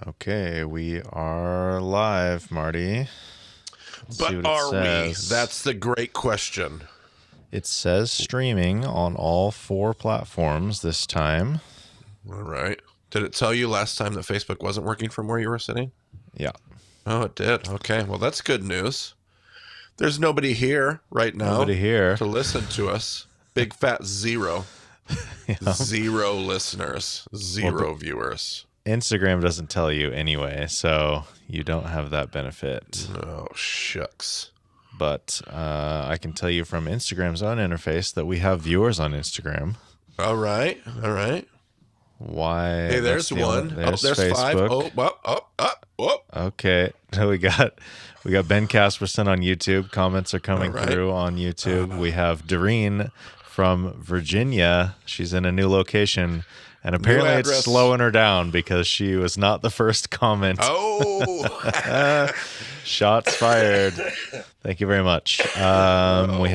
Okay, we are live, Marty. Let's see But what it are we? says. That's the great question. It says streaming on all 4 platforms this time. All right. Did it tell you last time that Facebook wasn't working from where you were sitting? Yeah. Oh, it did. Okay. Well, that's good news. There's nobody here right now Nobody here. to listen to us. Big fat zero. Yeah. 0 listeners. 0 viewers. Instagram doesn't tell you anyway, so you don't have that benefit. Oh, shucks. But I can tell you from Instagram's own interface that we have viewers on Instagram. All right. All right. Why? Hey, there's one. There's there's Facebook. 5. Okay. We got Ben Casperson on YouTube. Comments are coming through on YouTube. We have Doreen from Virginia. She's in a new location, and apparently it's slowing her down because she was not the first comment. Oh. Shots fired. Thank you very much. We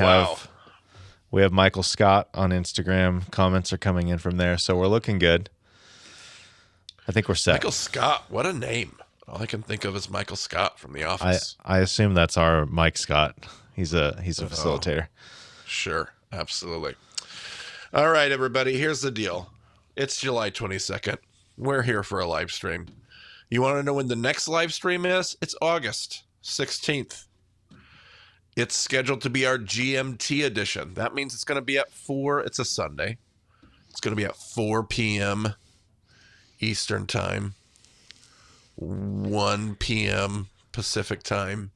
have Michael Scott on Instagram. Comments are coming in from there, so we're looking good. I think we're set. Michael Scott, what a name. All I can think of is Michael Scott from The Office. I assume that's our Mike Scott. He's a facilitator. Sure, absolutely. All right, everybody, here's the deal. It's July 22nd. We're here for a live stream. You want to know when the next live stream is? It's August 16th. It's scheduled to be our GMT edition. That means it's going to be at 4. It's a Sunday. It's going to be at 4 p.m. Eastern Time, 1 p.m. Pacific Time,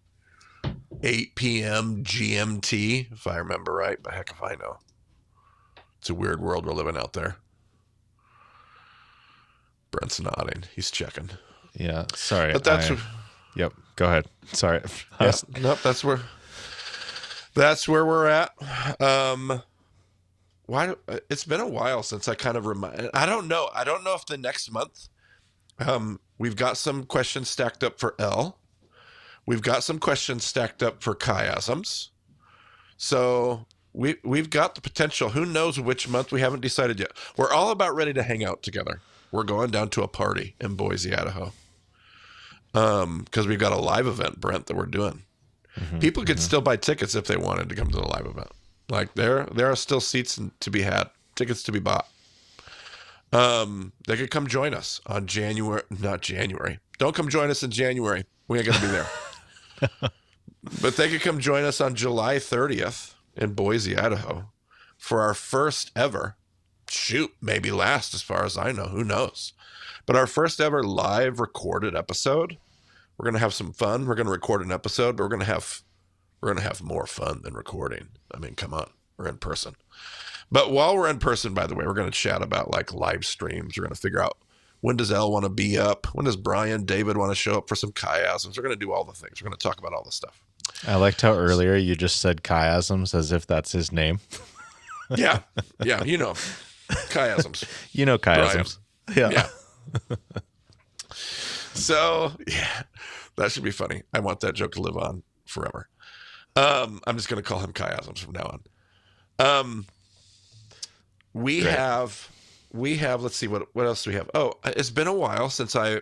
8 p.m. GMT, if I remember right, but heck if I know. It's a weird world we're living out there. Brent's nodding. He's checking. Yeah, sorry. But that's... Yep, go ahead. Sorry. Nope, that's where we're at. It's been a while since I kind of I don't know if the next month we've got some questions stacked up for L. We've got some questions stacked up for chiasms. So we've got the potential. Who knows which month? We haven't decided yet. We're all about ready to hang out together. We're going down to a party in Boise, Idaho. Because we've got a live event, Brent, that we're doing. People could still buy tickets if they wanted to come to the live event. Like there are still seats to be had, tickets to be bought. They could come join us on not January. Don't come join us in January. We ain't gonna be there. But they could come join us on July 30th in Boise, Idaho, for our first ever, maybe last as far as I know, who knows? But our first ever live recorded episode. We're gonna have some fun. We're gonna record an episode, but we're gonna have more fun than recording. I mean, come on, we're in person. But while we're in person, by the way, we're gonna chat about like live streams. We're gonna figure out when does Elle want to be up? When does Brian, David want to show up for some chiasms? We're gonna do all the things. We're gonna talk about all the stuff. I liked how earlier you just said chiasms as if that's his name. Yeah, you know, chiasms. You know chiasms. Brian. Yeah. So, yeah, that should be funny. I want that joke to live on forever. I'm just going to call him chiasms from now on. We have, let's see, what else do we have? Oh, it's been a while since I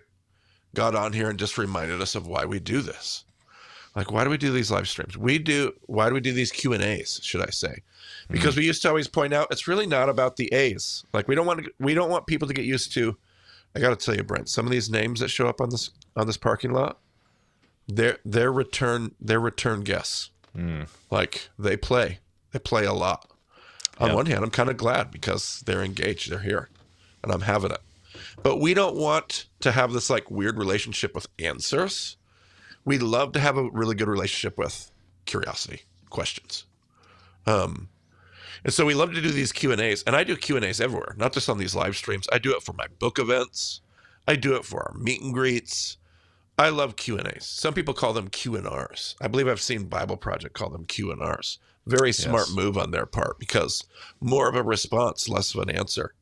got on here and just reminded us of why we do this. Like, why do we do these live streams? Why do we do these Q&As, should I say? Because we used to always point out, it's really not about the A's. Like, we don't want people to get used to, I got to tell you, Brent, some of these names that show up on this parking lot, they're return guests. Like they play a lot. On one hand, I'm kind of glad because they're engaged, they're here, and I'm having it. But we don't want to have this like weird relationship with answers. We love to have a really good relationship with curiosity, questions. And so we love to do these Q&As, and I do Q&As everywhere, not just on these live streams. I do it for my book events. I do it for our meet and greets. I love Q&As. Some people call them Q&Rs. I believe I've seen Bible Project call them Q&Rs. Very smart move on their part because more of a response, less of an answer.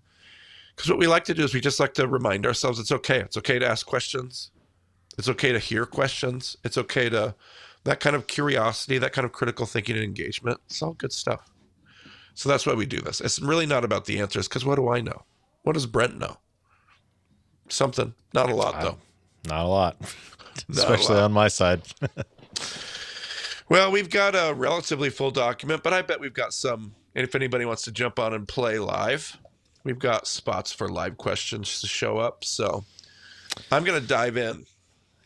Because what we like to do is we just like to remind ourselves it's okay. It's okay to ask questions. It's okay to hear questions. It's okay to, that kind of curiosity, that kind of critical thinking and engagement. It's all good stuff. So that's why we do this. It's really not about the answers because what do I know? What does Brent know? Something. Not a lot, though. Not a lot, Not a especially lot. on my side. Well, we've got a relatively full document, but I bet we've got some. And if anybody wants to jump on and play live, we've got spots for live questions to show up. So I'm going to dive in.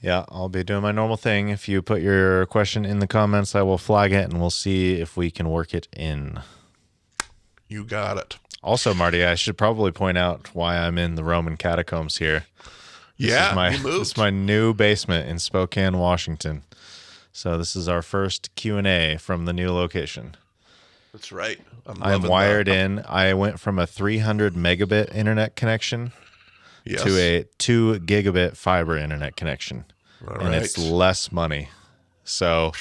Yeah, I'll be doing my normal thing. If you put your question in the comments, I will flag it and we'll see if we can work it in. You got it. Also, Marty, I should probably point out why I'm in the Roman catacombs here. You moved. This is my new basement in Spokane, Washington. So this is our first Q&A from the new location. That's right. I'm wired in. I went from a 300 megabit internet connection to a 2 gigabit fiber internet connection. And it's less money. So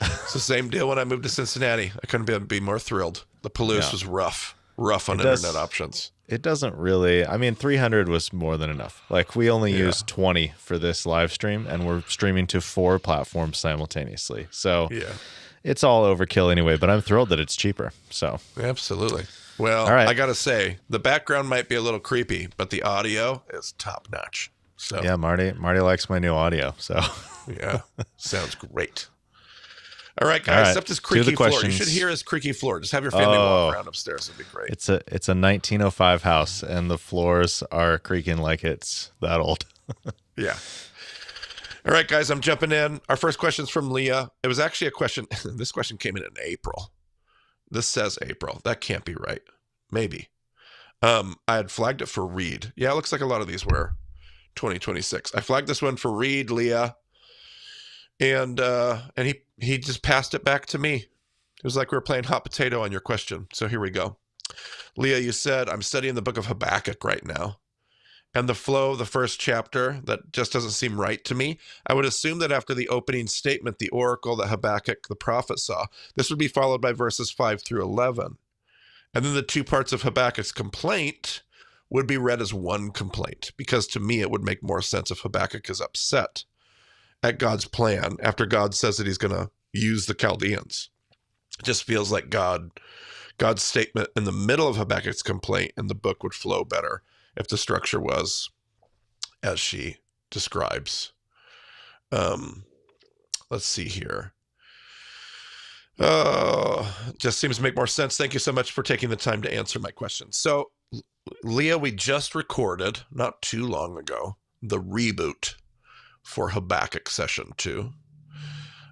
it's the same deal when I moved to Cincinnati. I couldn't be more thrilled. The Palouse was rough on internet options. It doesn't really, I mean, 300 was more than enough. Like we only used 20 for this live stream and we're streaming to 4 platforms simultaneously. So it's all overkill anyway, but I'm thrilled that it's cheaper. So absolutely. Well, I got to say the background might be a little creepy, but the audio is top notch. So yeah, Marty likes my new audio. So yeah, sounds great. All right, guys. Except his creaky floor. You should hear his creaky floor. Just have your family walk around upstairs. It'd be great. It's a 1905 house, and the floors are creaking like it's that old. Yeah. All right, guys. I'm jumping in. Our first question's from Leah. It was actually a question. This question came in April. This says April. That can't be right. Maybe. I had flagged it for Reed. Yeah, it looks like a lot of these were 2026. I flagged this one for Reed, Leah. And he just passed it back to me. It was like we were playing hot potato on your question. So here we go. Leah, you said, I'm studying the book of Habakkuk right now. And the flow of the first chapter, that just doesn't seem right to me. I would assume that after the opening statement, the oracle that Habakkuk the prophet saw, this would be followed by verses 5 through 11. And then the 2 parts of Habakkuk's complaint would be read as one complaint, because to me it would make more sense if Habakkuk is upset at God's plan after God says that he's going to use the Chaldeans. It just feels like God's statement in the middle of Habakkuk's complaint in the book would flow better if the structure was as she describes. Let's see here. Just seems to make more sense. Thank you so much for taking the time to answer my question. So, Leah, we just recorded, not too long ago, the reboot for Habakkuk Session 2.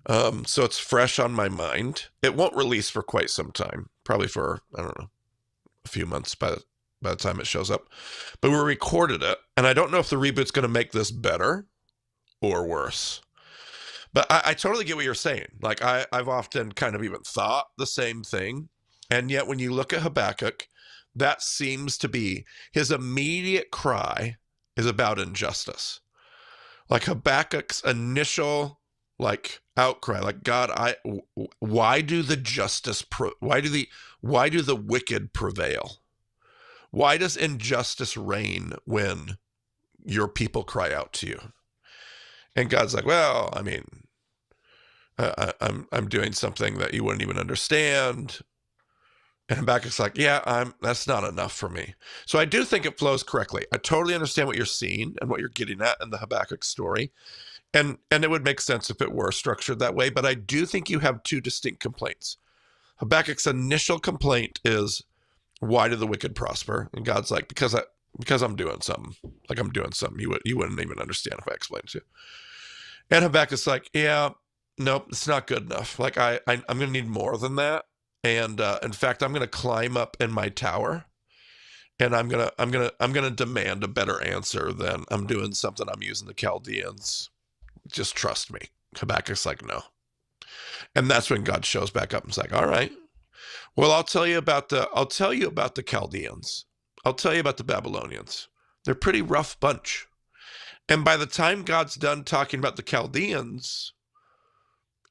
So it's fresh on my mind. It won't release for quite some time, probably for, I don't know, a few months by the time it shows up. But we recorded it, and I don't know if the reboot's going to make this better or worse. But I totally get what you're saying. Like, I've often kind of even thought the same thing. And yet when you look at Habakkuk, that seems to be his immediate cry is about injustice. Like Habakkuk's initial outcry, like, God, why do the wicked prevail? Why does injustice reign when your people cry out to you? And God's like, well, I mean, I'm doing something that you wouldn't even understand. And Habakkuk's like, yeah, that's not enough for me. So I do think it flows correctly. I totally understand what you're seeing and what you're getting at in the Habakkuk story. And it would make sense if it were structured that way. But I do think you have 2 distinct complaints. Habakkuk's initial complaint is, why do the wicked prosper? And God's like, because I'm doing something. Like, I'm doing something you wouldn't even understand if I explained to you. And Habakkuk's like, yeah, nope, it's not good enough. Like, I'm going to need more than that. And in fact, I'm going to climb up in my tower, and I'm going to demand a better answer than I'm doing something. I'm using the Chaldeans. Just trust me. Habakkuk's like, no. And that's when God shows back up and is like, all right, well, I'll tell you about the Chaldeans. I'll tell you about the Babylonians. They're a pretty rough bunch. And by the time God's done talking about the Chaldeans,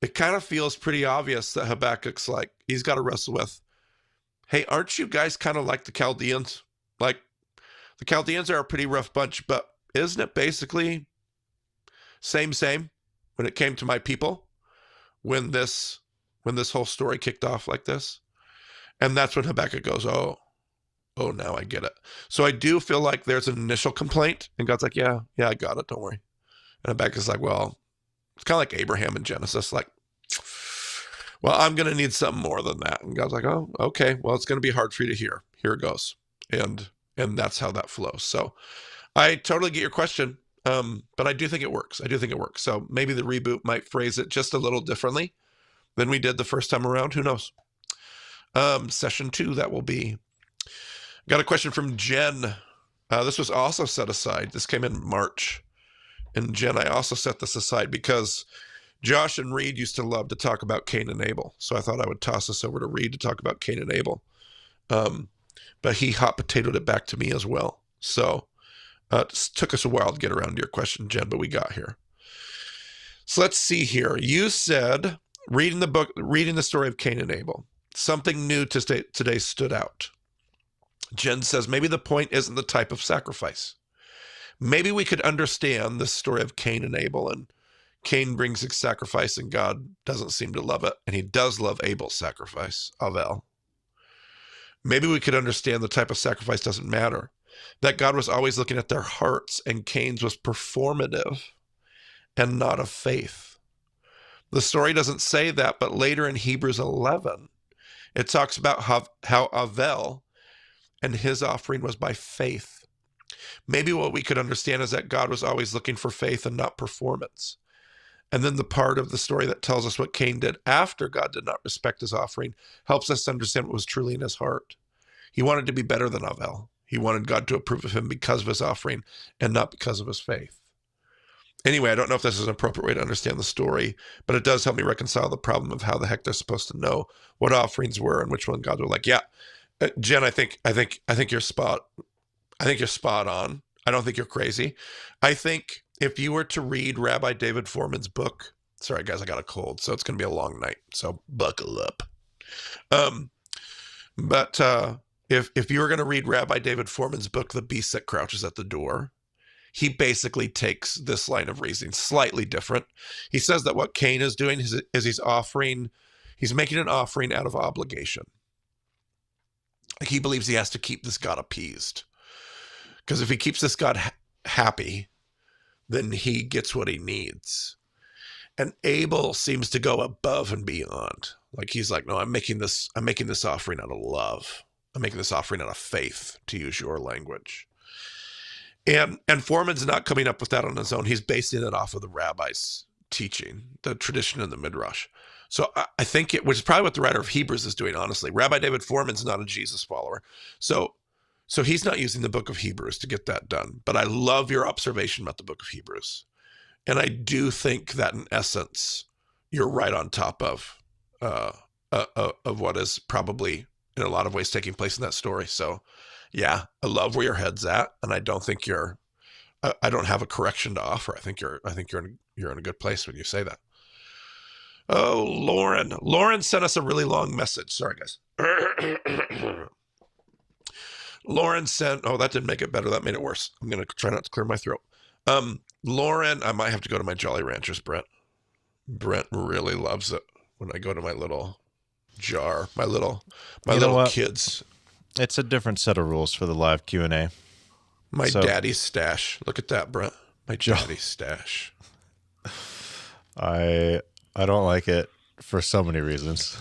it kind of feels pretty obvious that Habakkuk's like, he's got to wrestle with, hey, aren't you guys kind of like the Chaldeans? Like, the Chaldeans are a pretty rough bunch, but isn't it basically same when it came to my people, when this whole story kicked off like this? And that's when Habakkuk goes, oh, now I get it. So I do feel like there's an initial complaint, and God's like, yeah, I got it. Don't worry. And Habakkuk's like, well, it's kind of like Abraham in Genesis, like, well, I'm going to need something more than that. And God's like, oh, okay, well, it's going to be hard for you to hear. Here it goes. And that's how that flows. So I totally get your question, but I do think it works. So maybe the reboot might phrase it just a little differently than we did the first time around. Who knows? Session 2, that will be. Got a question from Jen. This was also set aside. This came in March. And Jen, I also set this aside because Josh and Reed used to love to talk about Cain and Abel. So I thought I would toss this over to Reed to talk about Cain and Abel. But he hot potatoed it back to me as well. So it took us a while to get around to your question, Jen, but we got here. So let's see here. You said, reading the story of Cain and Abel, something new today stood out. Jen says, maybe the point isn't the type of sacrifice. Maybe we could understand the story of Cain and Abel, and Cain brings his sacrifice and God doesn't seem to love it. And he does love Abel's sacrifice, Avel. Maybe we could understand the type of sacrifice doesn't matter, that God was always looking at their hearts and Cain's was performative and not of faith. The story doesn't say that, but later in Hebrews 11, it talks about how Avel and his offering was by faith. Maybe what we could understand is that God was always looking for faith and not performance. And then the part of the story that tells us what Cain did after God did not respect his offering helps us understand what was truly in his heart. He wanted to be better than Avel. He wanted God to approve of him because of his offering and not because of his faith. Anyway, I don't know if this is an appropriate way to understand the story, but it does help me reconcile the problem of how the heck they're supposed to know what offerings were and which one God were like. Yeah, Jen, I think you're spot on. I don't think you're crazy. I think if you were to read Rabbi David Foreman's book, sorry guys, I got a cold, so it's going to be a long night, so buckle up. If you were going to read Rabbi David Foreman's book, The Beast That Crouches at the Door, he basically takes this line of reasoning slightly different. He says that what Cain is doing is he's making an offering out of obligation. Like he believes he has to keep this God appeased. Because if he keeps this God happy, then he gets what he needs. And Abel seems to go above and beyond. Like he's like, no, I'm making this offering out of love. I'm making this offering out of faith, to use your language. And Foreman's not coming up with that on his own. He's basing it off of the rabbi's teaching, the tradition in the Midrash. So I think which is probably what the writer of Hebrews is doing, honestly. Rabbi David Foreman's not a Jesus follower. So he's not using the book of Hebrews to get that done. But I love your observation about the book of Hebrews. And I do think that in essence, you're right on top of what is probably in a lot of ways taking place in that story. So yeah, I love where your head's at. And I don't think I don't have a correction to offer. I think you're in a good place when you say that. Oh, Lauren sent us a really long message. Sorry, guys. Lauren sent, oh, that didn't make it better. That made it worse. I'm going to try not to clear my throat. Lauren, I might have to go to my Jolly Ranchers, Brent. Brent really loves it when I go to my little jar, my little kids. It's a different set of rules for the live Q&A. My daddy's stash. Look at that, Brent. My daddy's stash. I don't like it for so many reasons.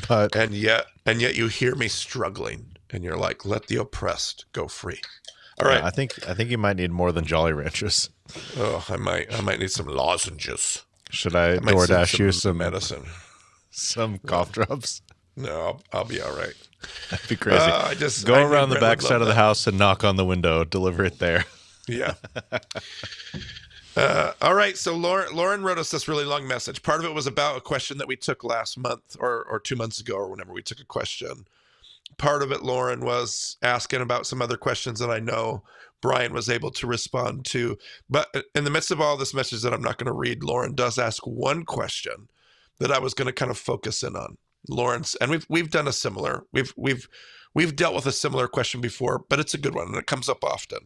But and yet you hear me struggling and you're like, let the oppressed go free. All right. Yeah, I think you might need more than Jolly Ranchers. Oh, I might need some lozenges. Should I DoorDash you some medicine? Some cough drops? No, I'll be all right. That'd be crazy. Go around the back side of the house and knock on the window. Deliver it there. Yeah. All right. So Lauren wrote us this really long message. Part of it was about a question that we took last month or 2 months ago or whenever we took a question. Part of it, Lauren, was asking about some other questions that I know Brian was able to respond to. But in the midst of all this message that I'm not going to read, Lauren does ask one question that I was going to kind of focus in on. Lawrence, and we've done a similar, we've dealt with a similar question before, but it's a good one and it comes up often.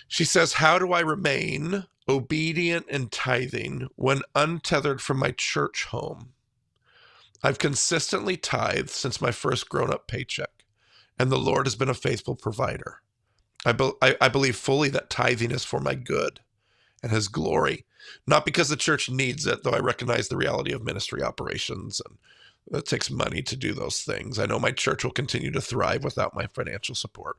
She says, how do I remain obedient and tithing when untethered from my church home? I've consistently tithed since my first grown-up paycheck, and the Lord has been a faithful provider. I believe fully that tithing is for my good, and his glory. Not because the church needs it, though I recognize the reality of ministry operations, and it takes money to do those things. I know my church will continue to thrive without my financial support.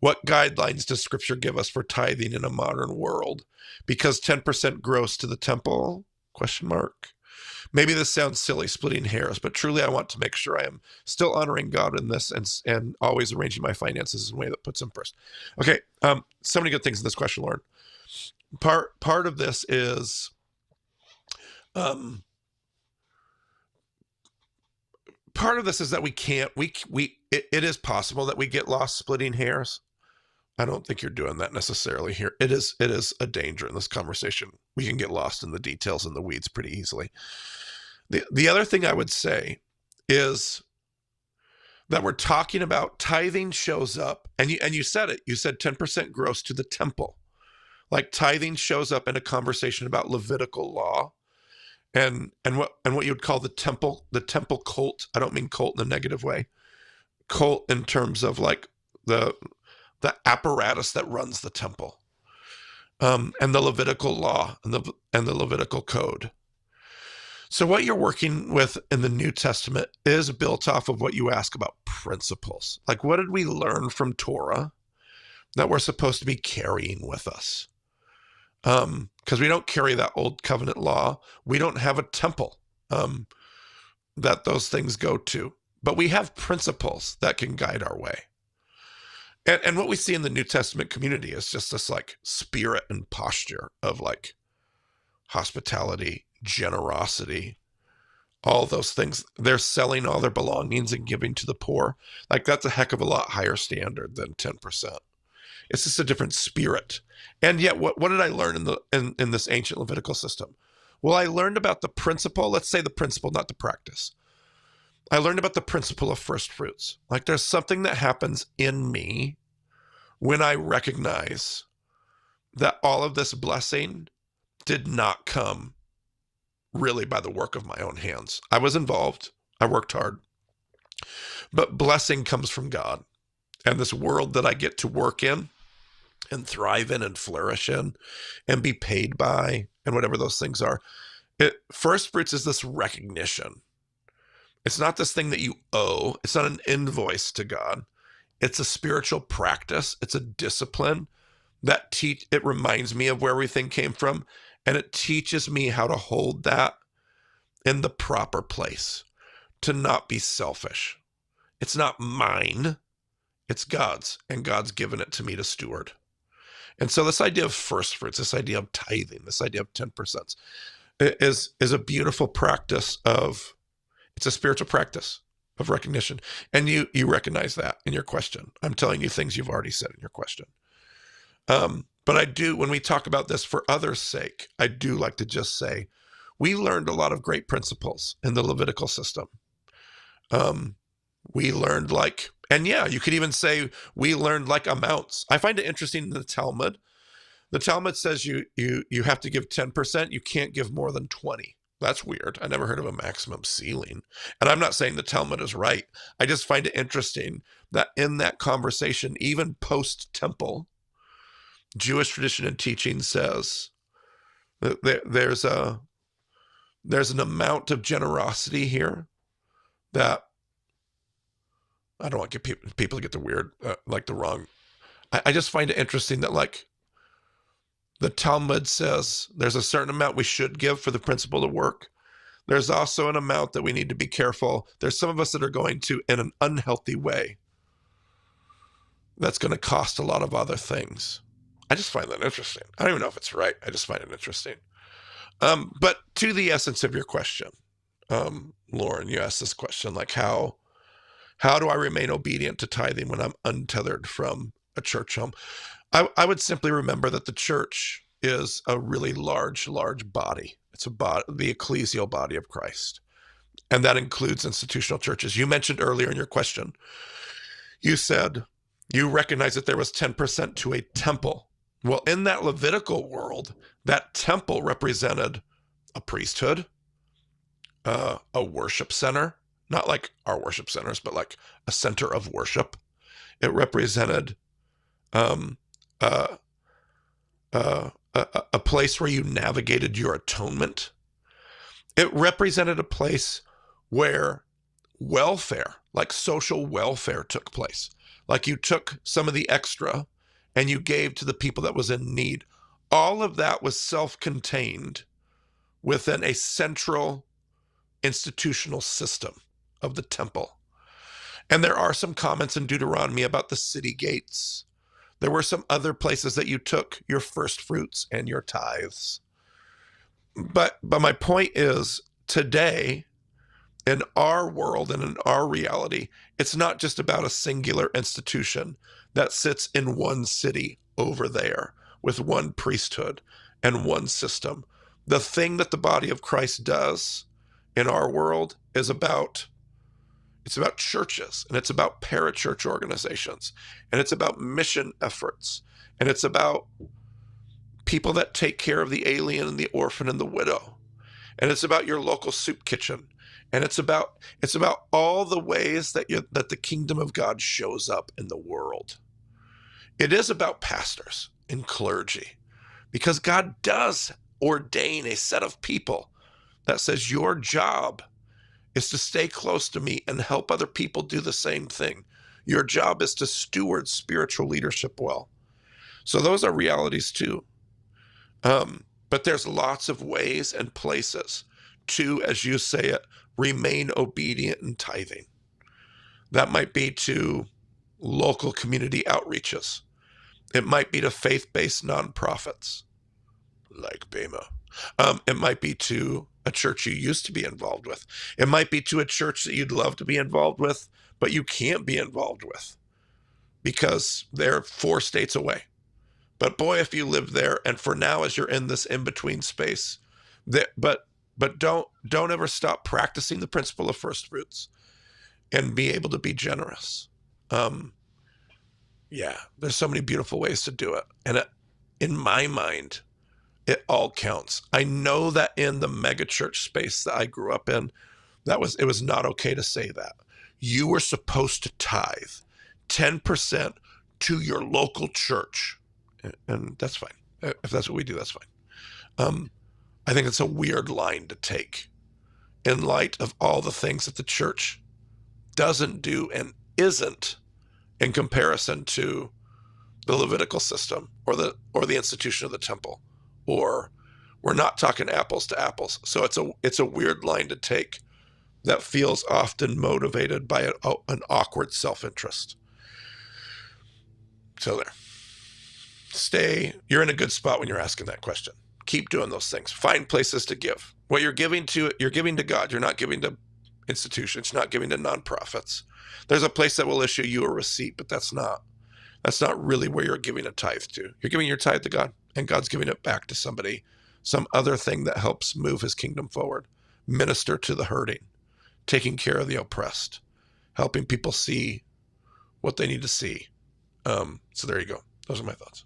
What guidelines does Scripture give us for tithing in a modern world? Because 10% gross to the temple? Question mark. Maybe this sounds silly, splitting hairs, but truly I want to make sure I am still honoring God in this and always arranging my finances in a way that puts him first. Okay, so many good things in this question, Lauren. Part of this is that we can't, it is possible that we get lost splitting hairs. I don't think you're doing that necessarily here. It is a danger in this conversation. We can get lost in the details and the weeds pretty easily. The other thing I would say is that we're talking about tithing shows up, and you said it. You said 10% gross to the temple. Like tithing shows up in a conversation about Levitical law, and what you would call the temple cult. I don't mean cult in a negative way. Cult in terms of like the apparatus that runs the temple, and the Levitical law and the Levitical code. So what you're working with in the New Testament is built off of what you ask about principles. Like, what did we learn from Torah that we're supposed to be carrying with us? Because we don't carry that old covenant law. We don't have a temple that those things go to, but we have principles that can guide our way. And what we see in the New Testament community is just this like spirit and posture of like hospitality, generosity, all those things. They're selling all their belongings and giving to the poor. Like that's a heck of a lot higher standard than 10%. It's just a different spirit. And yet, what did I learn in this ancient Levitical system? Well, I learned about the principle. Let's say the principle, not the practice. I learned about the principle of first fruits. Like there's something that happens in me when I recognize that all of this blessing did not come really by the work of my own hands. I was involved. I worked hard. But blessing comes from God. And this world that I get to work in and thrive in and flourish in and be paid by and whatever those things are. First fruits is this recognition. It's not this thing that you owe. It's not an invoice to God. It's a spiritual practice. It's a discipline that it reminds me of where everything came from. And it teaches me how to hold that in the proper place, to not be selfish. It's not mine. It's God's, and God's given it to me to steward. And so this idea of first fruits, this idea of tithing, this idea of 10% is a beautiful practice it's a spiritual practice of recognition. And you recognize that in your question. I'm telling you things you've already said in your question. But I do, when we talk about this for others' sake, I do like to just say, we learned a lot of great principles in the Levitical system. We learned and yeah, you could even say we learned like amounts. I find it interesting in the Talmud. The Talmud says you have to give 10%. You can't give more than 20. That's weird. I never heard of a maximum ceiling. And I'm not saying the Talmud is right. I just find it interesting that in that conversation, even post-temple, Jewish tradition and teaching says that there's an amount of generosity here that I don't want to get people to get the weird, the wrong. I just find it interesting that the Talmud says there's a certain amount we should give for the principle to work. There's also an amount that we need to be careful. There's some of us that are going to, in an unhealthy way, that's going to cost a lot of other things. I just find that interesting. I don't even know if it's right. I just find it interesting. But to the essence of your question, Lauren, you asked this question, how do I remain obedient to tithing when I'm untethered from a church home? I would simply remember that the church is a really large body. It's the ecclesial body of Christ. And that includes institutional churches. You mentioned earlier in your question, you said you recognize that there was 10% to a temple. Well, in that Levitical world, that temple represented a priesthood, a worship center, not like our worship centers, but like a center of worship. It represented a place where you navigated your atonement. It represented a place where welfare, like social welfare, took place. Like you took some of the extra and you gave to the people that was in need. All of that was self-contained within a central institutional system of the temple. And there are some comments in Deuteronomy about the city gates. There were some other places that you took your first fruits and your tithes. But my point is, today, in our world and in our reality, it's not just about a singular institution that sits in one city over there with one priesthood and one system. The thing that the body of Christ does in our world is about churches, and it's about parachurch organizations, and it's about mission efforts, and it's about people that take care of the alien and the orphan and the widow, and it's about your local soup kitchen, and it's about all the ways that the kingdom of God shows up in the world. It is about pastors and clergy, because God does ordain a set of people that says your job is to stay close to me and help other people do the same thing. Your job is to steward spiritual leadership well. So those are realities too. But there's lots of ways and places to, as you say it, remain obedient in tithing. That might be to local community outreaches. It might be to faith-based nonprofits like Bema. It might be to a church you used to be involved with. It might be to a church that you'd love to be involved with, but you can't be involved with because they're 4 states away. But boy, if you live there, and for now, as you're in this in-between space, but don't ever stop practicing the principle of first fruits and be able to be generous. Yeah, there's so many beautiful ways to do it. And in my mind, it all counts. I know that in the megachurch space that I grew up in, it was not okay to say that. You were supposed to tithe 10% to your local church. And that's fine. If that's what we do, that's fine. I think it's a weird line to take in light of all the things that the church doesn't do and isn't in comparison to the Levitical system or the institution of the temple. Or we're not talking apples to apples. So it's a weird line to take that feels often motivated by an awkward self-interest. So there. You're in a good spot when you're asking that question. Keep doing those things. Find places to give. What you're giving to God. You're not giving to institutions. You're not giving to nonprofits. There's a place that will issue you a receipt, but that's not really where you're giving a tithe to. You're giving your tithe to God, and God's giving it back to somebody, some other thing that helps move his kingdom forward, minister to the hurting, taking care of the oppressed, helping people see what they need to see. So there you go. Those are my thoughts.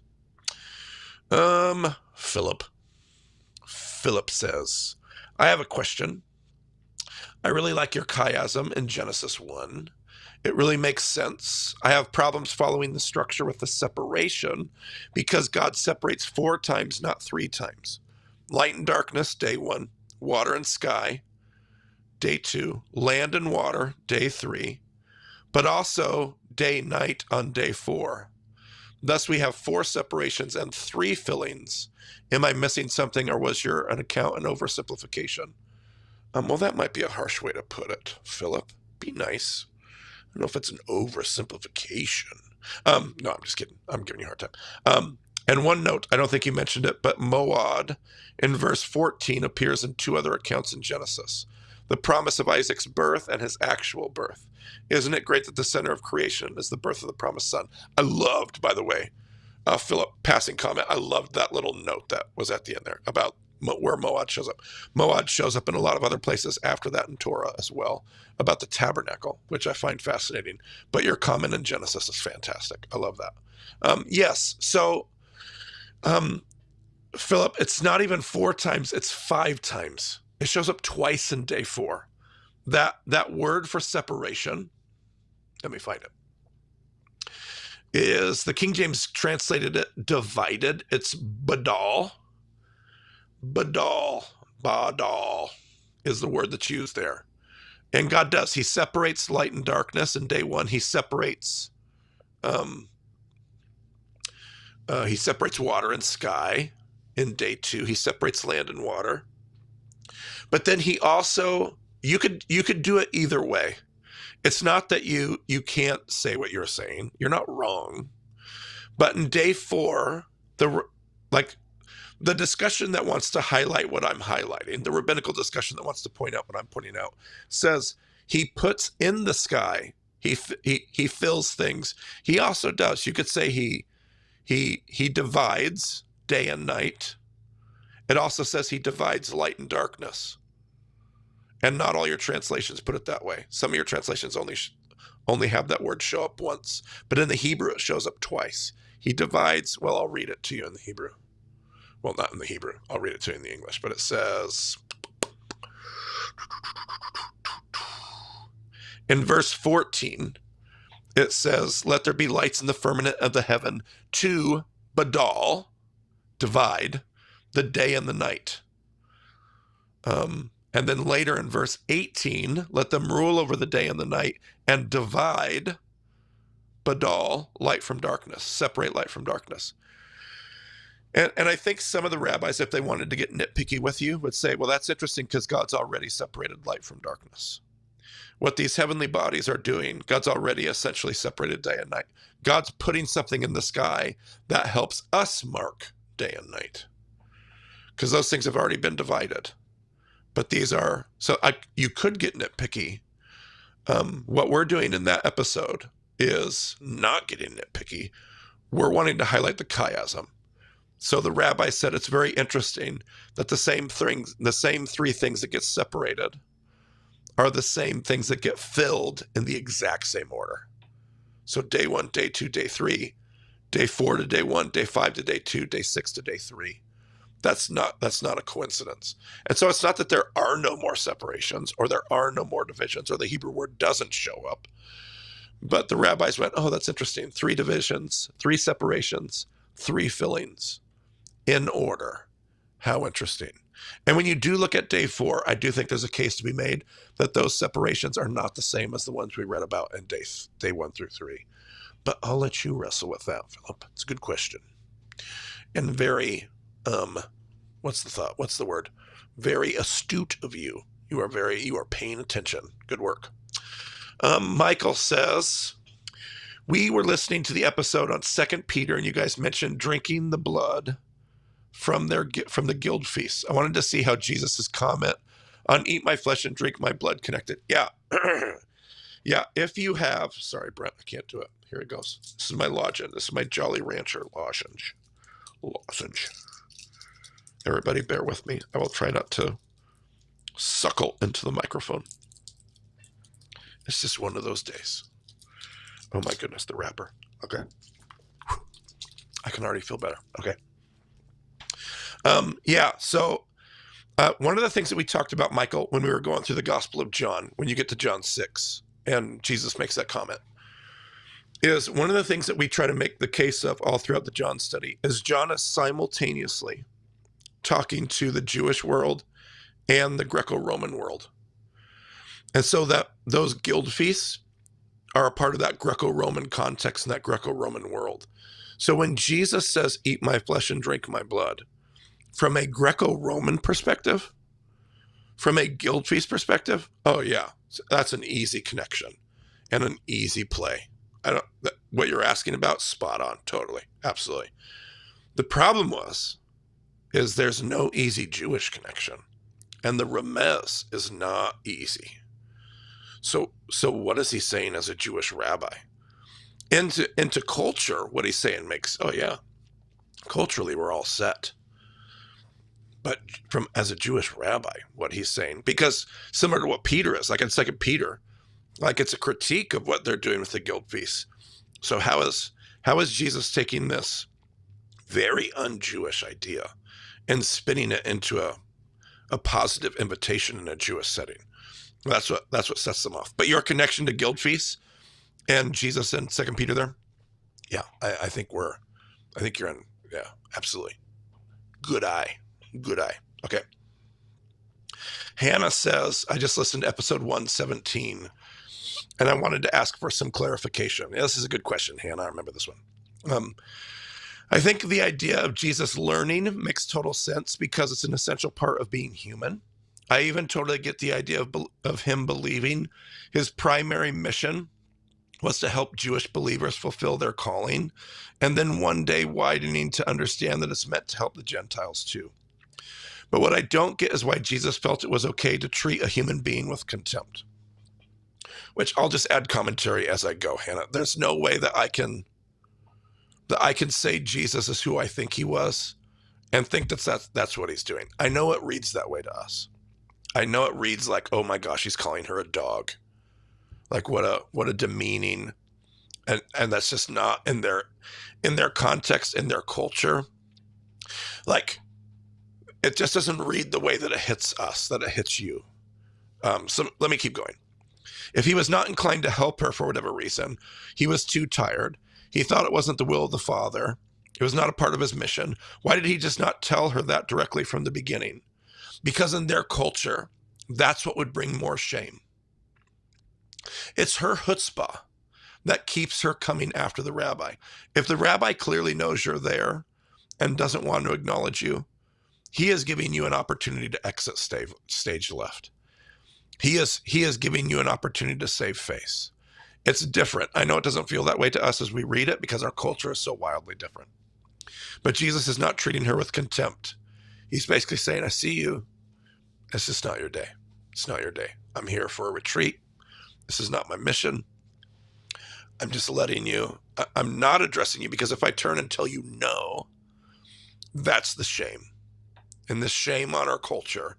Philip says, I have a question. I really like your chiasm in Genesis 1. It really makes sense. I have problems following the structure with the separation because God separates 4 times, not 3 times. Light and darkness, day 1. Water and sky, day 2. Land and water, day 3. But also day, night on day 4. Thus we have 4 separations and 3 fillings. Am I missing something, or was an account an oversimplification? Well, that might be a harsh way to put it, Philip. Be nice. I don't know if it's an oversimplification. No, I'm just kidding. I'm giving you a hard time. And one note, I don't think you mentioned it, but Moad in verse 14 appears in 2 other accounts in Genesis. The promise of Isaac's birth and his actual birth. Isn't it great that the center of creation is the birth of the promised son? I loved, by the way, Philip, passing comment, I loved that little note that was at the end there about where Moad shows up. Moad shows up in a lot of other places after that in Torah as well, about the tabernacle, which I find fascinating. But your comment in Genesis is fantastic. I love that. Yes, so Philip, it's not even 4 times, it's 5 times. It shows up twice in day 4. That word for separation, let me find it, is, the King James translated it divided. It's badal. Badal is the word that's used there. And God does. He separates light and darkness in day one. He separates water and sky in day two. He separates land and water. But then he also, you could do it either way. It's not that you can't say what you're saying. You're not wrong. But in day four, the discussion that wants to highlight what I'm highlighting, the rabbinical discussion that wants to point out what I'm pointing out, says he puts in the sky, he fills things. He also does. You could say he divides day and night. It also says he divides light and darkness. And not all your translations put it that way. Some of your translations only have that word show up once, but in the Hebrew it shows up twice. He divides. Well, I'll read it to you in the Hebrew. Well, not in the Hebrew. I'll read it to you in the English. But it says in verse 14, it says, "Let there be lights in the firmament of the heaven to badal, divide, the day and the night." And then later in verse 18, "Let them rule over the day and the night and divide, badal, light from darkness, separate light from darkness." And I think some of the rabbis, if they wanted to get nitpicky with you, would say, well, that's interesting because God's already separated light from darkness. What these heavenly bodies are doing, God's already essentially separated day and night. God's putting something in the sky that helps us mark day and night because those things have already been divided. But these are, you could get nitpicky. What we're doing in that episode is not getting nitpicky. We're wanting to highlight the chiasm. So the rabbi said it's very interesting that the same three things that get separated are the same things that get filled in the exact same order. So day 1, day 2, day 3, day 4 to day 1, day 5 to day 2, day 6 to day 3. That's not a coincidence. And so it's not that there are no more separations or there are no more divisions or the Hebrew word doesn't show up. But the rabbis went, oh, that's interesting. 3 divisions, 3 separations, 3 fillings in order. How interesting. And when you do look at day 4, I do think there's a case to be made that those separations are not the same as the ones we read about in day 1 through 3. But I'll let you wrestle with that, Philip. It's a good question. And very, what's the thought? What's the word? Very astute of you. You are paying attention. Good work. Michael says, we were listening to the episode on 2 Peter, and you guys mentioned drinking the blood from the guild feast. I wanted to see how Jesus' comment on eat my flesh and drink my blood connected. Yeah. Yeah. If you have, sorry, Brent, I can't do it. Here it goes. This is my lozenge. This is my Jolly Rancher lozenge. Everybody bear with me. I will try not to suckle into the microphone. It's just one of those days. Oh my goodness, the wrapper. Okay. I can already feel better. Okay. So one of the things that we talked about, Michael, when we were going through the Gospel of John, when you get to John 6 and Jesus makes that comment, is one of the things that we try to make the case of all throughout the John study is John is simultaneously talking to the Jewish world and the Greco-Roman world. And so that those guild feasts are a part of that Greco-Roman context and that Greco-Roman world. So when Jesus says, eat my flesh and drink my blood, from a Greco-Roman perspective, from a guild feast perspective, oh yeah, that's an easy connection and an easy play. What you're asking about, spot on, totally, absolutely. The problem is there's no easy Jewish connection, and the remez is not easy. So what is he saying as a Jewish rabbi? Into culture, what he's saying makes, oh yeah, culturally we're all set. But as a Jewish rabbi, what he's saying, because similar to what Peter is, like in 2 Peter, like it's a critique of what they're doing with the guild feast. So how is Jesus taking this very un-Jewish idea and spinning it into a positive invitation in a Jewish setting? That's what sets them off. But your connection to guild feasts and Jesus in 2 Peter there, yeah, I think you're in, yeah, absolutely. Good eye. Okay. Hannah says, I just listened to episode 117, and I wanted to ask for some clarification. Yeah, this is a good question, Hannah. I remember this one. I think the idea of Jesus learning makes total sense because it's an essential part of being human. I even totally get the idea of him believing his primary mission was to help Jewish believers fulfill their calling, and then one day widening to understand that it's meant to help the Gentiles too. But what I don't get is why Jesus felt it was okay to treat a human being with contempt. Which I'll just add commentary as I go, Hannah. There's no way that I can say Jesus is who I think he was and think that's what he's doing. I know it reads that way to us. I know it reads like, oh my gosh, he's calling her a dog. Like what a demeaning, and that's just not in their context, in their culture. Like, it just doesn't read the way that it hits us, that it hits you. So let me keep going. If he was not inclined to help her for whatever reason, he was too tired, he thought it wasn't the will of the Father, it was not a part of his mission, why did he just not tell her that directly from the beginning? Because in their culture, that's what would bring more shame. It's her chutzpah that keeps her coming after the rabbi. If the rabbi clearly knows you're there and doesn't want to acknowledge you, he is giving you an opportunity to exit stage left. He is giving you an opportunity to save face. It's different. I know it doesn't feel that way to us as we read it because our culture is so wildly different. But Jesus is not treating her with contempt. He's basically saying, I see you. It's just not your day. It's not your day. I'm here for a retreat. This is not my mission. I'm just letting you. I'm not addressing you because if I turn and tell you no, that's the shame. And this shame on our culture,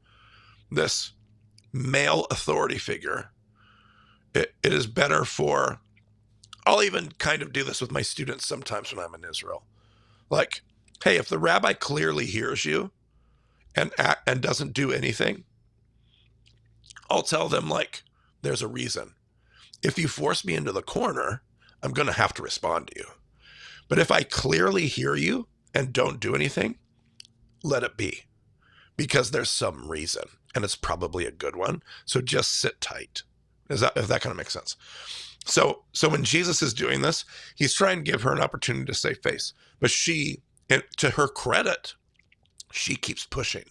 this male authority figure, it is better for, I'll even kind of do this with my students sometimes when I'm in Israel. Like, hey, if the rabbi clearly hears you and doesn't do anything, I'll tell them, like, there's a reason. If you force me into the corner, I'm going to have to respond to you. But if I clearly hear you and don't do anything, let it be. Because there's some reason, and it's probably a good one. So just sit tight. If that kind of makes sense. So when Jesus is doing this, he's trying to give her an opportunity to save face. But she, to her credit, she keeps pushing.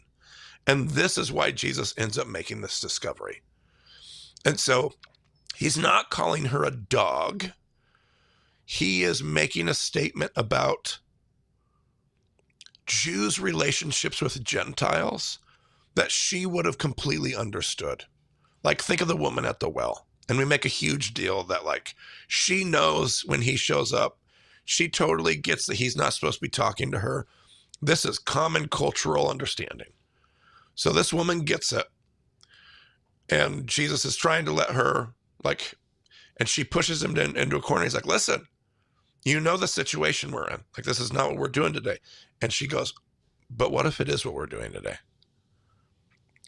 And this is why Jesus ends up making this discovery. And so he's not calling her a dog. He is making a statement about Jews' relationships with Gentiles that she would have completely understood. Like, think of the woman at the well. And we make a huge deal that, like, she knows when he shows up, she totally gets that he's not supposed to be talking to her. This is common cultural understanding. So this woman gets it. And Jesus is trying to let her, like, and she pushes him into a corner. He's like, listen, you know the situation we're in. Like, this is not what we're doing today. And she goes, but what if it is what we're doing today?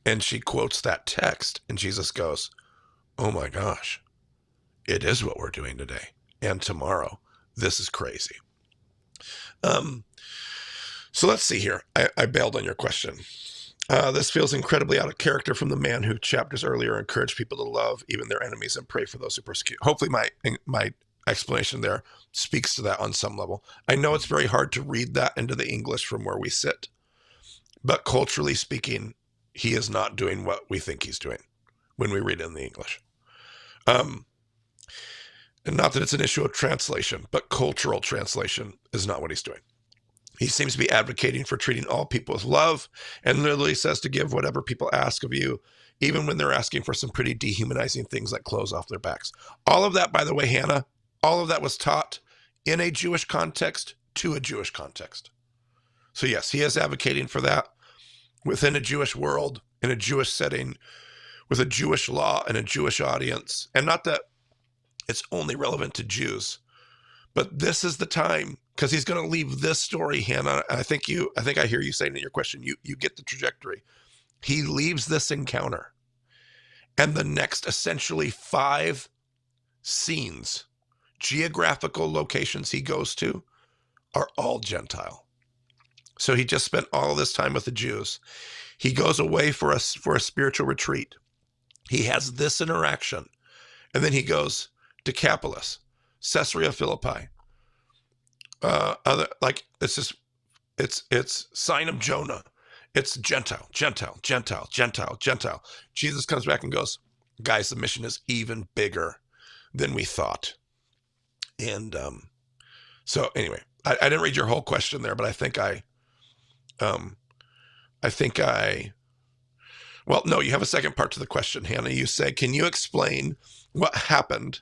And she quotes that text, and Jesus goes, oh my gosh, it is what we're doing today and tomorrow. This is crazy. So let's see here. I bailed on your question. This feels incredibly out of character from the man who chapters earlier encouraged people to love even their enemies and pray for those who persecute. Hopefully my explanation there speaks to that on some level. I know it's very hard to read that into the English from where we sit, but culturally speaking, he is not doing what we think he's doing when we read it in the English. And not that it's an issue of translation, but cultural translation is not what he's doing. He seems to be advocating for treating all people with love and literally says to give whatever people ask of you, even when they're asking for some pretty dehumanizing things like clothes off their backs. All of that, by the way, Hannah, all of that was taught in a Jewish context to a Jewish context. So yes, he is advocating for that within a Jewish world, in a Jewish setting, with a Jewish law and a Jewish audience. And not that it's only relevant to Jews, but this is the time, because he's going to leave this story, Hannah. I think I hear you saying in your question, you get the trajectory. He leaves this encounter, and the next essentially 5 scenes, geographical locations he goes to, are all Gentile. So he just spent all this time with the Jews. He goes away for a spiritual retreat. He has this interaction, and then he goes to Decapolis, Caesarea Philippi. It's sign of Jonah. It's Gentile. Jesus comes back and goes, guys, the mission is even bigger than we thought. And so anyway, I didn't read your whole question there, but well, no, you have a second part to the question, Hannah. You say, can you explain what happened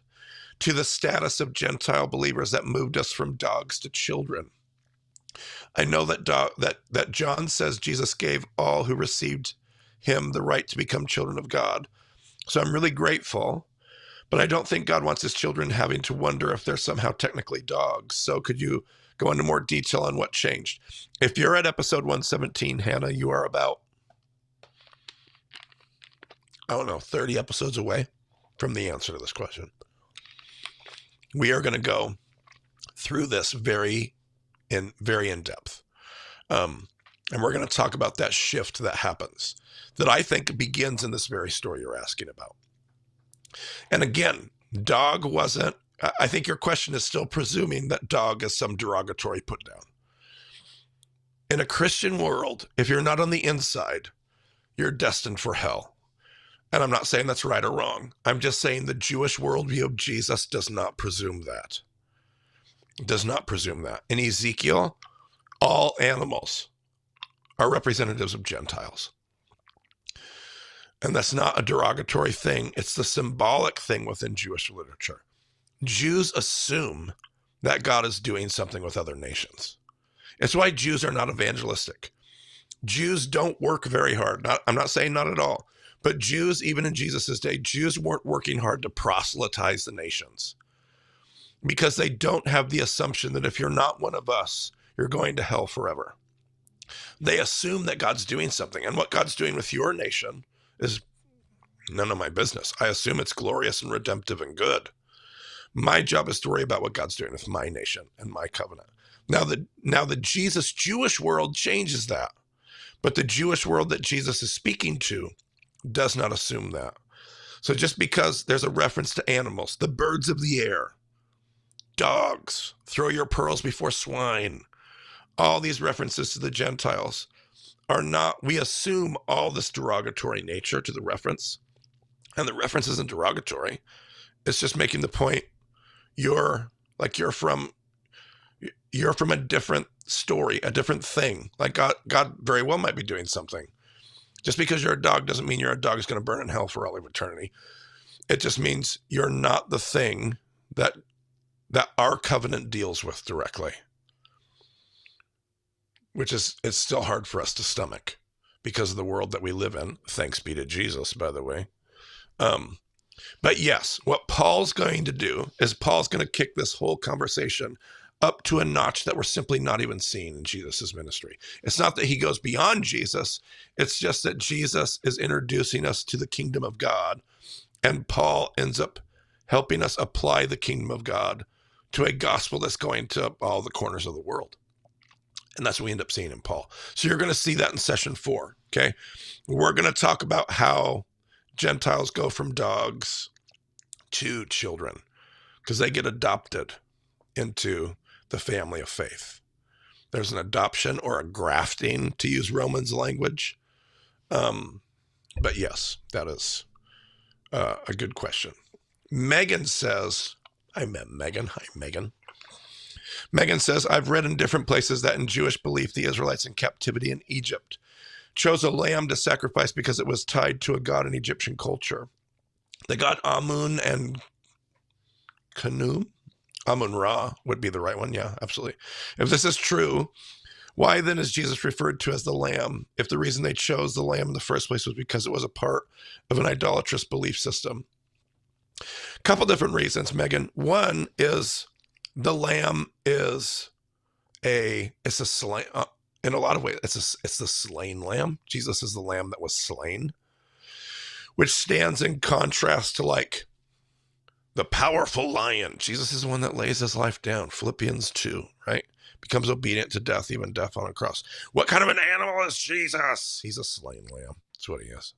to the status of Gentile believers that moved us from dogs to children? I know that John says Jesus gave all who received him the right to become children of God. So I'm really grateful, but I don't think God wants his children having to wonder if they're somehow technically dogs. So could you go into more detail on what changed? If you're at episode 117, Hannah, you are about, 30 episodes away from the answer to this question. We are going to go through this very in depth. And we're going to talk about that shift that happens, that I think begins in this very story you're asking about. And again, dog wasn't, I think your question is still presuming that dog is some derogatory put down. In a Christian world, if you're not on the inside, you're destined for hell. And I'm not saying that's right or wrong. I'm just saying the Jewish worldview of Jesus does not presume that. Does not presume that. In Ezekiel, all animals are representatives of Gentiles. And that's not a derogatory thing. It's the symbolic thing within Jewish literature. Jews assume that God is doing something with other nations. It's why Jews are not evangelistic. Jews don't work very hard. I'm not saying not at all. But Jews, even in Jesus' day, Jews weren't working hard to proselytize the nations, because they don't have the assumption that if you're not one of us, you're going to hell forever. They assume that God's doing something, and what God's doing with your nation is none of my business. I assume it's glorious and redemptive and good. My job is to worry about what God's doing with my nation and my covenant. Now the Jesus Jewish world changes that, but the Jewish world that Jesus is speaking to does not assume that. So just because there's a reference to animals, the birds of the air, dogs, throw your pearls before swine, all these references to the Gentiles are not, we assume all this derogatory nature to the reference, and the reference isn't derogatory. It's just making the point you're from a different story, a different thing. Like God very well might be doing something. Just because you're a dog doesn't mean you're a dog who's going to burn in hell for all of eternity. It just means you're not the thing that our covenant deals with directly, which is, it's still hard for us to stomach because of the world that we live in. Thanks be to Jesus, by the way. But yes, what Paul's going to do is Paul's going to kick this whole conversation up to a notch that we're simply not even seeing in Jesus's ministry. It's not that he goes beyond Jesus. It's just that Jesus is introducing us to the kingdom of God, and Paul ends up helping us apply the kingdom of God to a gospel that's going to all the corners of the world. And that's what we end up seeing in Paul. So you're going to see that in session 4, okay? We're going to talk about how Gentiles go from dogs to children because they get adopted into the family of faith. There's an adoption or a grafting, to use Romans language. But yes, that is a good question. Megan says, I met Megan. Hi, Megan. Megan says, I've read in different places that in Jewish belief, the Israelites in captivity in Egypt chose a lamb to sacrifice because it was tied to a god in Egyptian culture. The god Amun and Khnum, Amun-Ra would be the right one. Yeah, absolutely. If this is true, why then is Jesus referred to as the lamb if the reason they chose the lamb in the first place was because it was a part of an idolatrous belief system? A couple different reasons, Megan. One is the lamb is it's a slain, in a lot of ways, it's the slain lamb. Jesus is the lamb that was slain, which stands in contrast to like the powerful lion. Jesus is the one that lays his life down. Philippians 2, right? becomes obedient to death, even death on a cross. What kind of an animal is Jesus? He's a slain lamb. That's what he is.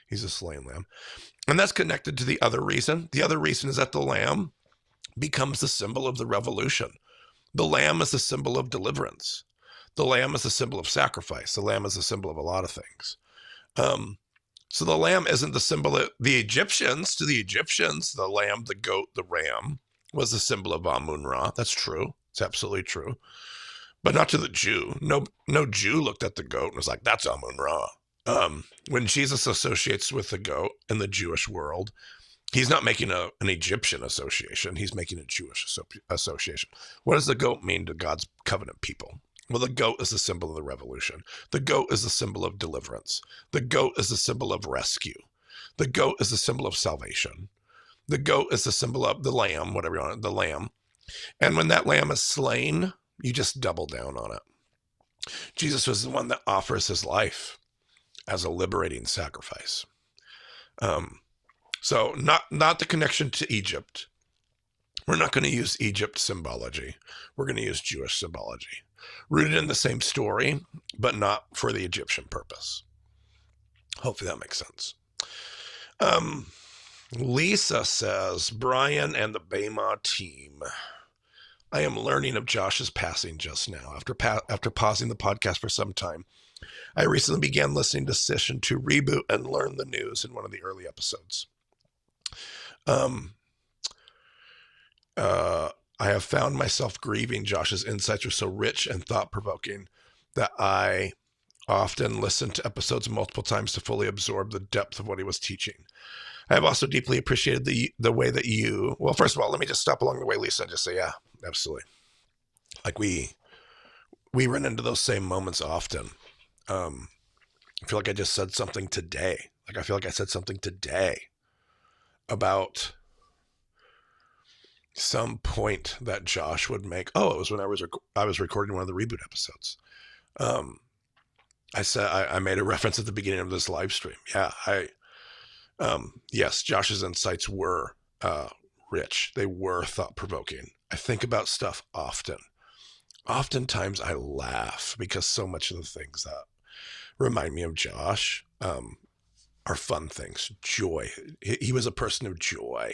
He's a slain lamb. And that's connected to the other reason. The other reason is that the lamb becomes the symbol of the revolution. The lamb is the symbol of deliverance. The lamb is the symbol of sacrifice. The lamb is the symbol of a lot of things. So the lamb isn't the symbol of the Egyptians. To the Egyptians, the lamb, the goat, the ram was the symbol of Amun-Ra. That's true. It's absolutely true. But not to the Jew. No Jew looked at the goat and was like, that's Amun-Ra. When Jesus associates with the goat in the Jewish world, he's not making an Egyptian association. He's making a Jewish association. What does the goat mean to God's covenant people? Well, the goat is the symbol of the revolution. The goat is the symbol of deliverance. The goat is the symbol of rescue. The goat is the symbol of salvation. The goat is the symbol of the lamb, whatever you want, the lamb. And when that lamb is slain, you just double down on it. Jesus was the one that offers his life as a liberating sacrifice. So not the connection to Egypt. We're not going to use Egypt symbology. We're going to use Jewish symbology. Rooted in the same story, but not for the Egyptian purpose. Hopefully that makes sense. Lisa says, Brian and the Bema team. I am learning of Josh's passing just now. After pausing the podcast for some time, I recently began listening to Session 2 Reboot and learned the news in one of the early episodes. I have found myself grieving. Josh's insights are so rich and thought-provoking that I often listen to episodes multiple times to fully absorb the depth of what he was teaching. I have also deeply appreciated the way that you, well, first of all, let me just stop along the way, Lisa, and just say, yeah, absolutely. Like we run into those same moments often. I feel like I just said something today. I feel like I said something today about some point that Josh would make. Oh, it was when I was recording one of the Reboot episodes. I said I made a reference at the beginning of this live stream. Yeah, yes, Josh's insights were rich. They were thought-provoking. I think about stuff often. Oftentimes I laugh because so much of the things that remind me of Josh are fun things. Joy. He was a person of joy,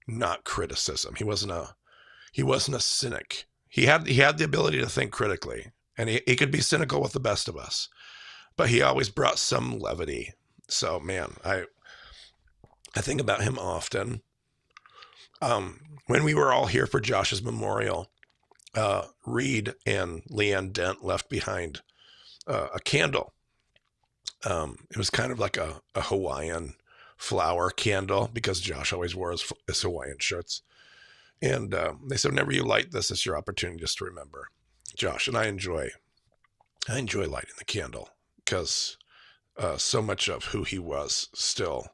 not criticism. He wasn't a cynic. He had the ability to think critically, and he could be cynical with the best of us, but he always brought some levity. So man, I think about him often. When we were all here for Josh's memorial, Reed and Leanne Dent left behind a candle. It was kind of like a Hawaiian flower candle because Josh always wore his Hawaiian shirts. And they said, whenever you light this, it's your opportunity just to remember Josh. And I enjoy lighting the candle because so much of who he was still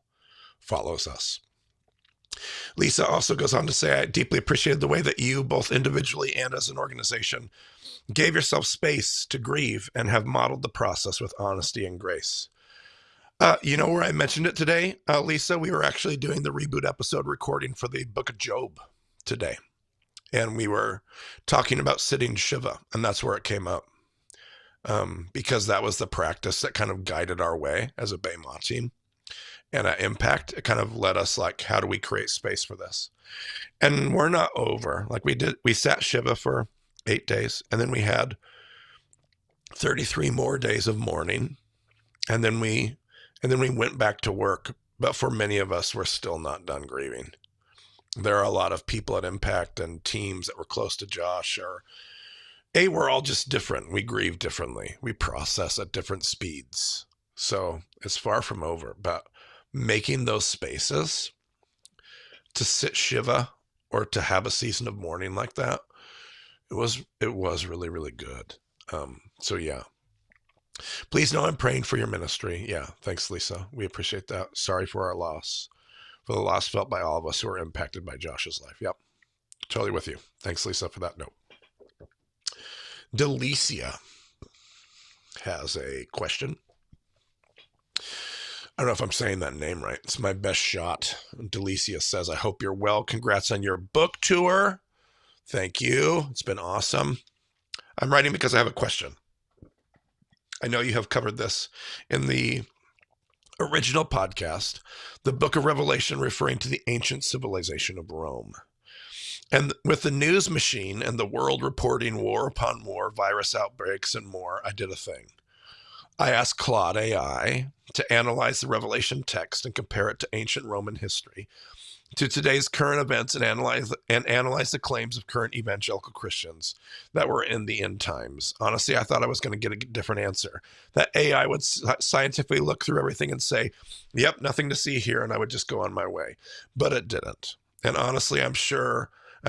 follows us. Lisa also goes on to say, I deeply appreciated the way that you, both individually and as an organization, gave yourself space to grieve and have modeled the process with honesty and grace. You know where I mentioned it today, Lisa? We were actually doing the Reboot episode recording for the Book of Job today. And we were talking about sitting Shiva, and that's where it came up. Because that was the practice that kind of guided our way as a Bema team. And at Impact, it kind of led us like, how do we create space for this? And we're not over. Like we sat Shiva for 8 days, and then we had 33 more days of mourning. And then we went back to work. But for many of us, we're still not done grieving. There are a lot of people at Impact and teams that were close to Josh we're all just different. We grieve differently. We process at different speeds. So it's far from over, but making those spaces to sit Shiva or to have a season of mourning like that, it was really, really good. So yeah, please know I'm praying for your ministry. Yeah. Thanks, Lisa. We appreciate that. Sorry for our loss, for the loss felt by all of us who are impacted by Josh's life. Yep. Totally with you. Thanks, Lisa, for that note. Delicia has a question. I don't know if I'm saying that name right. It's my best shot. Delicia says, I hope you're well. Congrats on your book tour. Thank you. It's been awesome. I'm writing because I have a question. I know you have covered this in the original podcast, the book of Revelation referring to the ancient civilization of Rome. And with the news machine and the world reporting war upon war, virus outbreaks, and more, I did a thing. I asked Claude AI to analyze the Revelation text and compare it to ancient Roman history, to today's current events, and analyze the claims of current evangelical Christians that were in the end times. Honestly, I thought I was going to get a different answer. That AI would scientifically look through everything and say, yep, nothing to see here, and I would just go on my way. But it didn't. And honestly, I'm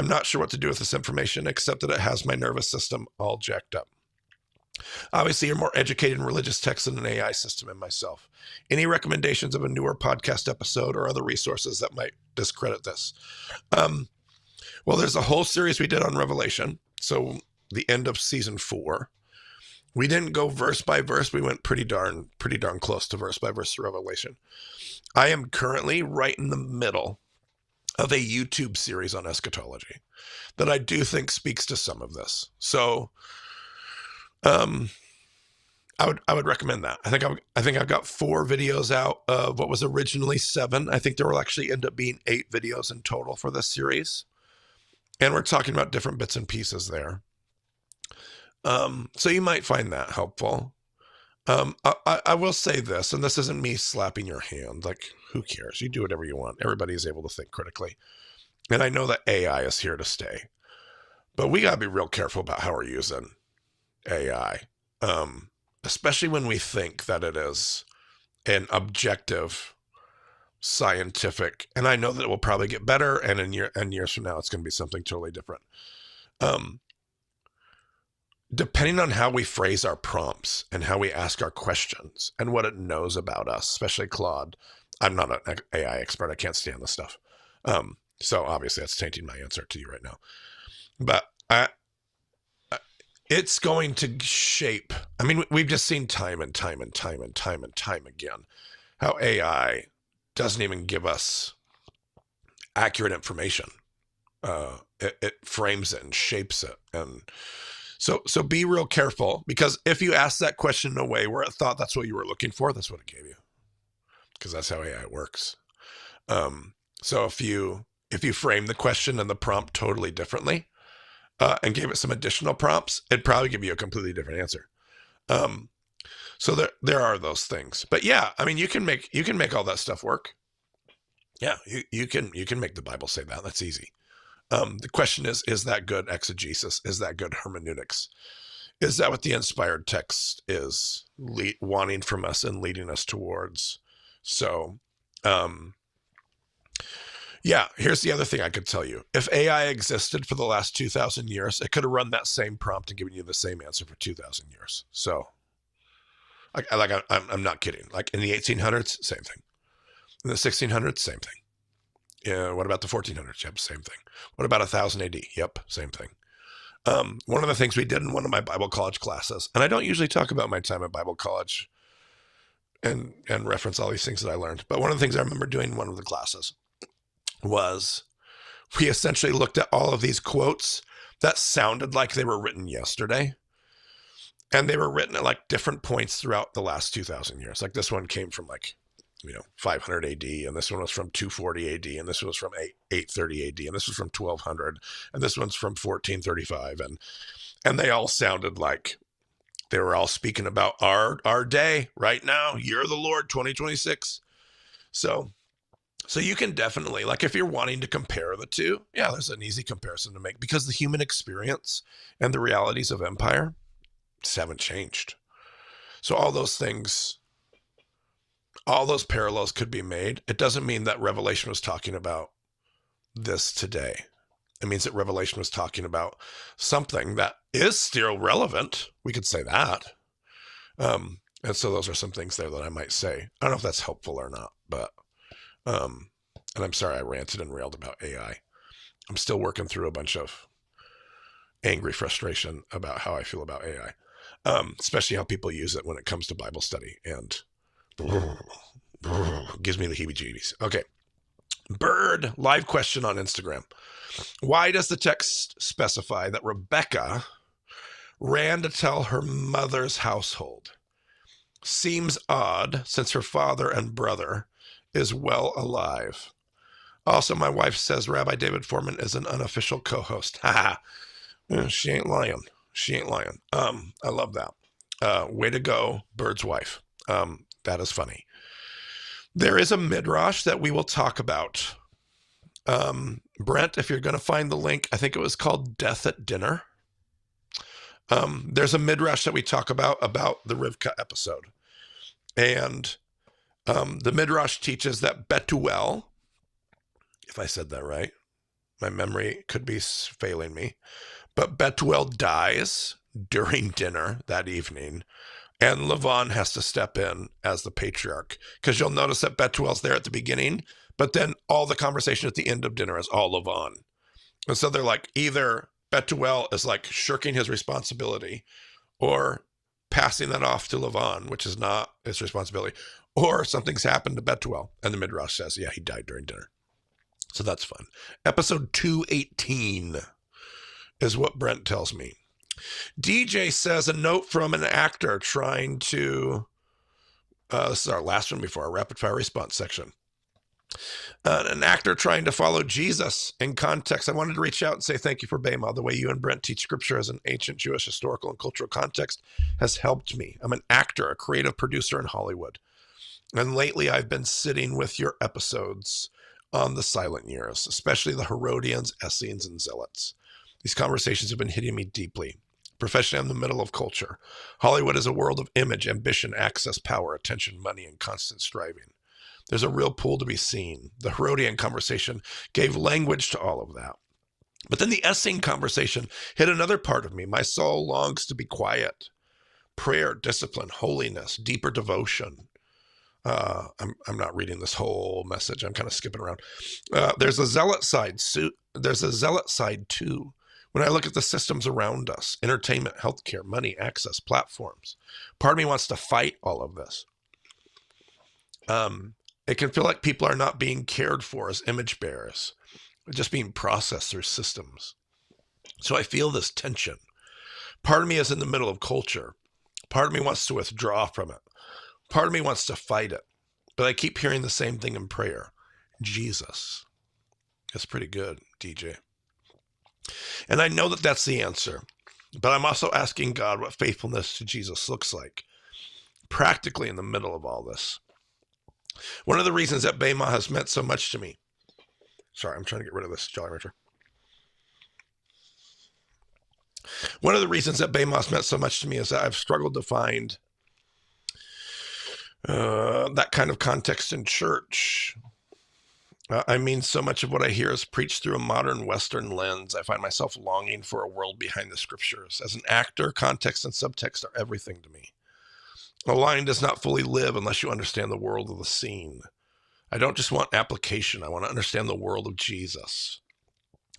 not sure what to do with this information, except that it has my nervous system all jacked up. Obviously, you're more educated in religious texts than an AI system and myself. Any recommendations of a newer podcast episode or other resources that might discredit this? Well, there's a whole series we did on Revelation. So the end of season 4. We didn't go verse by verse. We went pretty darn close to verse by verse to Revelation. I am currently right in the middle of a YouTube series on eschatology that I do think speaks to some of this. So I would recommend that. I think I've got 4 videos out of what was originally 7. I think there will actually end up being 8 videos in total for this series. And we're talking about different bits and pieces there. So you might find that helpful. I will say this, and this isn't me slapping your hand. Like, who cares? You do whatever you want. Everybody is able to think critically. And I know that AI is here to stay. But we got to be real careful about how we're using AI. Especially when we think that it is an objective, scientific, and I know that it will probably get better, and in years from now, it's going to be something totally different. Depending on how we phrase our prompts and how we ask our questions and what it knows about us, especially Claude. I'm not an AI expert. I can't stand this stuff. So obviously that's tainting my answer to you right now. But it's going to shape. I mean, we've just seen time and time again how AI doesn't even give us accurate information. It frames it and shapes it. And so be real careful, because if you ask that question in a way where it thought that's what you were looking for, that's what it gave you, because that's how AI works. So if you frame the question and the prompt totally differently, and gave it some additional prompts, it'd probably give you a completely different answer. So there are those things. But yeah, I mean, you can make all that stuff work. Yeah, you can make the Bible say that. That's easy. The question is that good exegesis? Is that good hermeneutics? Is that what the inspired text is wanting from us and leading us towards? So, yeah, here's the other thing I could tell you. If AI existed for the last 2,000 years, it could have run that same prompt and given you the same answer for 2,000 years. So, I'm not kidding. Like in the 1800s, same thing. In the 1600s, same thing. Yeah, what about the 1400s? Yep, same thing. What about 1000 AD? Yep, same thing. One of the things we did in one of my Bible college classes, and I don't usually talk about my time at Bible college and reference all these things that I learned, but one of the things I remember doing in one of the classes was we essentially looked at all of these quotes that sounded like they were written yesterday. And they were written at like different points throughout the last 2,000 years. Like this one came from 500 AD, and this one was from 240 AD, and this one was from 830 AD, and this was from 1200, and this one's from 1435. And they all sounded like they were all speaking about our day right now, year of the Lord, 2026. So you can definitely, like, if you're wanting to compare the two, yeah, there's an easy comparison to make, because the human experience and the realities of empire haven't changed. So all those things, all those parallels could be made. It doesn't mean that Revelation was talking about this today. It means that Revelation was talking about something that is still relevant. We could say that. And so those are some things there that I might say. I don't know if that's helpful or not, but and I'm sorry I ranted and railed about AI. I'm still working through a bunch of angry frustration about how I feel about AI, especially how people use it when it comes to Bible study, and gives me the heebie-jeebies. Okay. Bird, live question on Instagram. Why does the text specify that Rebecca ran to tell her mother's household. Seems odd since her father and brother is well alive. Also, my wife says Rabbi David Foreman is an unofficial co-host. Ha ha. She ain't lying. She ain't lying. I love that. Way to go, Bird's wife. That is funny. There is a midrash that we will talk about. Brent, if you're going to find the link, I think it was called Death at Dinner. There's a midrash that we talk about the Rivka episode. And the midrash teaches that Betuel, if I said that right, my memory could be failing me, but Betuel dies during dinner that evening, and Lavan has to step in as the patriarch, because you'll notice that Betuel's there at the beginning, but then all the conversation at the end of dinner is all Lavan. And so they're like, either Betuel is like shirking his responsibility or passing that off to Lavan, which is not his responsibility, or something's happened to Betuel. And the Midrash says, yeah, he died during dinner. So that's fun. Episode 218 is what Brent tells me. DJ says a note from an actor trying to, this is our last one before our rapid fire response section. An actor trying to follow Jesus in context. I wanted to reach out and say thank you for Bema. The way you and Brent teach scripture as an ancient Jewish historical and cultural context has helped me. I'm an actor, a creative producer in Hollywood. And lately I've been sitting with your episodes on the silent years, especially the Herodians, Essenes, and Zealots. These conversations have been hitting me deeply. Professionally, I'm in the middle of culture. Hollywood is a world of image, ambition, access, power, attention, money, and constant striving. There's a real pull to be seen. The Herodian conversation gave language to all of that. But then the Essene conversation hit another part of me. My soul longs to be quiet. Prayer, discipline, holiness, deeper devotion. I'm not reading this whole message. I'm kind of skipping around. There's a zealot side. There's a zealot side too. When I look at the systems around us, entertainment, healthcare, money, access, platforms, part of me wants to fight all of this. It can feel like people are not being cared for as image bearers, just being processed through systems. So I feel this tension. Part of me is in the middle of culture. Part of me wants to withdraw from it. Part of me wants to fight it. But I keep hearing the same thing in prayer. Jesus. That's pretty good, DJ. And I know that that's the answer. But I'm also asking God what faithfulness to Jesus looks like, practically in the middle of all this. One of the reasons that Bema has meant so much to me. Sorry, I'm trying to get rid of this Jolly Rancher. One of the reasons that Bema has meant so much to me is that I've struggled to find that kind of context in church. I mean, so much of what I hear is preached through a modern Western lens. I find myself longing for a world behind the scriptures. As an actor, context and subtext are everything to me. A line does not fully live unless you understand the world of the scene. I don't just want application. I want to understand the world of Jesus.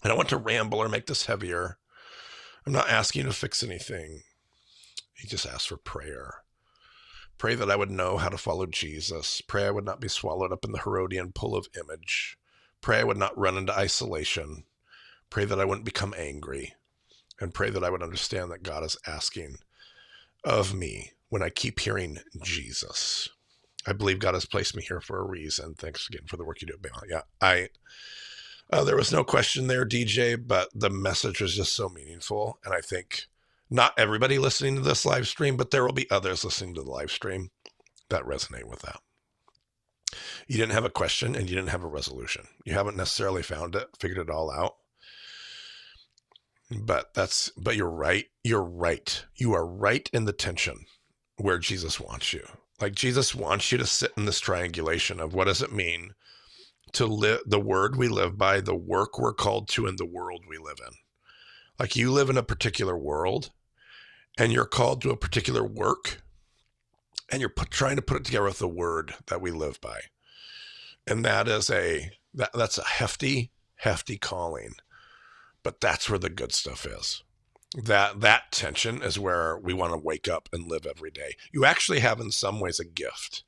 I don't want to ramble or make this heavier. I'm not asking you to fix anything. He just asked for prayer. Pray that I would know how to follow Jesus. Pray I would not be swallowed up in the Herodian pull of image. Pray I would not run into isolation. Pray that I wouldn't become angry. And pray that I would understand that God is asking of me when I keep hearing Jesus. I believe God has placed me here for a reason. Thanks again for the work you do. Yeah, there was no question there, DJ, but the message was just so meaningful. And I think not everybody listening to this live stream, but there will be others listening to the live stream that resonate with that. You didn't have a question and you didn't have a resolution. You haven't necessarily found it, figured it all out. But you're right. You're right. You are right in the tension where Jesus wants you. Like Jesus wants you to sit in this triangulation of what does it mean to live the word we live by, the work we're called to, and the world we live in. Like you live in a particular world and you're called to a particular work and you're trying to put it together with the word that we live by. And that is that's a hefty calling, but that's where the good stuff is. That tension is where we want to wake up and live every day. You actually have in some ways a gift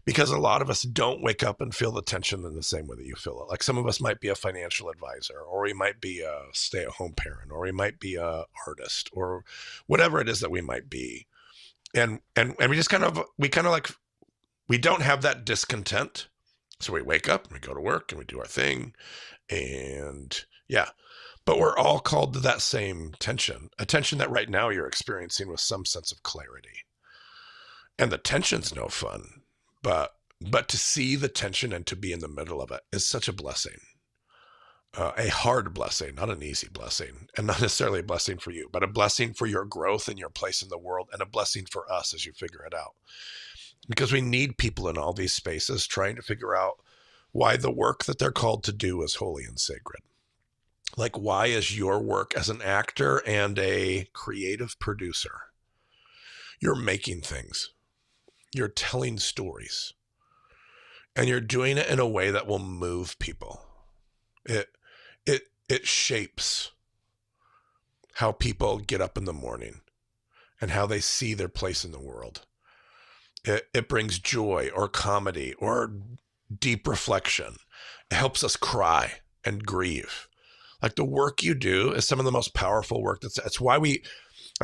because a lot of us don't wake up and feel the tension in the same way that you feel it. Like some of us might be a financial advisor, or we might be a stay-at-home parent, or we might be a artist, or whatever it is that we might be. And we just kind of like, we don't have that discontent. So we wake up and we go to work and we do our thing. And yeah, but we're all called to that same tension, a tension that right now you're experiencing with some sense of clarity. And the tension's no fun, but to see the tension and to be in the middle of it is such a blessing. A hard blessing, not an easy blessing, and not necessarily a blessing for you, but a blessing for your growth and your place in the world, and a blessing for us as you figure it out. Because we need people in all these spaces trying to figure out why the work that they're called to do is holy and sacred. Like, why is your work as an actor and a creative producer? You're making things, you're telling stories, and you're doing it in a way that will move people. It shapes how people get up in the morning and how they see their place in the world. It brings joy or comedy or deep reflection. It helps us cry and grieve. Like, the work you do is some of the most powerful work. That's why we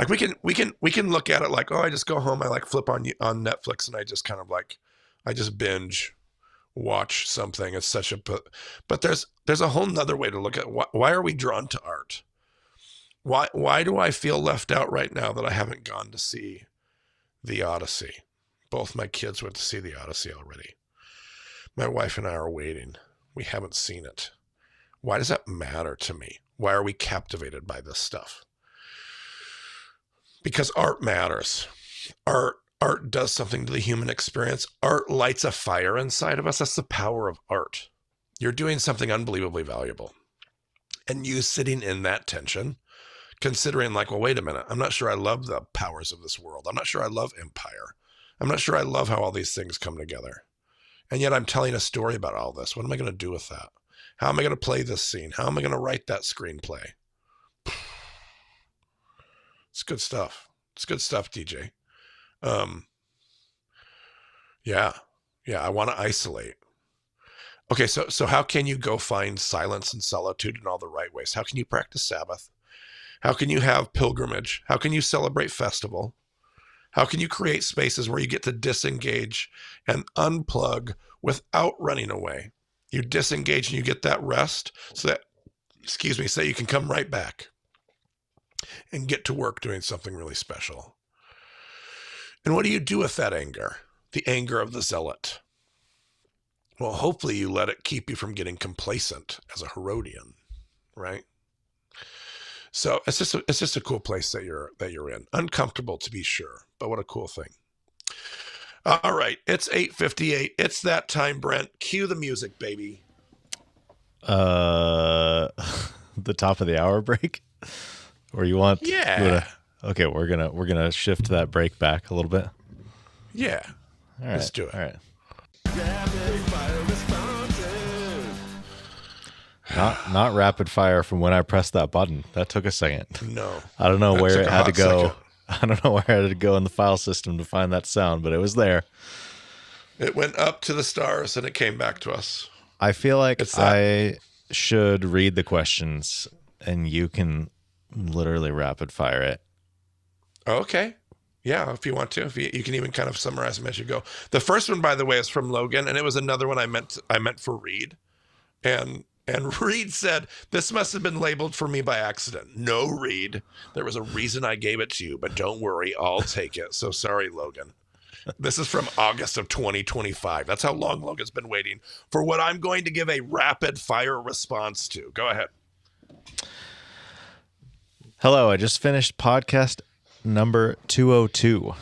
can look at it like, oh, I just go home, I like flip on Netflix, and I just kind of like, I just binge watch something. It's such a, but there's a whole nother way to look at why are we drawn to art? Why do I feel left out right now that I haven't gone to see the Odyssey? Both my kids went to see the Odyssey already. My wife and I are waiting. We haven't seen it. Why does that matter to me? Why are we captivated by this stuff? Because art matters. Art does something to the human experience. Art lights a fire inside of us. That's the power of art. You're doing something unbelievably valuable. And you sitting in that tension, considering like, well, wait a minute. I'm not sure I love the powers of this world. I'm not sure I love empire. I'm not sure I love how all these things come together. And yet I'm telling a story about all this. What am I going to do with that? How am I going to play this scene? How am I going to write that screenplay? It's good stuff. It's good stuff, DJ. Yeah, I want to isolate. Okay, so how can you go find silence and solitude in all the right ways? How can you practice Sabbath? How can you have pilgrimage? How can you celebrate festival? How can you create spaces where you get to disengage and unplug without running away? You disengage and you get that rest so that, so you can come right back and get to work doing something really special. And what do you do with that anger? The anger of the zealot. Well, hopefully you let it keep you from getting complacent as a Herodian, right? So it's just a cool place that you're in. Uncomfortable to be sure, but what a cool thing. All right, it's 8:58. It's that time, Brent. Cue the music, baby. The top of the hour break, or you want? Yeah. Okay, we're gonna shift that break back a little bit. Yeah. All right. Let's do it. All right. Not rapid fire from when I pressed that button. That took a second. No. I don't know where it had to go. Second. I don't know where I had to go in the file system to find that sound, but it was there. It went up to the stars and it came back to us. I feel like I should read the questions and you can literally rapid fire it. Okay. Yeah, if you want to. You can even kind of summarize them as you go. The first one, by the way, is from Logan, and it was another one I meant for Reed. And Reed said, this must have been labeled for me by accident. No, Reed. There was a reason I gave it to you, but don't worry, I'll take it. So sorry, Logan. This is from August of 2025. That's how long Logan's been waiting for what I'm going to give a rapid fire response to. Go ahead. Hello, I just finished podcast number 202.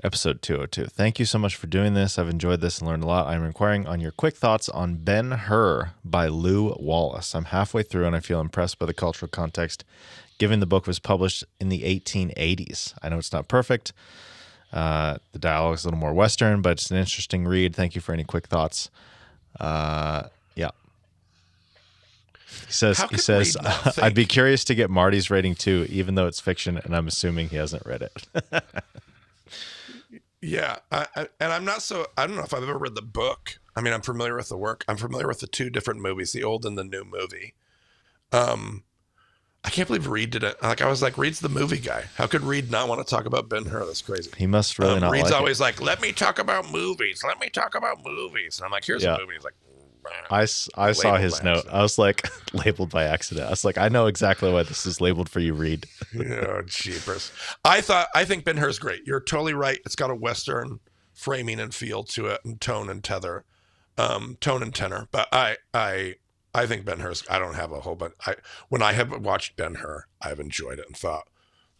Episode 202. Thank you so much for doing this. I've enjoyed this and learned a lot. I'm inquiring on your quick thoughts on Ben-Hur by Lew Wallace. I'm halfway through and I feel impressed by the cultural context, given the book was published in the 1880s. I know it's not perfect. The dialogue is a little more Western, but it's an interesting read. Thank you for any quick thoughts. Yeah. He says, I'd be curious to get Marty's rating too, even though it's fiction, and I'm assuming he hasn't read it. Yeah, and I'm not so. I don't know if I've ever read the book. I mean, I'm familiar with the work. I'm familiar with the two different movies, the old and the new movie. I can't believe Reed did it. Like I was like, Reed's the movie guy. How could Reed not want to talk about Ben-Hur? That's crazy. He must really not Reed's like always like, let me talk about movies. Let me talk about movies. And I'm like, here's a movie. He's like, I saw his note. I was like, labeled by accident. I was like, I know exactly why this is labeled for you, Reed. Oh, jeepers. I think Ben-Hur's great. You're totally right. It's got a Western framing and feel to it, and tone and tenor. But I think Ben-Hur's, I don't have a whole bunch. When I have watched Ben-Hur, I've enjoyed it and thought,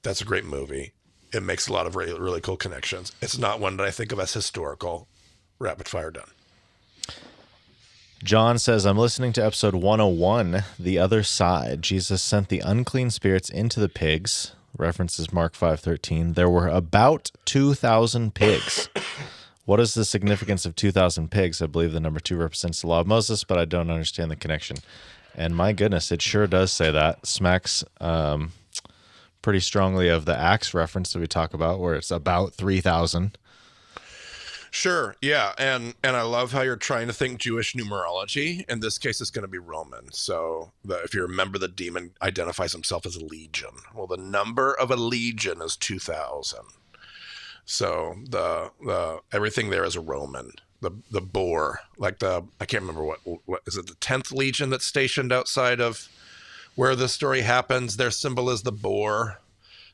that's a great movie. It makes a lot of really, really cool connections. It's not one that I think of as historical. Rapid fire done. John says, I'm listening to episode 101, The Other Side. Jesus sent the unclean spirits into the pigs. References Mark 5:13. There were about 2,000 pigs. What is the significance of 2,000 pigs? I believe the number 2 represents the law of Moses, but I don't understand the connection. And my goodness, it sure does say that. Smacks pretty strongly of the Acts reference that we talk about, where it's about 3,000. Sure, yeah, and I love how you're trying to think Jewish numerology. In this case, it's going to be Roman. So if you remember, the demon identifies himself as a legion. Well, the number of a legion is 2,000. So the everything there is a Roman. The boar, like I can't remember what is it, the 10th legion that's stationed outside of where the story happens. Their symbol is the boar.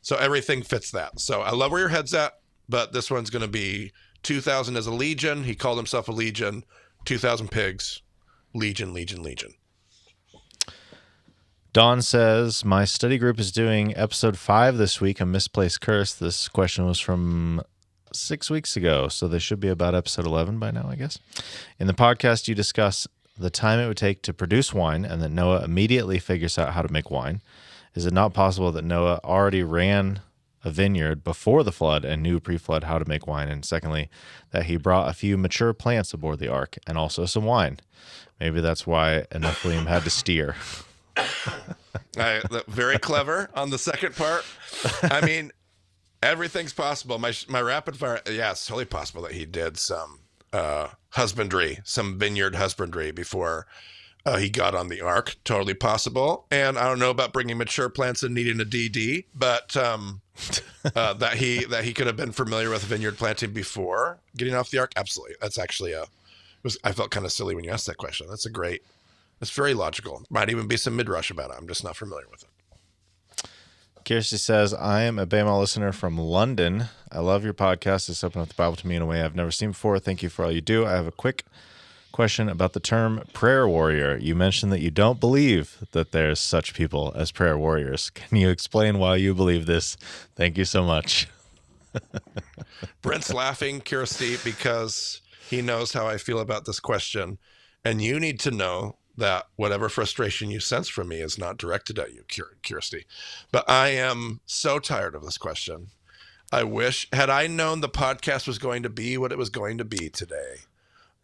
So everything fits that. So I love where your head's at, but this one's going to be 2,000 as a legion. He called himself a legion. 2,000 pigs. Legion. Dawn says, my study group is doing episode 5 this week, A Misplaced Curse. This question was from 6 weeks ago, so they should be about episode 11 by now, I guess. In the podcast, you discuss the time it would take to produce wine and that Noah immediately figures out how to make wine. Is it not possible that Noah already ran a vineyard before the flood and knew pre-flood how to make wine? And secondly, that he brought a few mature plants aboard the ark and also some wine. Maybe that's why Nephilim had to steer. Very clever on the second part. I mean, everything's possible. My rapid fire, yeah, it's totally possible that he did some husbandry, some vineyard husbandry before he got on the ark. Totally possible. And I don't know about bringing mature plants and needing a DD, but that he could have been familiar with vineyard planting before getting off the ark. Absolutely. That's actually I felt kind of silly when you asked that question. It's very logical. Might even be some midrash about it. I'm just not familiar with it. Kirsty says, I am a Bama listener from London. I love your podcast. It's opened up the Bible to me in a way I've never seen before. Thank you for all you do. I have a quick question about the term prayer warrior. You mentioned that you don't believe that there's such people as prayer warriors. Can you explain why you believe this? Thank you so much. Brent's laughing, Kirsty, because he knows how I feel about this question. And you need to know that whatever frustration you sense from me is not directed at you, Kirsty. But I am so tired of this question. I wish, had I known the podcast was going to be what it was going to be today,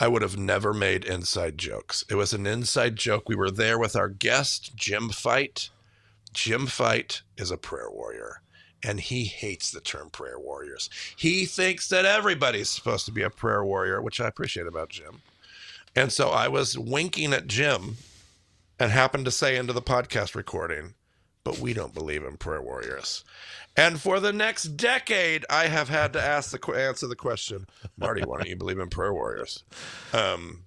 I would have never made inside jokes. It was an inside joke. We were there with our guest, Jim Fight. Jim Fight is a prayer warrior, and he hates the term prayer warriors. He thinks that everybody's supposed to be a prayer warrior, which I appreciate about Jim. And so I was winking at Jim and happened to say into the podcast recording, but we don't believe in prayer warriors. And for the next decade, I have had to answer the question, Marty, why don't you believe in prayer warriors?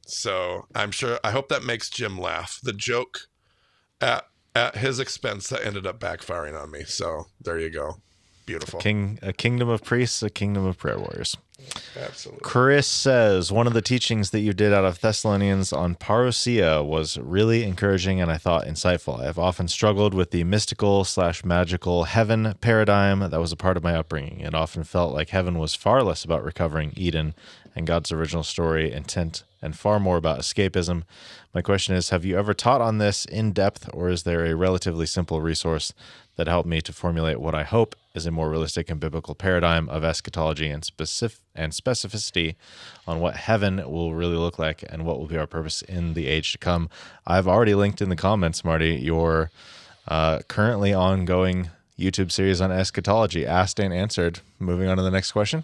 So I hope that makes Jim laugh. The joke at his expense that ended up backfiring on me. So there you go. Beautiful. A kingdom of priests, a kingdom of prayer warriors. Absolutely. Chris says, one of the teachings that you did out of Thessalonians on parousia was really encouraging and I thought insightful. I have often struggled with the mystical/magical heaven paradigm that was a part of my upbringing. It often felt like heaven was far less about recovering Eden and God's original story intent and far more about escapism. My question is, have you ever taught on this in depth, or is there a relatively simple resource that helped me to formulate what I hope is a more realistic and biblical paradigm of eschatology and specificity on what heaven will really look like and what will be our purpose in the age to come? I've already linked in the comments, Marty, your currently ongoing YouTube series on eschatology, asked and answered. Moving on to the next question.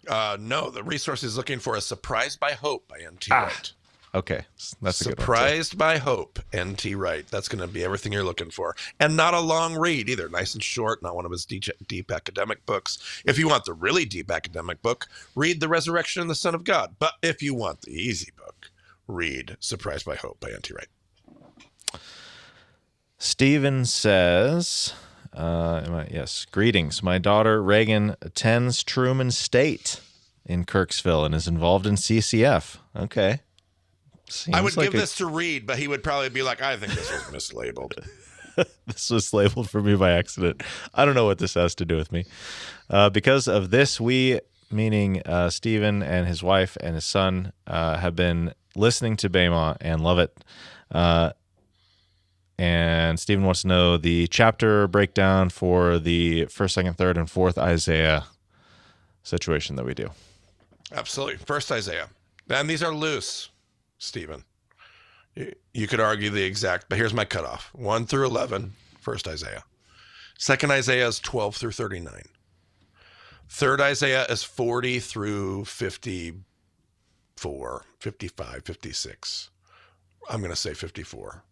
No, the resource is looking for a Surprised by Hope by N.T. Wright. Okay, that's a good one. Surprised by Hope, N.T. Wright. That's going to be everything you're looking for. And not a long read either. Nice and short, not one of his deep academic books. If you want the really deep academic book, read The Resurrection and the Son of God. But if you want the easy book, read Surprised by Hope by N.T. Wright. Stephen says, yes, greetings. My daughter Reagan attends Truman State in Kirksville and is involved in CCF. Okay. I would give this to Reed, but he would probably be like, I think this was mislabeled. This was labeled for me by accident. I don't know what this has to do with me. Because of this, we, meaning Stephen and his wife and his son, have been listening to Bema and love it. And Stephen wants to know the chapter breakdown for the 1st, 2nd, 3rd, and 4th Isaiah situation that we do. Absolutely. 1st Isaiah. And these are loose, Stephen. You could argue the exact, but here's my cutoff. 1 through 11, 1st Isaiah. 2nd Isaiah is 12 through 39. 3rd Isaiah is 40 through 54, 55, 56. I'm going to say 54.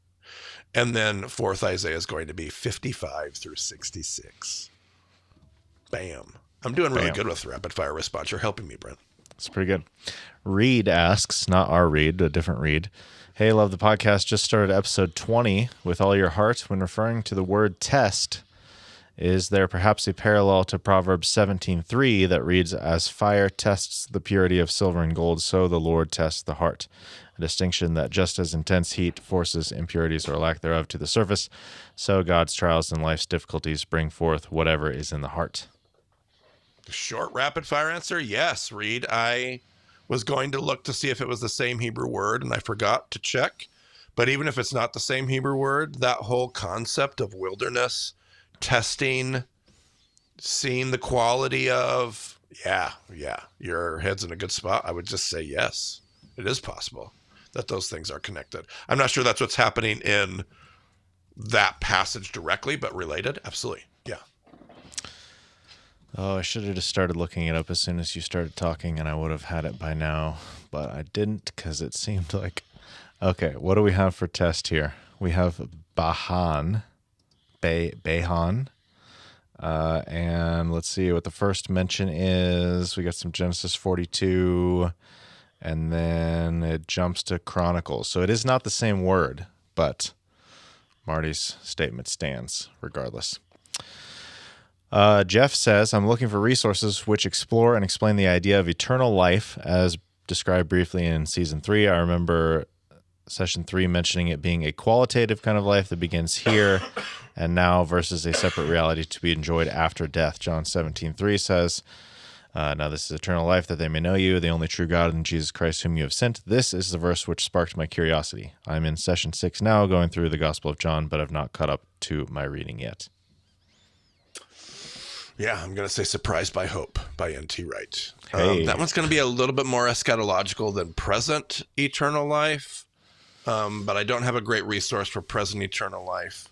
And then 4th Isaiah is going to be 55 through 66. Bam. I'm doing really good with the rapid fire response. You're helping me, Brent. It's pretty good. Reed asks, not our Reed, a different Reed. Hey, love the podcast. Just started episode 20 with all your heart. When referring to the word test, is there perhaps a parallel to Proverbs 17:3 that reads, as fire tests the purity of silver and gold, so the Lord tests the heart? A distinction that just as intense heat forces impurities or lack thereof to the surface, so God's trials and life's difficulties bring forth whatever is in the heart. Short rapid fire answer, yes, Reed. I was going to look to see if it was the same Hebrew word, and I forgot to check. But even if it's not the same Hebrew word, that whole concept of wilderness, testing, seeing the quality of, yeah, your head's in a good spot. I would just say yes, it is possible that those things are connected. I'm not sure that's what's happening in that passage directly, but related, absolutely, yeah. Oh, I should have just started looking it up as soon as you started talking, and I would have had it by now, but I didn't because it seemed like... Okay, what do we have for test here? We have Bahan, and let's see what the first mention is. We got some Genesis 42, and then it jumps to Chronicles. So it is not the same word, but Marty's statement stands regardless. Jeff says, I'm looking for resources which explore and explain the idea of eternal life as described briefly in season 3. I remember session 3 mentioning it being a qualitative kind of life that begins here and now versus a separate reality to be enjoyed after death. John 17:3 says, now this is eternal life, that they may know you, the only true God, and Jesus Christ whom you have sent. This is the verse which sparked my curiosity. I'm in session 6 now, going through the Gospel of John, but have not caught up to my reading yet. Yeah, I'm going to say Surprised by Hope by N.T. Wright. Hey. That one's going to be a little bit more eschatological than present eternal life, but I don't have a great resource for present eternal life.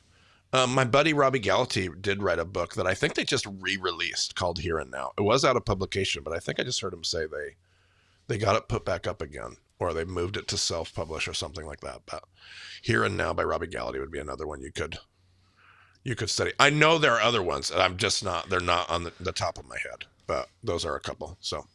My buddy Robbie Gallaty did write a book that I think they just re-released called Here and Now. It was out of publication, but I think I just heard him say they got it put back up again, or they moved it to self-publish or something like that. But Here and Now by Robbie Gallaty would be another one you could study. I know there are other ones, and I'm just not, they're not on the top of my head, but those are a couple. So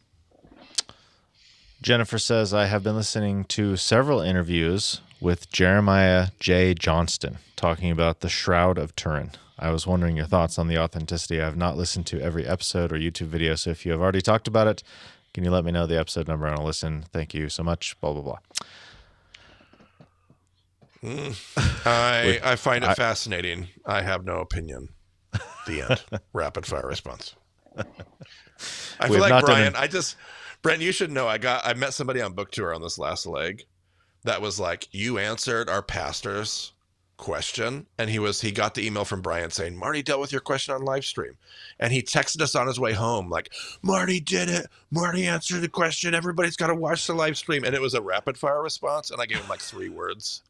Jennifer says, I have been listening to several interviews with Jeremiah J. Johnston talking about the Shroud of Turin. I was wondering your thoughts on the authenticity. I have not listened to every episode or YouTube video, so if you have already talked about it, can you let me know the episode number and I'll listen? Thank you so much, blah, blah, blah. I find it fascinating. I have no opinion. The end. Rapid fire response. I feel like Brent, you should know I met somebody on book tour on this last leg that was like, you answered our pastor's question, and he got the email from Brian saying, Marty dealt with your question on live stream, and he texted us on his way home like, Marty did it, Marty answered the question, everybody's got to watch the live stream. And it was a rapid fire response, and I gave him like 3 words.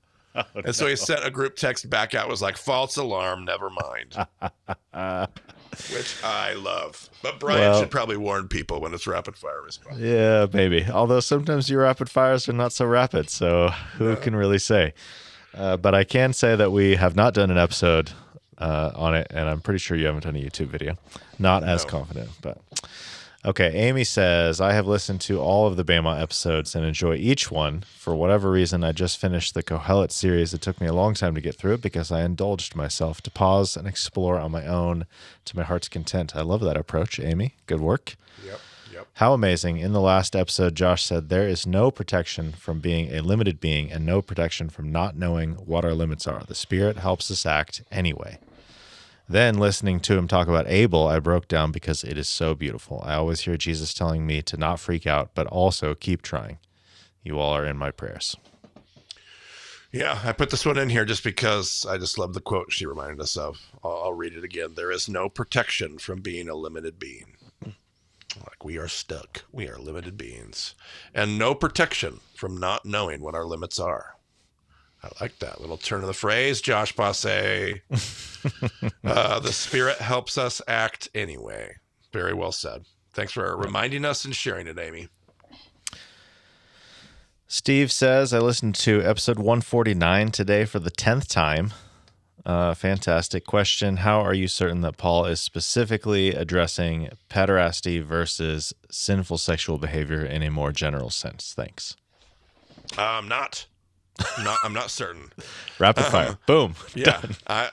So he sent a group text back out, was like, false alarm, never mind. which I love. But Brian should probably warn people when it's rapid fire response. Yeah, maybe. Although sometimes your rapid fires are not so rapid, so who can really say? But I can say that we have not done an episode on it, and I'm pretty sure you haven't done a YouTube video. Not as confident, but... Okay, Amy says, I have listened to all of the Bama episodes and enjoy each one. For whatever reason, I just finished the Kohelet series. It took me a long time to get through it because I indulged myself to pause and explore on my own to my heart's content. I love that approach, Amy. Good work. Yep. How amazing. In the last episode, Josh said, there is no protection from being a limited being and no protection from not knowing what our limits are. The Spirit helps us act anyway. Then, listening to him talk about Abel, I broke down because it is so beautiful. I always hear Jesus telling me to not freak out, but also keep trying. You all are in my prayers. Yeah, I put this one in here just because I just love the quote she reminded us of. I'll read it again. There is no protection from being a limited being. Like we are stuck. We are limited beings. And no protection from not knowing what our limits are. I like that little turn of the phrase, Josh Passe. The Spirit helps us act anyway. Very well said. Thanks for reminding us and sharing it, Amy. Steve says, I listened to episode 149 today for the 10th time. Fantastic question. How are you certain that Paul is specifically addressing pederasty versus sinful sexual behavior in a more general sense? Thanks. I'm not certain. Rapid fire. Boom. Yeah. Done.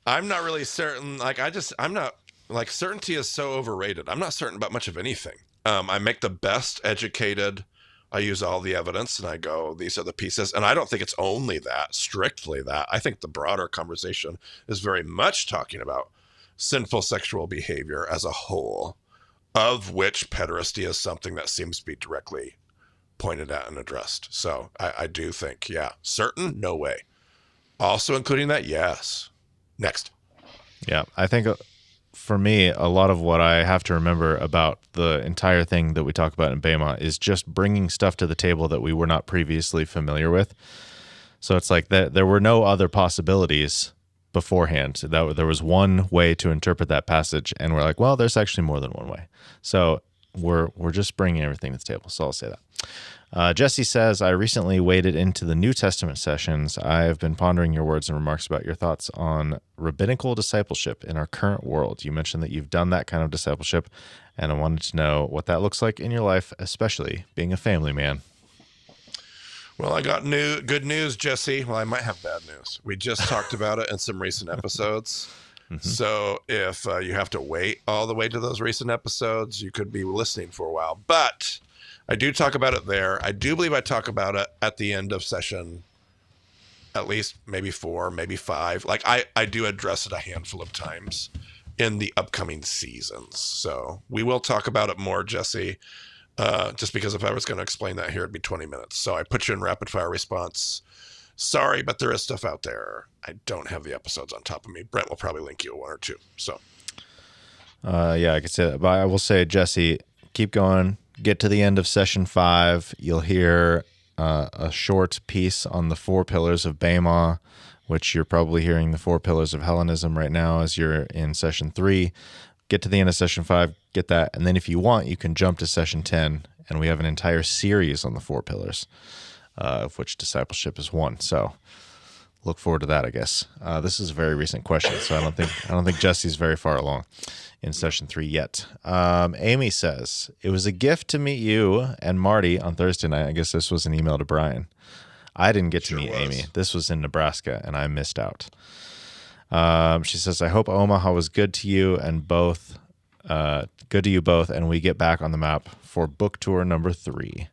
I'm not really certain. I'm not like certainty is so overrated. I'm not certain about much of anything. I make the best educated. I use all the evidence and I go, these are the pieces. And I don't think it's only that, strictly that. I think the broader conversation is very much talking about sinful sexual behavior as a whole, of which pederasty is something that seems to be directly pointed at and addressed. So I do think, certain, no way. Also including that, yes. Next. Yeah, I think for me, a lot of what I have to remember about the entire thing that we talk about in Bema is just bringing stuff to the table that we were not previously familiar with. So it's like there were no other possibilities beforehand. There was one way to interpret that passage, and we're like, well, there's actually more than one way. So we're just bringing everything to the table. So I'll say that. Jesse says, I recently waded into the New Testament sessions. I have been pondering your words and remarks about your thoughts on rabbinical discipleship in our current world. You mentioned that you've done that kind of discipleship, and I wanted to know what that looks like in your life, especially being a family man. Well, I got good news, Jesse. Well, I might have bad news. We just talked about it in some recent episodes. Mm-hmm. So if you have to wait all the way to those recent episodes, you could be listening for a while. But I do talk about it there. I do believe I talk about it at the end of session, at least maybe 4, maybe 5. Like I do address it a handful of times in the upcoming seasons. So we will talk about it more, Jesse, just because if I was going to explain that here, it'd be 20 minutes. So I put you in rapid fire response. Sorry, but there is stuff out there. I don't have the episodes on top of me. Brent will probably link you 1 or 2. So, I could say that, but I will say, Jesse, keep going. Get to the end of session 5. You'll hear a short piece on the 4 pillars of Bema, which you're probably hearing the 4 pillars of Hellenism right now as you're in session 3. Get to the end of session 5, get that, and then if you want, you can jump to session 10, and we have an entire series on the 4 pillars, of which discipleship is one. So look forward to that, I guess. This is a very recent question, so I don't think Jesse's very far along in session 3 yet. Amy says, it was a gift to meet you and Marty on Thursday night. I guess this was an email to Brian. I didn't get to meet Amy. This was in Nebraska, and I missed out. She says, I hope Omaha was good to you both, and we get back on the map for book tour number 3.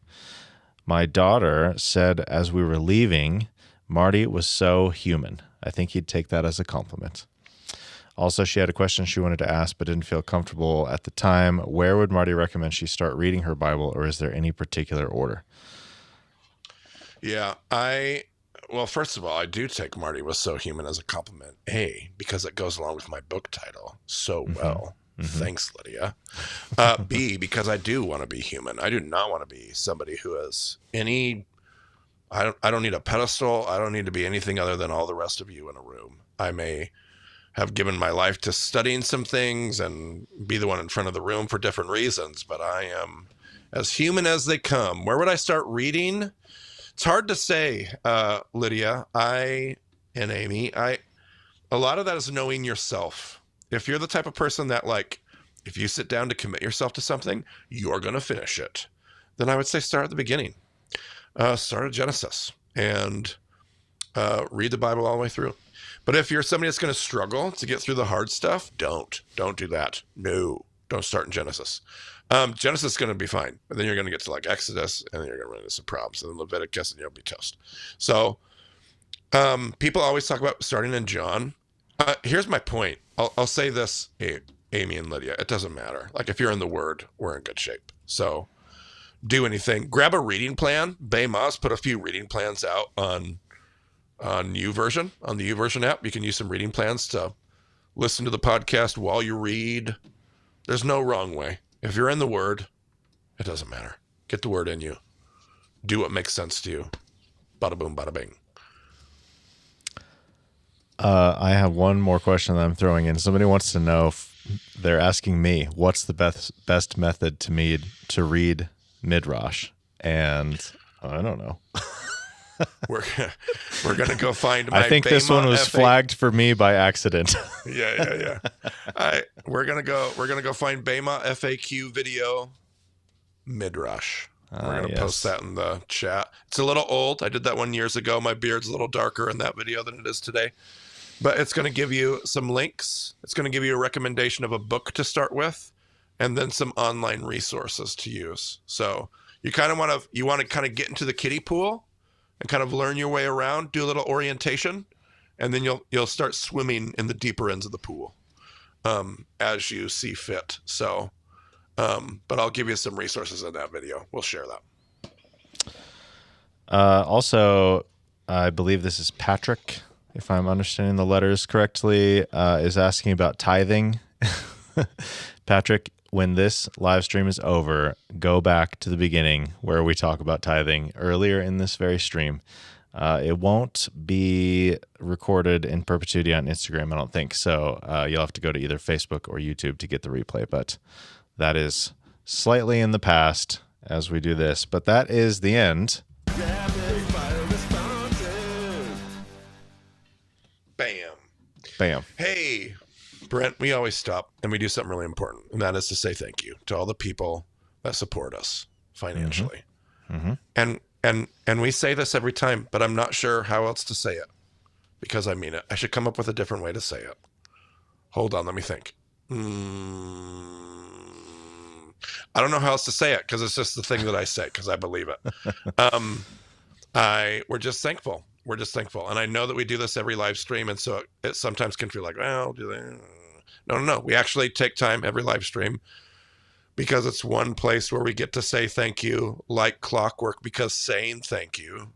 My daughter said as we were leaving, Marty was so human. I think he'd take that as a compliment. Also, she had a question she wanted to ask but didn't feel comfortable at the time. Where would Marty recommend she start reading her Bible, or is there any particular order? Yeah, well, first of all, I do take Marty was so human as a compliment. A, because it goes along with my book title so well. Mm-hmm. Thanks, Lydia. B, because I do want to be human. I do not want to be somebody who is I don't need a pedestal. I don't need to be anything other than all the rest of you in a room. I'm a have given my life to studying some things and be the one in front of the room for different reasons, but I am as human as they come. Where would I start reading? It's hard to say, Lydia. And Amy, a lot of that is knowing yourself. If you're the type of person that, like, if you sit down to commit yourself to something, you're going to finish it, then I would say start at the beginning. Start at Genesis and read the Bible all the way through. But if you're somebody that's going to struggle to get through the hard stuff, don't do that. No, don't start in Genesis. Genesis is going to be fine. And then you're going to get to like Exodus, and then you're going to run into some problems. And then Leviticus, and you'll be toast. So people always talk about starting in John. Here's my point. I'll say this, Amy and Lydia. It doesn't matter. Like, if you're in the Word, we're in good shape. So do anything. Grab a reading plan. Baymas put a few reading plans out on YouVersion, on the YouVersion app. You can use some reading plans to listen to the podcast while you read. There's no wrong way. If you're in the Word, it doesn't matter. Get the Word in you. Do what makes sense to you. Bada boom, bada bing. I have one more question that I'm throwing in. Somebody wants to know, they're asking me, what's the best method to read Midrash? And I don't know. We're gonna go find my I think this one was flagged for me by accident. Yeah. We're gonna go find Bema FAQ video Midrash. We're gonna post that in the chat. It's a little old. I did that one years ago. My beard's a little darker in that video than it is today. But it's gonna give you some links. It's gonna give you a recommendation of a book to start with, and then some online resources to use. So you want to kind of get into the kiddie pool and kind of learn your way around, do a little orientation, and then you'll start swimming in the deeper ends of the pool as you see fit. So, but I'll give you some resources in that video. We'll share that. Also, I believe this is Patrick, if I'm understanding the letters correctly, is asking about tithing. Patrick, when this live stream is over, go back to the beginning where we talk about tithing earlier in this very stream. It won't be recorded in perpetuity on Instagram, I don't think. So you'll have to go to either Facebook or YouTube to get the replay. But that is slightly in the past as we do this. But that is the end. Bam. Hey, Brent, we always stop and we do something really important, and that is to say thank you to all the people that support us financially. Mm-hmm. And we say this every time, but I'm not sure how else to say it because I mean it. I should come up with a different way to say it. Hold on, let me think. I don't know how else to say it because it's just the thing that I say because I believe it. We're just thankful. We're just thankful. And I know that we do this every live stream, and so it sometimes can feel like, well, do they? No. We actually take time every live stream because it's one place where we get to say thank you like clockwork, because saying thank you,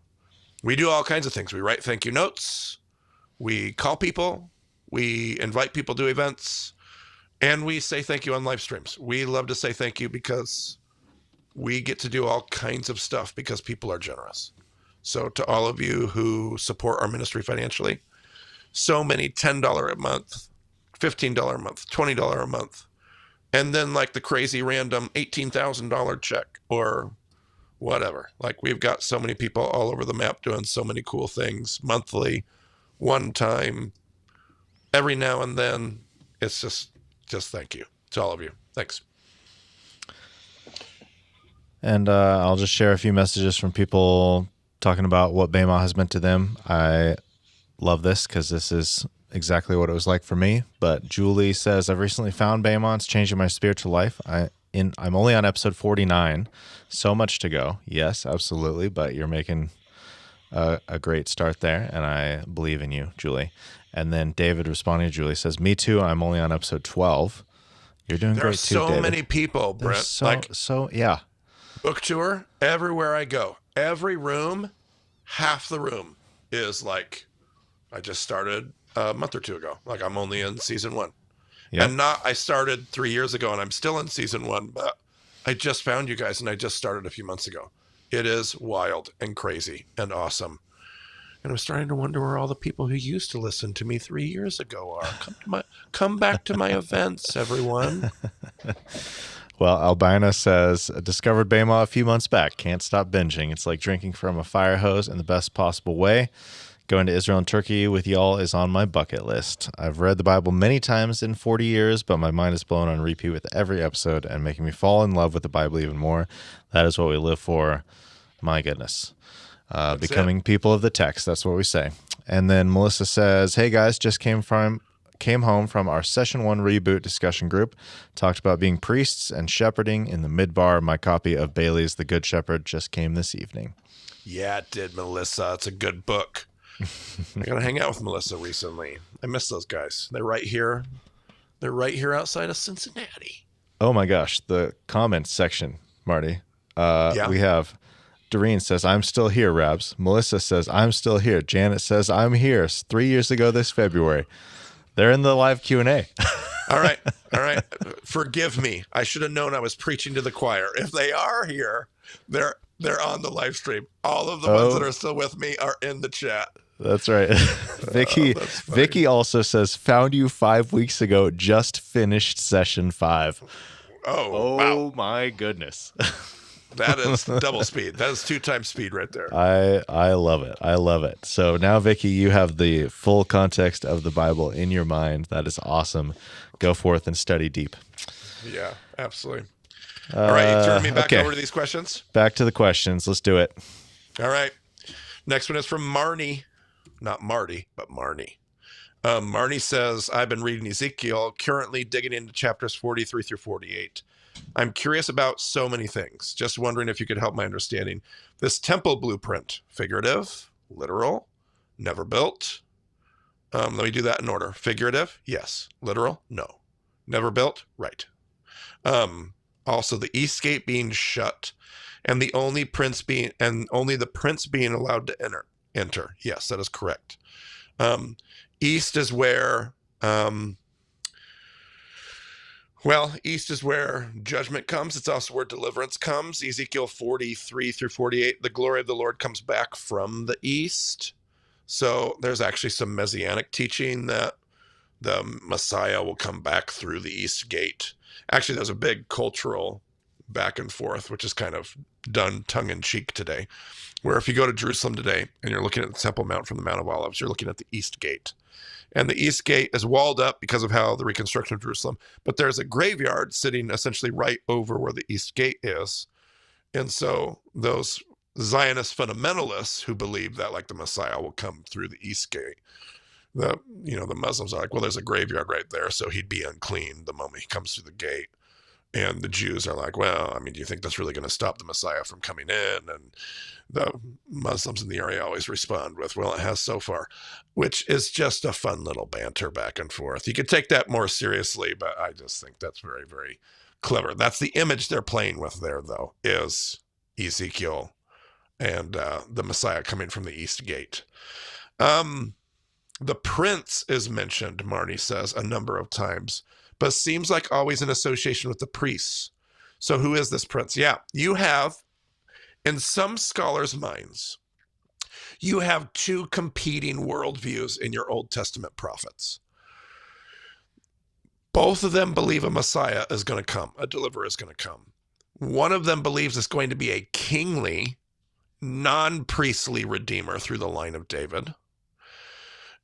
we do all kinds of things. We write thank you notes, we call people, we invite people to events, and we say thank you on live streams. We love to say thank you because we get to do all kinds of stuff because people are generous. So to all of you who support our ministry financially, so many $10 a month, $15 a month, $20 a month, and then like the crazy random $18,000 check or whatever. Like, we've got so many people all over the map doing so many cool things monthly, one time, every now and then. It's just thank you to all of you. Thanks. And I'll just share a few messages from people talking about what Bema has meant to them. I love this because this is exactly what it was like for me. But Julie says, I've recently found Bema. It's changing my spiritual life. I'm only on episode 49. So much to go. Yes, absolutely. But you're making a great start there, and I believe in you, Julie. And then David responding to Julie says, me too. I'm only on episode 12. You're doing great too, David. There are so many people, Brent. Yeah. Book tour, everywhere I go. Every room, half the room is like, I just started a month or two ago. Like, I'm only in season 1. Yep. And I started 3 years ago and I'm still in season 1, but I just found you guys and I just started a few months ago. It is wild and crazy and awesome. And I'm starting to wonder where all the people who used to listen to me 3 years ago are. Come back to my events, everyone. Well, Albina says, discovered Bema a few months back. Can't stop binging. It's like drinking from a fire hose in the best possible way. Going to Israel and Turkey with y'all is on my bucket list. I've read the Bible many times in 40 years, but my mind is blown on repeat with every episode and making me fall in love with the Bible even more. That is what we live for. My goodness. Becoming people of the text. That's what we say. And then Melissa says, hey guys, just came home from our Session 1 reboot discussion group. Talked about being priests and shepherding in the midbar. My copy of Bailey's The Good Shepherd just came this evening. Yeah, it did, Melissa. It's a good book. I got to hang out with Melissa recently. I miss those guys. They're right here. They're right here outside of Cincinnati. Oh my gosh. The comments section, Marty. Yeah. We have Doreen says, I'm still here, Rabs. Melissa says, I'm still here. Janet says, I'm here 3 years ago this February. They're in the live Q&A. All right. Forgive me. I should have known I was preaching to the choir. If they are here, they're on the live stream. All of the ones that are still with me are in the chat. That's right. Vicky also says, found you 5 weeks ago, just finished session 5. Oh, wow. My goodness. That is double speed. That is 2 times speed right there. I love it. I love it. So now, Vicky, you have the full context of the Bible in your mind. That is awesome. Go forth and study deep. Yeah, absolutely. All right, you turn me back over to these questions? Back to the questions. Let's do it. All right. Next one is from Marnie. Not Marty, but Marnie. Marnie says, I've been reading Ezekiel, currently digging into chapters 43 through 48. I'm curious about so many things. Just wondering if you could help my understanding. This temple blueprint, figurative, literal, never built. Let me do that in order. Figurative, yes. Literal, no. Never built, right. Also, the east gate being shut, and only the prince being allowed to enter. Yes, that is correct. East is where. East is where judgment comes. It's also where deliverance comes. Ezekiel 43 through 48, the glory of the Lord comes back from the east. So there's actually some messianic teaching that the Messiah will come back through the east gate. Actually, there's a big cultural back and forth, which is kind of done tongue-in-cheek today, where if you go to Jerusalem today and you're looking at the Temple Mount from the Mount of Olives, you're looking at the east gate. And the east gate is walled up because of how the reconstruction of Jerusalem. But there's a graveyard sitting essentially right over where the east gate is. And so those Zionist fundamentalists who believe that like the Messiah will come through the east gate, the Muslims are like, well, there's a graveyard right there, so he'd be unclean the moment he comes through the gate. And the Jews are like, well, I mean, do you think that's really going to stop the Messiah from coming in? And the Muslims in the area always respond with, well, it has so far, which is just a fun little banter back and forth. You could take that more seriously, but I just think that's very, very clever. That's the image they're playing with there, though, is Ezekiel and the Messiah coming from the east gate. The prince is mentioned, Marnie says, a number of times, but seems like always in association with the priests. So who is this prince? Yeah, you have, in some scholars' minds, you have 2 competing worldviews in your Old Testament prophets. Both of them believe a Messiah is going to come, a deliverer is going to come. One of them believes it's going to be a kingly, non-priestly redeemer through the line of David.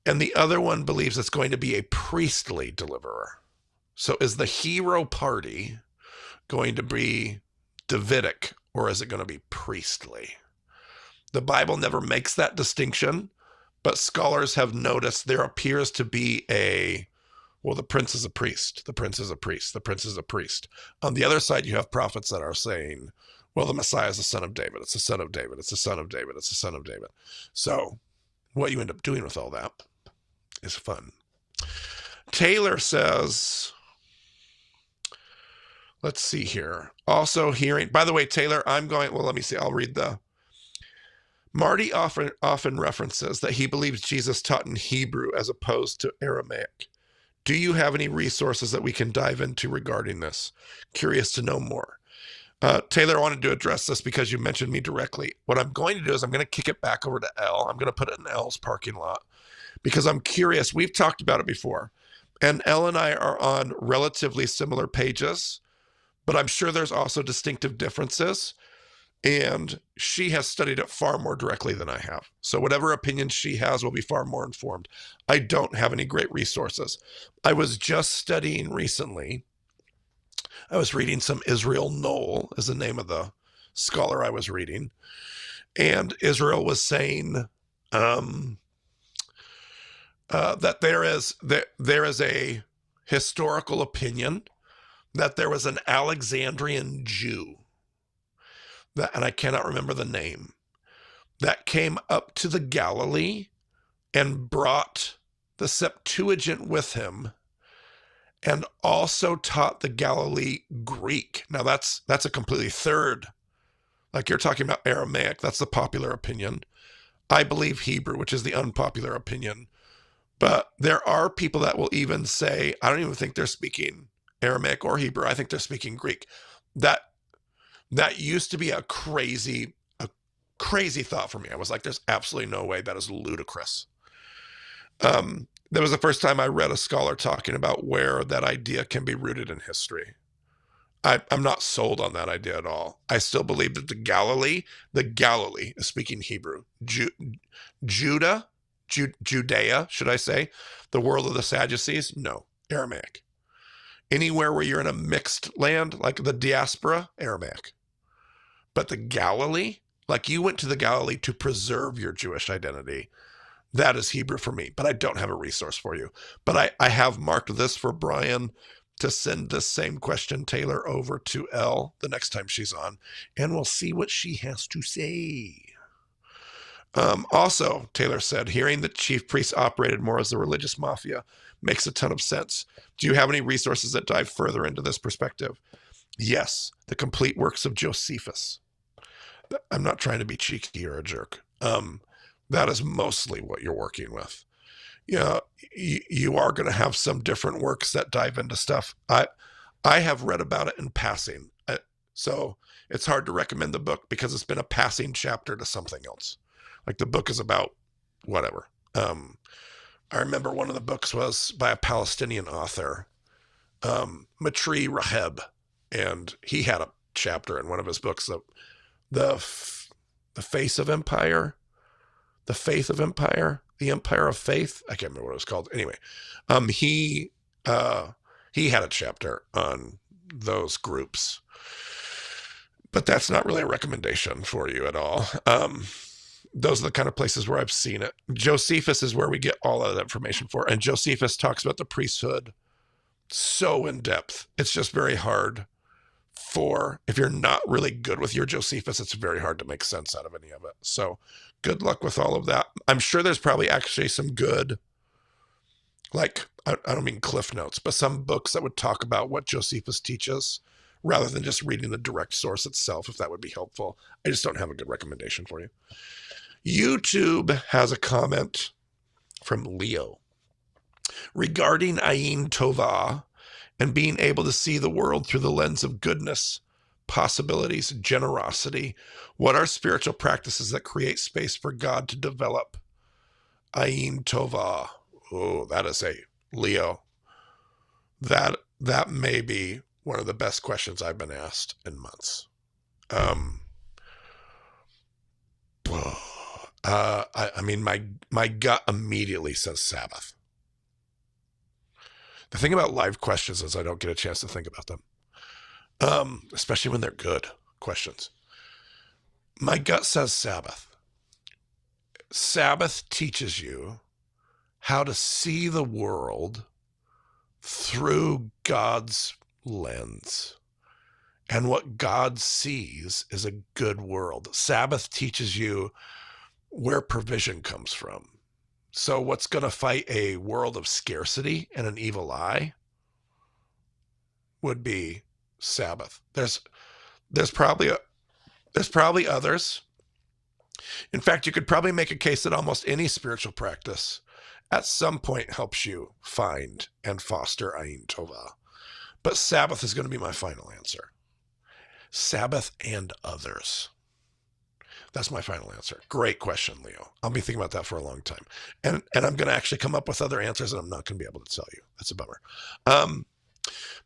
And the other one believes it's going to be a priestly deliverer. So is the hero party going to be Davidic, or is it going to be priestly? The Bible never makes that distinction, but scholars have noticed there appears to be the prince is a priest, the prince is a priest, the prince is a priest. On the other side, you have prophets that are saying, well, the Messiah is the son of David, it's the son of David, it's the son of David, it's the son of David. So what you end up doing with all that is fun. Taylor says, let's see here. Also hearing, by the way, Taylor, let me see. I'll read Marty often references that he believes Jesus taught in Hebrew as opposed to Aramaic. Do you have any resources that we can dive into regarding this? Curious to know more. Taylor, I wanted to address this because you mentioned me directly. What I'm going to do is I'm going to kick it back over to Elle. I'm going to put it in Elle's parking lot because I'm curious. We've talked about it before, and Elle and I are on relatively similar pages, but I'm sure there's also distinctive differences, and she has studied it far more directly than I have. So whatever opinions she has will be far more informed. I don't have any great resources. I was just studying recently. I was reading some Israel Knoll is the name of the scholar I was reading. And Israel was saying that there is a historical opinion that there was an Alexandrian Jew, and I cannot remember the name, that came up to the Galilee and brought the Septuagint with him and also taught the Galilee Greek. Now that's a completely third, like you're talking about Aramaic, that's the popular opinion. I believe Hebrew, which is the unpopular opinion. But there are people that will even say, I don't even think they're speaking Aramaic or Hebrew. I think they're speaking Greek. That used to be a crazy thought for me. I was like, there's absolutely no way. That is ludicrous. That was the first time I read a scholar talking about where that idea can be rooted in history. I'm not sold on that idea at all. I still believe that the Galilee is speaking Hebrew. Judea, should I say, the world of the Sadducees? No, Aramaic. Anywhere where you're in a mixed land, like the diaspora, Aramaic. But the Galilee, like you went to the Galilee to preserve your Jewish identity, that is Hebrew for me, but I don't have a resource for you. But I have marked this for Brian to send this same question, Taylor, over to Elle the next time she's on, and we'll see what she has to say. Also, Taylor said, hearing that chief priests operated more as the religious mafia makes a ton of sense. Do you have any resources that dive further into this perspective? Yes, the complete works of Josephus. I'm not trying to be cheeky or a jerk. That is mostly what you're working with. You are going to have some different works that dive into stuff. I have read about it in passing. So it's hard to recommend the book because it's been a passing chapter to something else. Like the book is about whatever. I remember one of the books was by a Palestinian author, Matri Raheb, and he had a chapter in one of his books, the Face of Empire, the Faith of Empire, the Empire of Faith. I can't remember what it was called. Anyway, he had a chapter on those groups, but that's not really a recommendation for you at all. Those are the kind of places where I've seen it. Josephus is where we get all of that information for. And Josephus talks about the priesthood so in depth. It's just very hard if you're not really good with your Josephus, it's very hard to make sense out of any of it. So good luck with all of that. I'm sure there's probably actually some good, like, I don't mean cliff notes, but some books that would talk about what Josephus teaches rather than just reading the direct source itself, if that would be helpful. I just don't have a good recommendation for you. YouTube has a comment from Leo regarding Ayin Tovah and being able to see the world through the lens of goodness, possibilities, generosity. What are spiritual practices that create space for God to develop Ayin Tovah? Oh, that is a Leo. That may be one of the best questions I've been asked in months. I mean, my gut immediately says Sabbath. The thing about live questions is I don't get a chance to think about them, especially when they're good questions. My gut says Sabbath. Sabbath teaches you how to see the world through God's lens. And what God sees is a good world. Sabbath teaches you where provision comes from. So what's going to fight a world of scarcity and an evil eye would be Sabbath. There's probably others. In fact, you could probably make a case that almost any spiritual practice at some point helps you find and foster Ayin Tovah. But Sabbath is going to be my final answer. Sabbath and others. That's my final answer. Great question, Leo. I'll be thinking about that for a long time. And I'm going to actually come up with other answers, and I'm not going to be able to tell you. That's a bummer.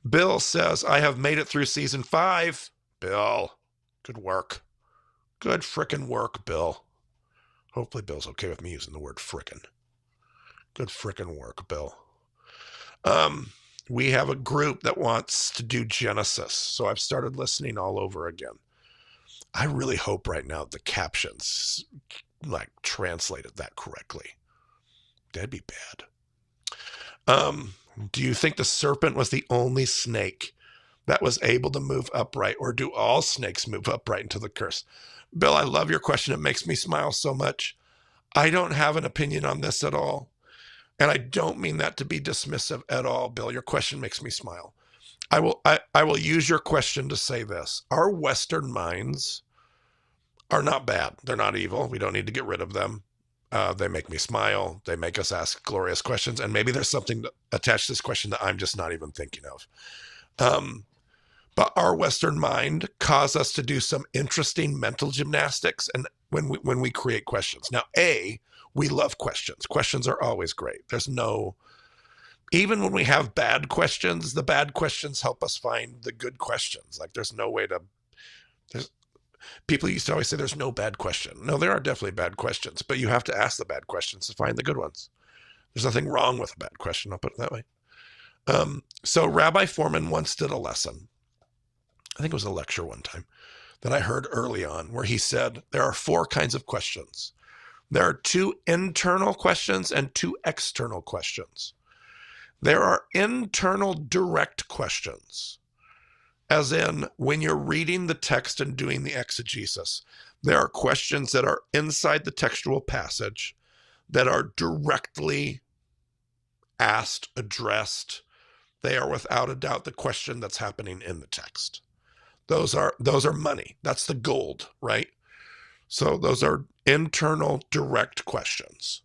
Bill says, I have made it through season 5. Bill, good work. Good frickin' work, Bill. Hopefully Bill's okay with me using the word frickin'. Good frickin' work, Bill. We have a group that wants to do Genesis, so I've started listening all over again. I really hope right now the captions like translated that correctly. That'd be bad. Do you think the serpent was the only snake that was able to move upright, or do all snakes move upright into the curse? Bill, I love your question. It makes me smile so much. I don't have an opinion on this at all. And I don't mean that to be dismissive at all, Bill. Your question makes me smile. I will use your question to say this. Our Western minds are not bad. They're not evil. We don't need to get rid of them. They make me smile. They make us ask glorious questions. And maybe there's something attached to this question that I'm just not even thinking of. But our Western mind caused us to do some interesting mental gymnastics and when we create questions. Now, we love questions. Questions are always great. Even when we have bad questions, the bad questions help us find the good questions. Like people used to always say there's no bad question. No, there are definitely bad questions, but you have to ask the bad questions to find the good ones. There's nothing wrong with a bad question. I'll put it that way. So Rabbi Foreman once did a lesson. I think it was a lecture one time that I heard early on where he said there are 4 kinds of questions. There are 2 internal questions and 2 external questions. There are internal direct questions, as in when you're reading the text and doing the exegesis. There are questions that are inside the textual passage that are directly asked, addressed. They are without a doubt the question that's happening in the text. Those are money. That's the gold, right? So those are internal direct questions.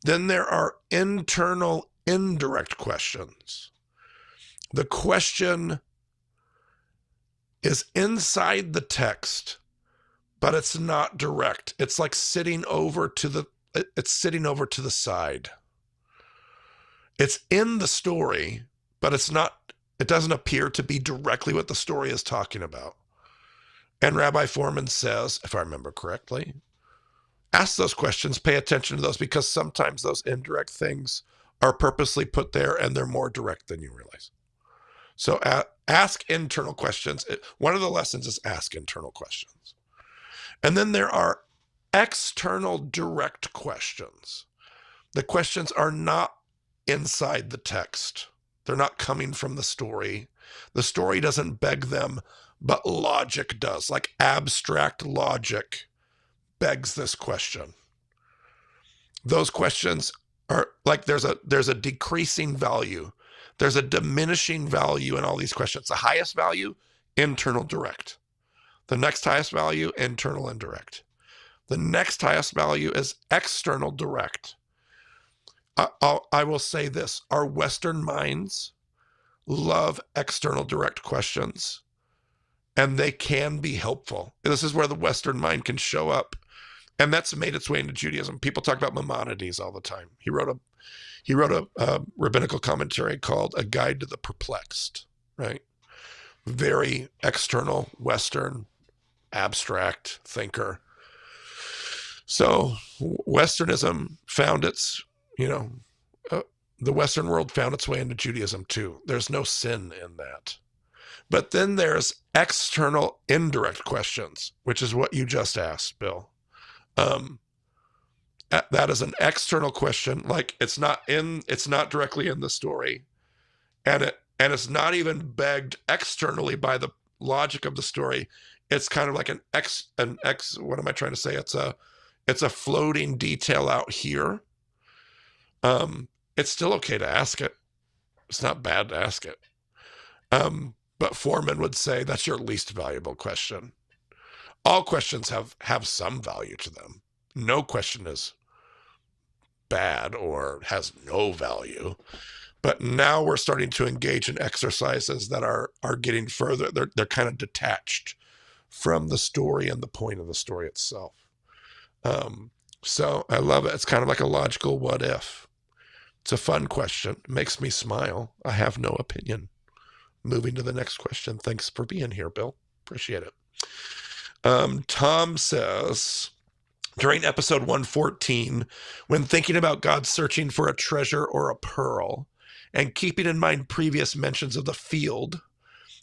Then there are internal indirect questions. The question is inside the text, but it's not direct. It's like sitting over to the side. It's in the story, but it doesn't appear to be directly what the story is talking about. And Rabbi Foreman says, if I remember correctly, ask those questions, pay attention to those, because sometimes those indirect things are purposely put there and they're more direct than you realize. So ask internal questions. One of the lessons is ask internal questions. And then there are external direct questions. The questions are not inside the text. They're not coming from the story. The story doesn't beg them, but logic does. Like abstract logic begs this question. Those questions are like there's a decreasing value. There's a diminishing value in all these questions. The highest value, internal direct. The next highest value, internal indirect. The next highest value is external direct. I will say this. Our Western minds love external direct questions, and they can be helpful. This is where the Western mind can show up, and that's made its way into Judaism. People talk about Maimonides all the time. He wrote a rabbinical commentary called A Guide to the Perplexed, right? Very external, Western, abstract thinker. So Westernism found its, the Western world found its way into Judaism too. There's no sin in that. But then there's external indirect questions, which is what you just asked, Bill. That is an external question. Like it's not directly in the story. And it's not even begged externally by the logic of the story. It's kind of like what am I trying to say? It's a floating detail out here. It's still okay to ask it. It's not bad to ask it. But Foreman would say that's your least valuable question. All questions have some value to them. No question is bad or has no value. But now we're starting to engage in exercises that are getting further. They're kind of detached from the story and the point of the story itself. So I love it. It's kind of like a logical what if. It's a fun question. It makes me smile. I have no opinion. Moving to the next question. Thanks for being here, Bill. Appreciate it. Tom says, during episode 114, when thinking about God searching for a treasure or a pearl, and keeping in mind previous mentions of the field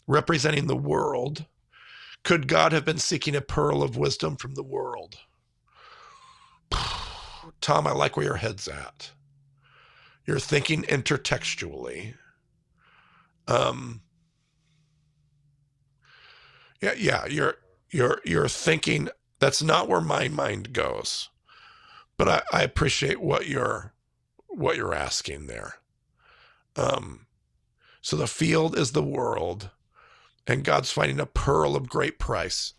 representing the world, could God have been seeking a pearl of wisdom from the world? Tom, I like where your head's at. You're thinking intertextually. Yeah, you're thinking. That's not where my mind goes, but I appreciate what you're asking there. So the field is the world, and God's finding a pearl of great price.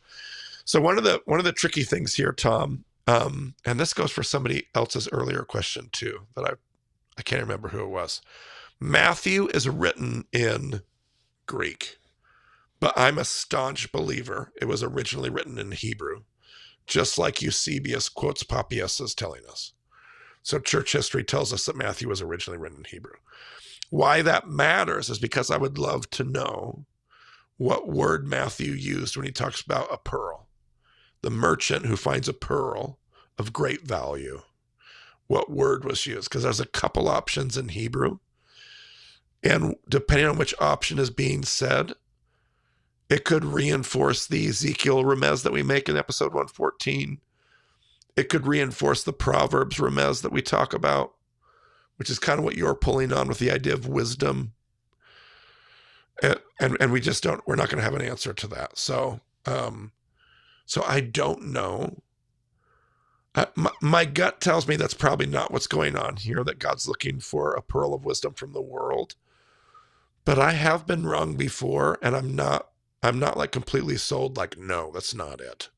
So one of the tricky things here, Tom, and this goes for somebody else's earlier question too, that I can't remember who it was. Matthew is written in Greek, but I'm a staunch believer it was originally written in Hebrew, just like Eusebius quotes Papias as telling us. So church history tells us that Matthew was originally written in Hebrew. Why that matters is because I would love to know what word Matthew used when he talks about a pearl. The merchant who finds a pearl of great value. What word was used? Because there's a couple options in Hebrew. And depending on which option is being said, it could reinforce the Ezekiel remez that we make in episode 114. It could reinforce the Proverbs remez that we talk about, which is kind of what you're pulling on with the idea of wisdom. And we just we're not going to have an answer to that. So I don't know. My gut tells me that's probably not what's going on here, that God's looking for a pearl of wisdom from the world. But I have been wrong before, and I'm not like completely sold, like, no, that's not it.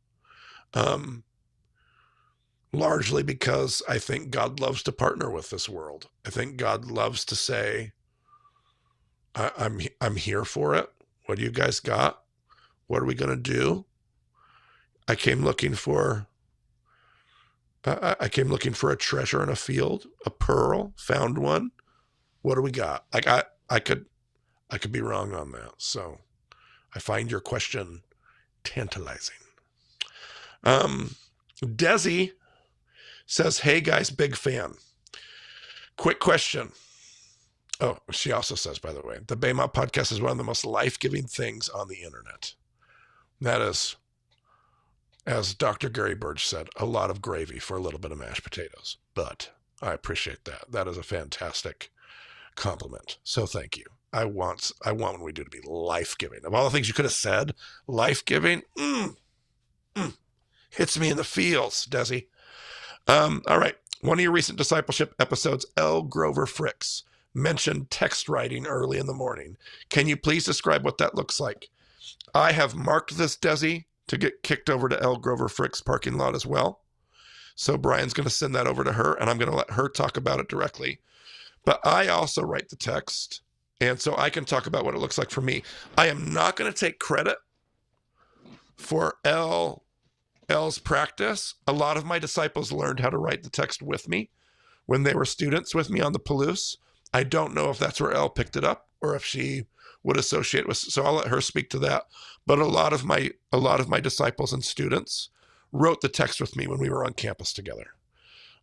Largely because I think God loves to partner with this world. I think God loves to say, I'm here for it. What do you guys got? What are we going to do? I came looking for a treasure in a field, a pearl, found one. What do we got? Like I could be wrong on that. So I find your question tantalizing. Desi says, hey guys, big fan. Quick question. Oh, she also says, by the way, the Bema podcast is one of the most life-giving things on the internet. That is, as Dr. Gary Burge said, a lot of gravy for a little bit of mashed potatoes. But I appreciate that. That is a fantastic compliment. So thank you. I want what we do to be life-giving. Of all the things you could have said, life-giving, hits me in the feels, Desi. All right. One of your recent discipleship episodes, L. Grover Fricks, mentioned text writing early in the morning. Can you please describe what that looks like? I have marked this, Desi, to get kicked over to L. Grover Fricks parking lot as well. So Brian's going to send that over to her, and I'm going to let her talk about it directly. But I also write the text, and so I can talk about what it looks like for me. I am not going to take credit for L's practice. A lot of my disciples learned how to write the text with me when they were students with me on the Palouse. I don't know if that's where Elle picked it up or if she would associate with, so I'll let her speak to that. But a lot of my disciples and students wrote the text with me when we were on campus together.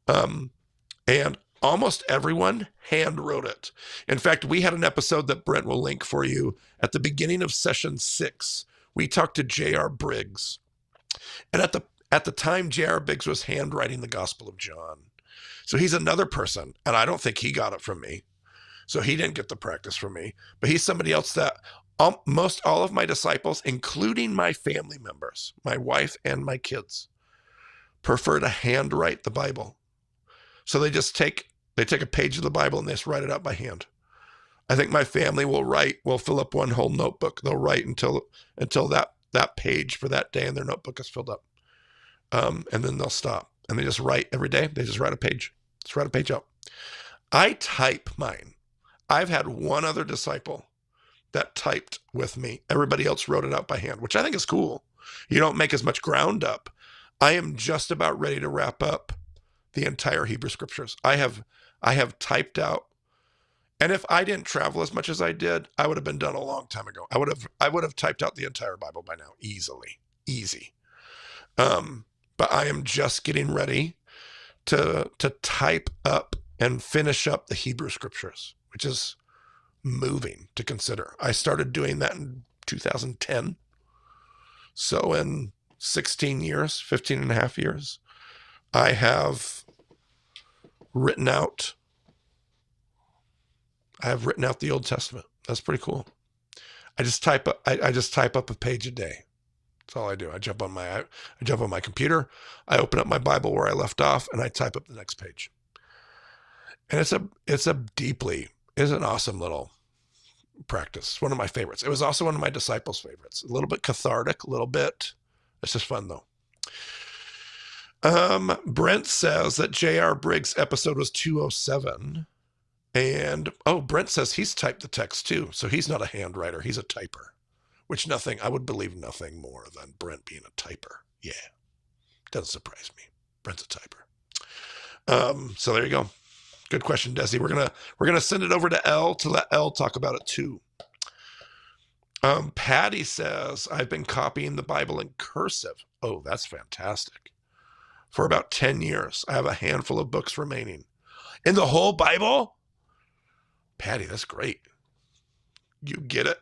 And almost everyone hand wrote it. In fact, we had an episode that Brent will link for you at the beginning of session 6. We talked to J.R. Briggs. And at the time, J.R. Briggs was handwriting the Gospel of John. So he's another person, and I don't think he got it from me. So he didn't get the practice from me. But he's somebody else that most all of my disciples, including my family members, my wife and my kids, prefer to handwrite the Bible. So they just take a page of the Bible and they just write it out by hand. I think my family will fill up one whole notebook. They'll write until that page for that day in their notebook is filled up. And then they'll stop. And they just write every day. They just write a page. Just write a page out. I type mine. I've had one other disciple that typed with me. Everybody else wrote it out by hand, which I think is cool. You don't make as much ground up. I am just about ready to wrap up the entire Hebrew Scriptures. I have typed out, and if I didn't travel as much as I did, I would have been done a long time ago. I would have typed out the entire Bible by now, easy. But I am just getting ready to type up and finish up the Hebrew Scriptures, which is moving to consider. I started doing that in 2010. So in 16 years, 15 and a half years, I have written out the Old Testament. That's pretty cool. I just type up a page a day. That's all I do. I jump on my computer, I open up my Bible where I left off, and I type up the next page. And it's an awesome little practice. It's one of my favorites. It was also one of my disciples' favorites. A little bit cathartic, it's just fun though. Brent says that J.R. Briggs' episode was 207. And Brent says he's typed the text too. So he's not a handwriter, he's a typer. Which I would believe nothing more than Brent being a typer. Yeah. Doesn't surprise me. Brent's a typer. So there you go. Good question, Desi. We're gonna send it over to Elle to let Elle talk about it too. Patty says, I've been copying the Bible in cursive. Oh, that's fantastic. For about 10 years. I have a handful of books remaining. In the whole Bible? Patty, that's great. You get it.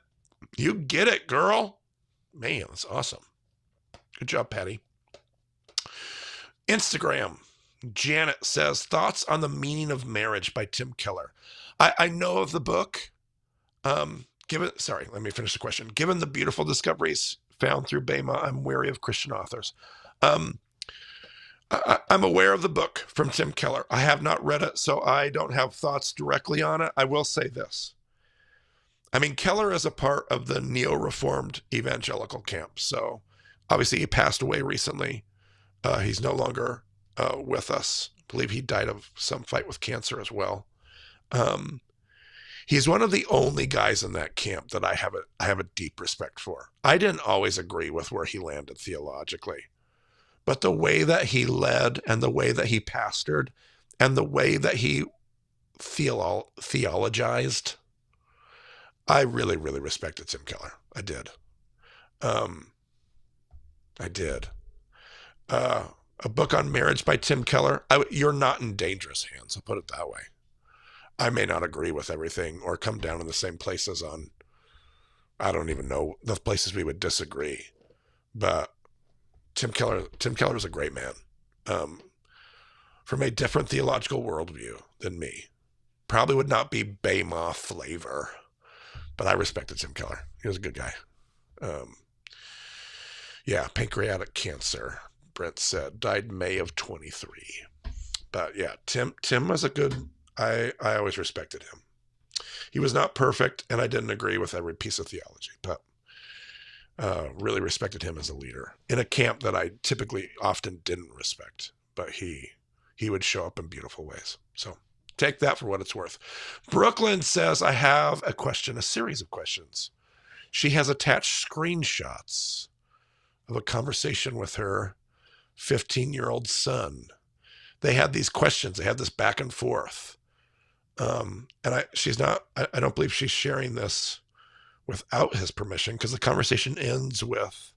You get it, girl. Man, that's awesome. Good job, Patty. Instagram. Janet says, thoughts on The Meaning of Marriage by Tim Keller. I know of the book. Let me finish the question. Given the beautiful discoveries found through Bema, I'm wary of Christian authors. I'm aware of the book from Tim Keller. I have not read it, so I don't have thoughts directly on it. I will say this. Keller is a part of the neo-reformed evangelical camp. So obviously he passed away recently. He's no longer with us. I believe he died of some fight with cancer as well. He's one of the only guys in that camp that I have a deep respect for. I didn't always agree with where he landed theologically, but the way that he led and the way that he pastored and the way that he theologized, I really, really respected Tim Keller. I did. A book on marriage by Tim Keller. You're not in dangerous hands. I'll put it that way. I may not agree with everything or come down in the same places on, I don't even know the places we would disagree, but Tim Keller is a great man, from a different theological worldview than me. Probably would not be Bema flavor, but I respected Tim Keller. He was a good guy. Pancreatic cancer, Brent said, died May of 23. But yeah, Tim was a good, I always respected him. He was not perfect, and I didn't agree with every piece of theology, but really respected him as a leader in a camp that I typically often didn't respect, but he would show up in beautiful ways. So take that for what it's worth. Brooklyn says, I have a series of questions. She has attached screenshots of a conversation with her 15-year-old son. They had these questions. They had this back and forth. And I don't believe she's sharing this without his permission, because the conversation ends with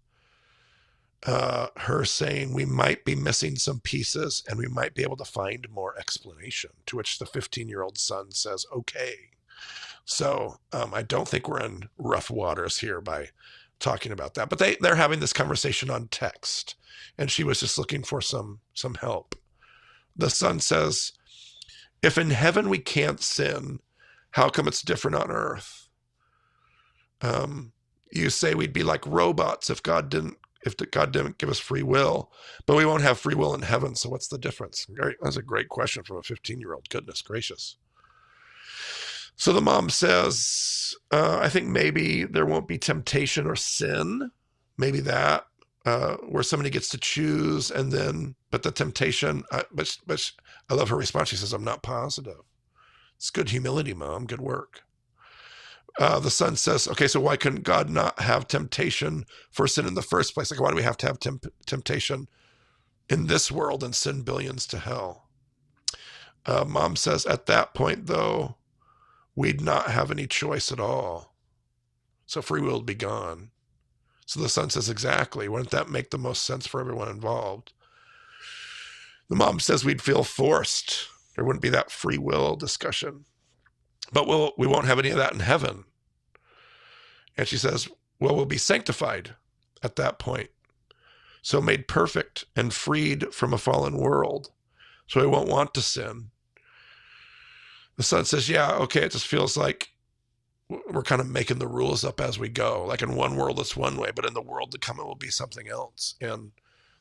her saying, we might be missing some pieces and we might be able to find more explanation, to which the 15-year-old son says, okay. So I don't think we're in rough waters here by talking about that, but they're having this conversation on text, and she was just looking for some help. The son says, if in heaven we can't sin, how come it's different on earth? You say we'd be like robots if God didn't give us free will, but we won't have free will in heaven. So what's the difference? That's a great question from a 15-year-old. Goodness gracious. So the mom says, I think maybe there won't be temptation or sin. Maybe that, where somebody gets to choose, and then, but the temptation, but I love her response. She says, I'm not positive It's good humility, Mom. Good work. The son says, okay, so why couldn't God not have temptation for sin in the first place? Like, why do we have to have temptation in this world and send billions to hell? Mom says, at that point, though, we'd not have any choice at all. So free will would be gone. So the son says, exactly. Wouldn't that make the most sense for everyone involved? The mom says we'd feel forced. There wouldn't be that free will discussion. But we won't have any of that in heaven. And she says, well, we'll be sanctified at that point. So made perfect and freed from a fallen world. So we won't want to sin. The son says, yeah, okay, it just feels like we're kind of making the rules up as we go. Like in one world, it's one way, but in the world to come, it will be something else. And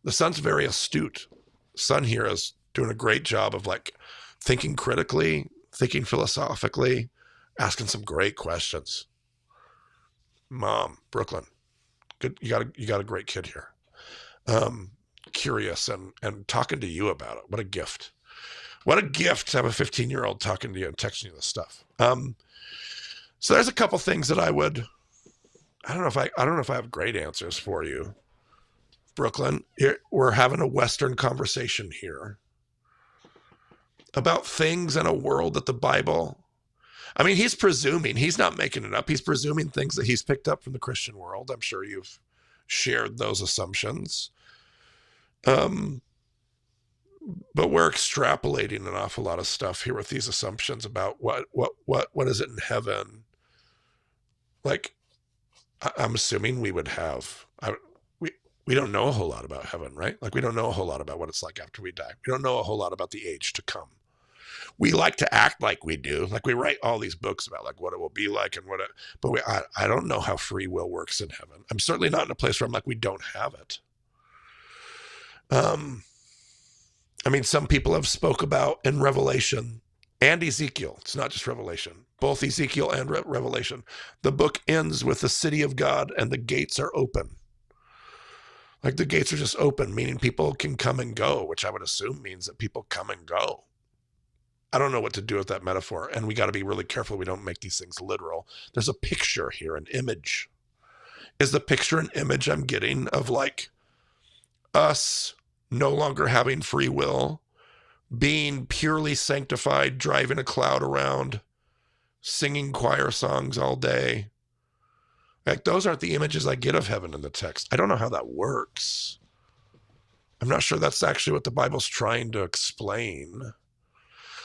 the son's very astute. The son here is doing a great job of like thinking critically, thinking philosophically, asking some great questions. Mom, Brooklyn, good. You got a great kid here. Curious and talking to you about it. What a gift. What a gift to have a 15-year-old talking to you and texting you this stuff. So there's a couple things that I don't know if I have great answers for you, Brooklyn. We're having a Western conversation here about things in a world that the Bible, I mean, he's presuming, he's not making it up. He's presuming things that he's picked up from the Christian world. I'm sure you've shared those assumptions. But we're extrapolating an awful lot of stuff here with these assumptions about what is it in heaven? Like, I'm assuming we would have, we don't know a whole lot about heaven, right? Like, we don't know a whole lot about what it's like after we die. We don't know a whole lot about the age to come. We like to act like we do. Like, we write all these books about like what it will be like and but I don't know how free will works in heaven. I'm certainly not in a place where I'm like, we don't have it. I mean, some people have spoke about in Revelation and Ezekiel. It's not just Revelation. Both Ezekiel and Revelation. The book ends with the city of God and the gates are open. Like the gates are just open, meaning people can come and go, which I would assume means that people come and go. I don't know what to do with that metaphor. And we got to be really careful we don't make these things literal. There's a picture here, an image. Is the picture an image I'm getting of like us no longer having free will, being purely sanctified, driving a cloud around, singing choir songs all day? Like, those aren't the images I get of heaven in the text. I don't know how that works. I'm not sure that's actually what the Bible's trying to explain.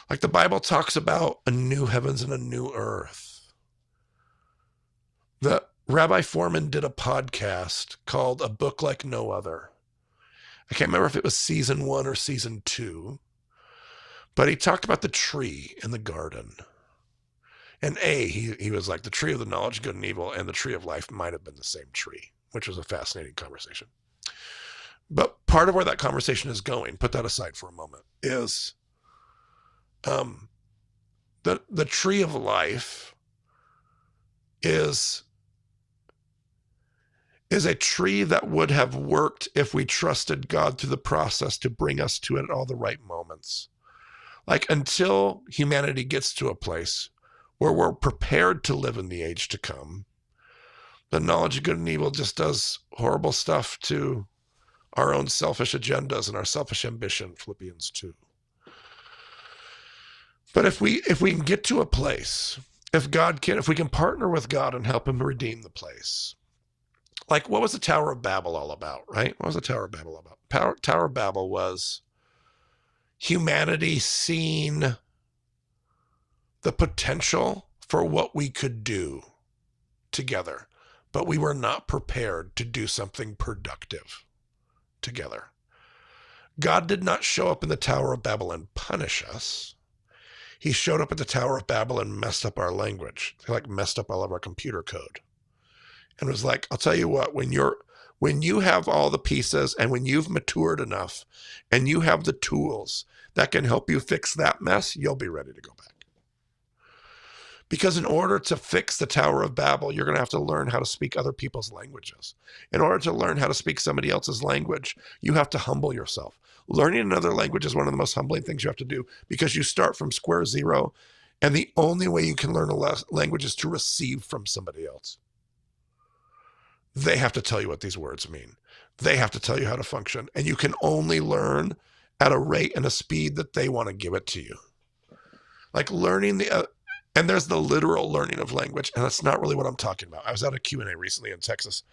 Like, the Bible talks about a new heavens and a new earth. The Rabbi Foreman did a podcast called A Book Like No Other. I can't remember if it was season 1 or season 2, but he talked about the tree in the garden. And he was like, the tree of the knowledge of good and evil and the tree of life might have been the same tree, which was a fascinating conversation. But part of where that conversation is going, put that aside for a moment, is the tree of life is a tree that would have worked if we trusted God through the process to bring us to it at all the right moments. Like, until humanity gets to a place where we're prepared to live in the age to come, the knowledge of good and evil just does horrible stuff to our own selfish agendas and our selfish ambition, Philippians 2. But if we can get to a place, if we can partner with God and help him redeem the place. Like, what was the Tower of Babel all about, right? What was the Tower of Babel about? Tower of Babel was humanity seeing the potential for what we could do together, but we were not prepared to do something productive together. God did not show up in the Tower of Babel and punish us. He showed up at the Tower of Babel and messed up our language. He like messed up all of our computer code. And was like, I'll tell you what, when you have all the pieces and when you've matured enough and you have the tools that can help you fix that mess, you'll be ready to go back. Because in order to fix the Tower of Babel, you're going to have to learn how to speak other people's languages. In order to learn how to speak somebody else's language, you have to humble yourself. Learning another language is one of the most humbling things you have to do, because you start from square zero And the only way you can learn a language is to receive from somebody else. They have to tell you what these words mean. They have to tell you how to function. And you can only learn at a rate and a speed that they want to give it to you. Like learning and there's the literal learning of language, and that's not really what I'm talking about. I was at a Q&A recently in Texas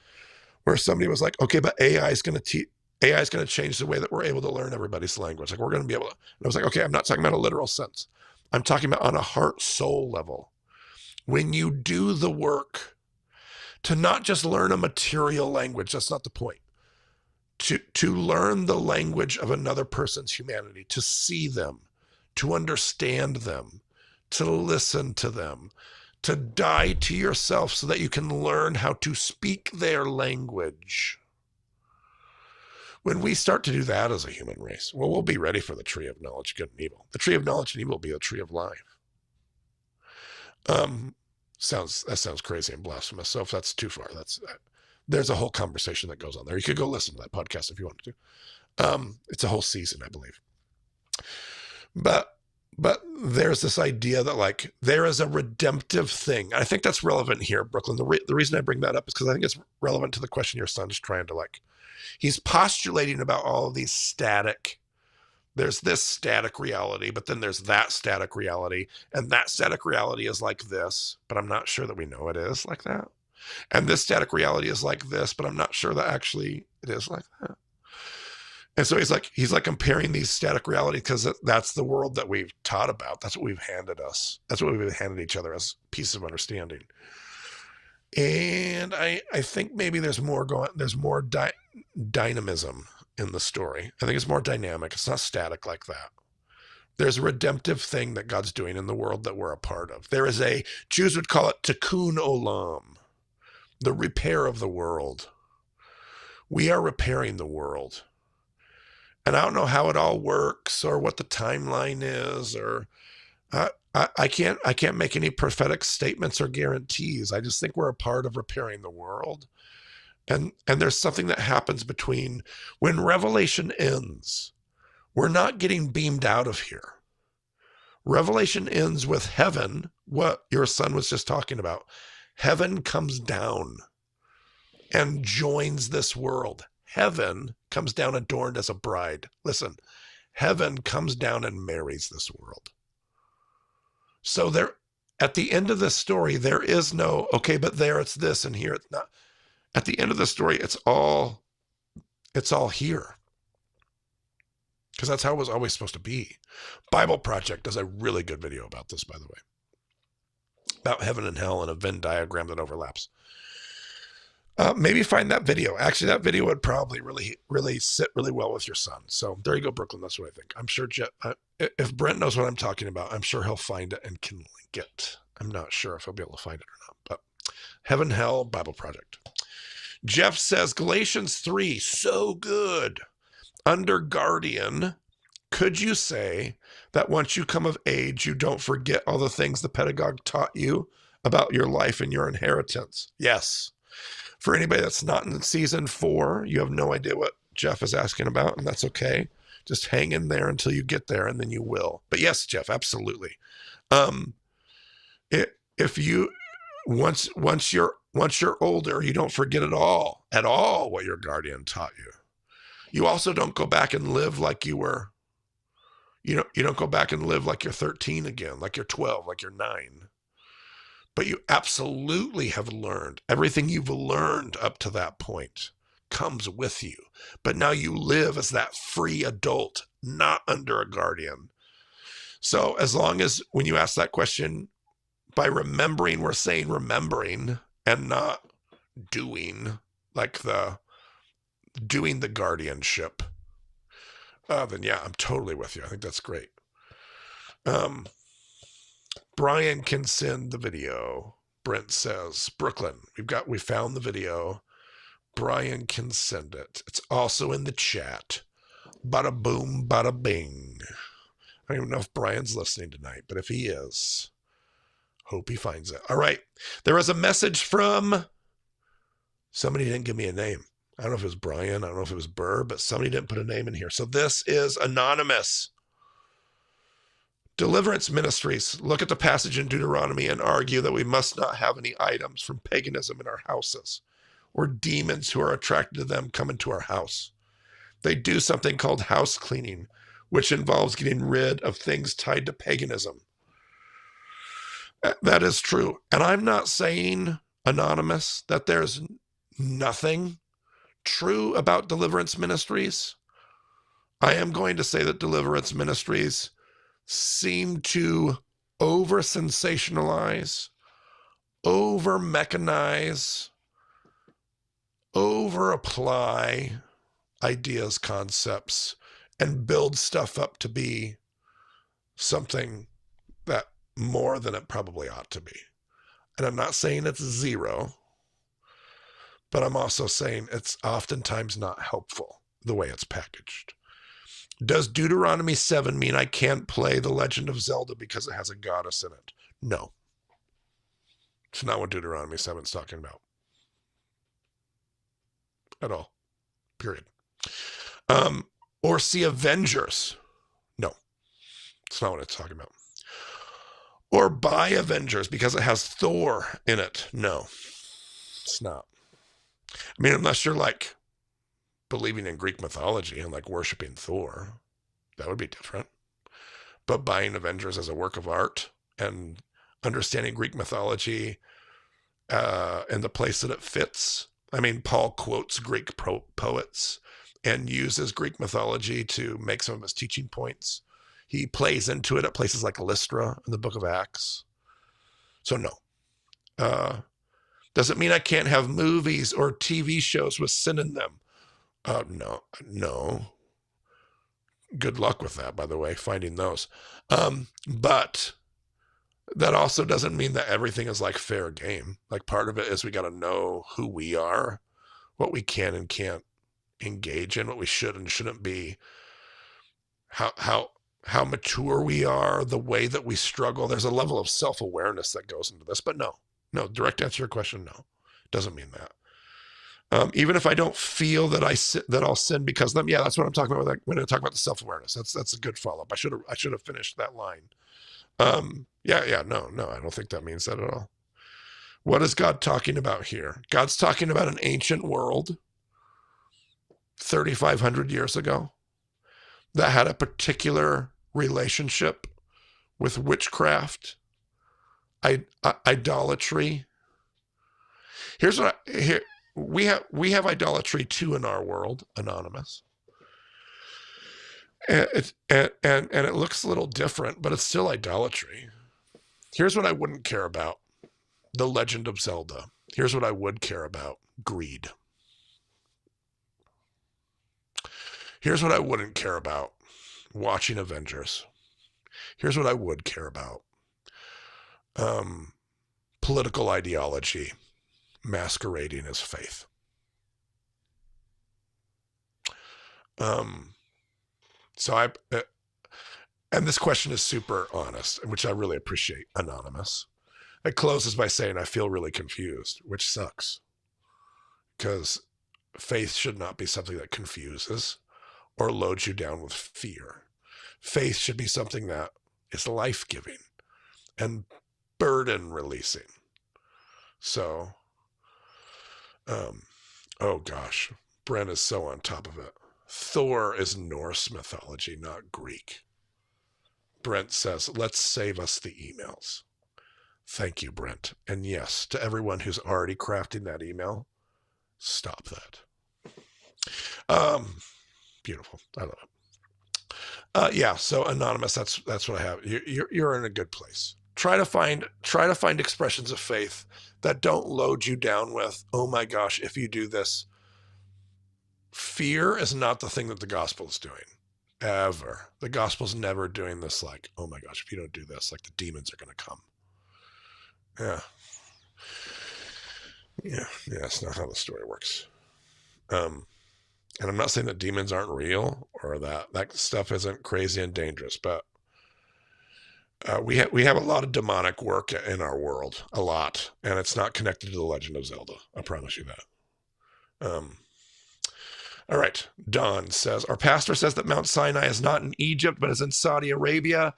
where somebody was like, okay, but AI is going to change the way that we're able to learn everybody's language. Like we're going to be able to, and I was like, okay, I'm not talking about a literal sense. I'm talking about on a heart soul level. When you do the work to not just learn a material language, that's not the point. To learn the language of another person's humanity, to see them, to understand them, to listen to them, to die to yourself so that you can learn how to speak their language. When we start to do that as a human race, well, we'll be ready for the tree of knowledge, good and evil. The tree of knowledge and evil will be a tree of life. That sounds crazy and blasphemous. So if that's too far, there's a whole conversation that goes on there. You could go listen to that podcast if you wanted to. It's a whole season, I believe. But there's this idea that like there is a redemptive thing. I think that's relevant here, Brooklyn. The reason I bring that up is because I think it's relevant to the question your son's trying to like. He's postulating about all of these static. There's this static reality, but then there's that static reality, and that static reality is like this, but I'm not sure that we know it is like that. And this static reality is like this, but I'm not sure that actually it is like that. And so he's like comparing these static reality because that's the world that we've taught about. That's what we've handed us. That's what we've handed each other as pieces of understanding. And I think maybe there's more dynamism in the story. I think it's more dynamic. It's not static like that. There's a redemptive thing that God's doing in the world that we're a part of. There is Jews would call it tikkun olam, the repair of the world. We are repairing the world. And I don't know how it all works or what the timeline is, or I can't make any prophetic statements or guarantees. I just think we're a part of repairing the world. And there's something that happens between when Revelation ends, we're not getting beamed out of here. Revelation ends with heaven, what your son was just talking about. Heaven comes down and joins this world. Heaven comes down adorned as a bride. Listen, heaven comes down and marries this world. So there, at the end of this story, there is no, okay, but there it's this and here it's not. At the end of the story, it's all here. Because that's how it was always supposed to be. Bible Project does a really good video about this, by the way. About heaven and hell and a Venn diagram that overlaps. Maybe find that video. Actually, that video would probably really sit really well with your son. So there you go, Brooklyn. That's what I think. I'm sure if Brent knows what I'm talking about, I'm sure he'll find it and can link it. I'm not sure if he'll be able to find it or not. But Heaven, Hell, Bible Project. Jeff says, Galatians 3, so good. Under guardian, could you say that once you come of age, you don't forget all the things the pedagogue taught you about your life and your inheritance? Yes. For anybody that's not in season 4, you have no idea what Jeff is asking about, and that's okay. Just hang in there until you get there, and then you will. But yes, Jeff, absolutely. If you once you're older, you don't forget at all what your guardian taught you. You also don't go back and live like you were. You don't go back and live like you're 13 again, like you're 12, like you're 9. But you absolutely have learned. Everything you've learned up to that point comes with you. But now you live as that free adult, not under a guardian. So as long as when you ask that question, by remembering, we're saying remembering and not doing, like doing the guardianship, then yeah, I'm totally with you. I think that's great. Brian can send the video. Brent says, Brooklyn, we found the video. Brian can send it. It's also in the chat. Bada boom, bada bing. I don't even know if Brian's listening tonight, but if he is, hope he finds it. All right. There was a message from somebody didn't give me a name. I don't know if it was Brian. I don't know if it was Burr, but somebody didn't put a name in here. So this is anonymous. Deliverance ministries look at the passage in Deuteronomy and argue that we must not have any items from paganism in our houses, or demons who are attracted to them come into our house. They do something called house cleaning, which involves getting rid of things tied to paganism. That is true. And I'm not saying, Anonymous, that there's nothing true about deliverance ministries. I am going to say that deliverance ministries seem to over-sensationalize, over-mechanize, over-apply ideas, concepts, and build stuff up to be something that more than it probably ought to be. And I'm not saying it's zero, but I'm also saying it's oftentimes not helpful the way it's packaged. Does Deuteronomy 7 mean I can't play The Legend of Zelda because it has a goddess in it? No. It's not what Deuteronomy 7 is talking about. At all. Period. Or see Avengers. No. It's not what it's talking about. Or buy Avengers because it has Thor in it. No. It's not. I mean, unless you're like believing in Greek mythology and like worshiping Thor, that would be different. But buying Avengers as a work of art and understanding Greek mythology and the place that it fits. I mean, Paul quotes Greek poets and uses Greek mythology to make some of his teaching points. He plays into it at places like Lystra in the book of Acts. So no. Does it mean I can't have movies or TV shows with sin in them? No. Good luck with that, by the way, finding those. But that also doesn't mean that everything is like fair game. Like part of it is we got to know who we are, what we can and can't engage in, what we should and shouldn't be, how mature we are, the way that we struggle. There's a level of self-awareness that goes into this. But no, direct answer to your question, no. Doesn't mean that. Even if I don't feel that I'll sin because of them, yeah, that's what I'm talking about when I talk about the self-awareness. That's a good follow-up. I should have finished that line. No, I don't think that means that at all. What is God talking about here? God's talking about an ancient world 3,500 years ago that had a particular relationship with witchcraft, idolatry. We have idolatry too in our world, Anonymous. And it looks a little different, but it's still idolatry. Here's what I wouldn't care about. The Legend of Zelda. Here's what I would care about. Greed. Here's what I wouldn't care about. Watching Avengers. Here's what I would care about. Political ideology masquerading as faith. And this question is super honest, which I really appreciate, Anonymous. It closes by saying, I feel really confused, which sucks. Because faith should not be something that confuses or loads you down with fear. Faith should be something that is life-giving and burden-releasing. So, oh gosh, Brent is so on top of it. Thor is Norse mythology, not Greek. Brent says, let's save us the emails. Thank you, Brent. And yes, to everyone who's already crafting that email, stop that. Beautiful. I love it. Yeah, so Anonymous, that's what I have. You're in a good place. Try to find expressions of faith that don't load you down with, oh my gosh, if you do this. Fear is not the thing that the gospel is doing. Ever. The gospel's never doing this like, oh my gosh, if you don't do this, like the demons are going to come. Yeah, that's not how the story works. And I'm not saying that demons aren't real or that stuff isn't crazy and dangerous, but we have a lot of demonic work in our world, a lot, and it's not connected to the Legend of Zelda. I promise you that. All right. Don says, our pastor says that Mount Sinai is not in Egypt, but is in Saudi Arabia.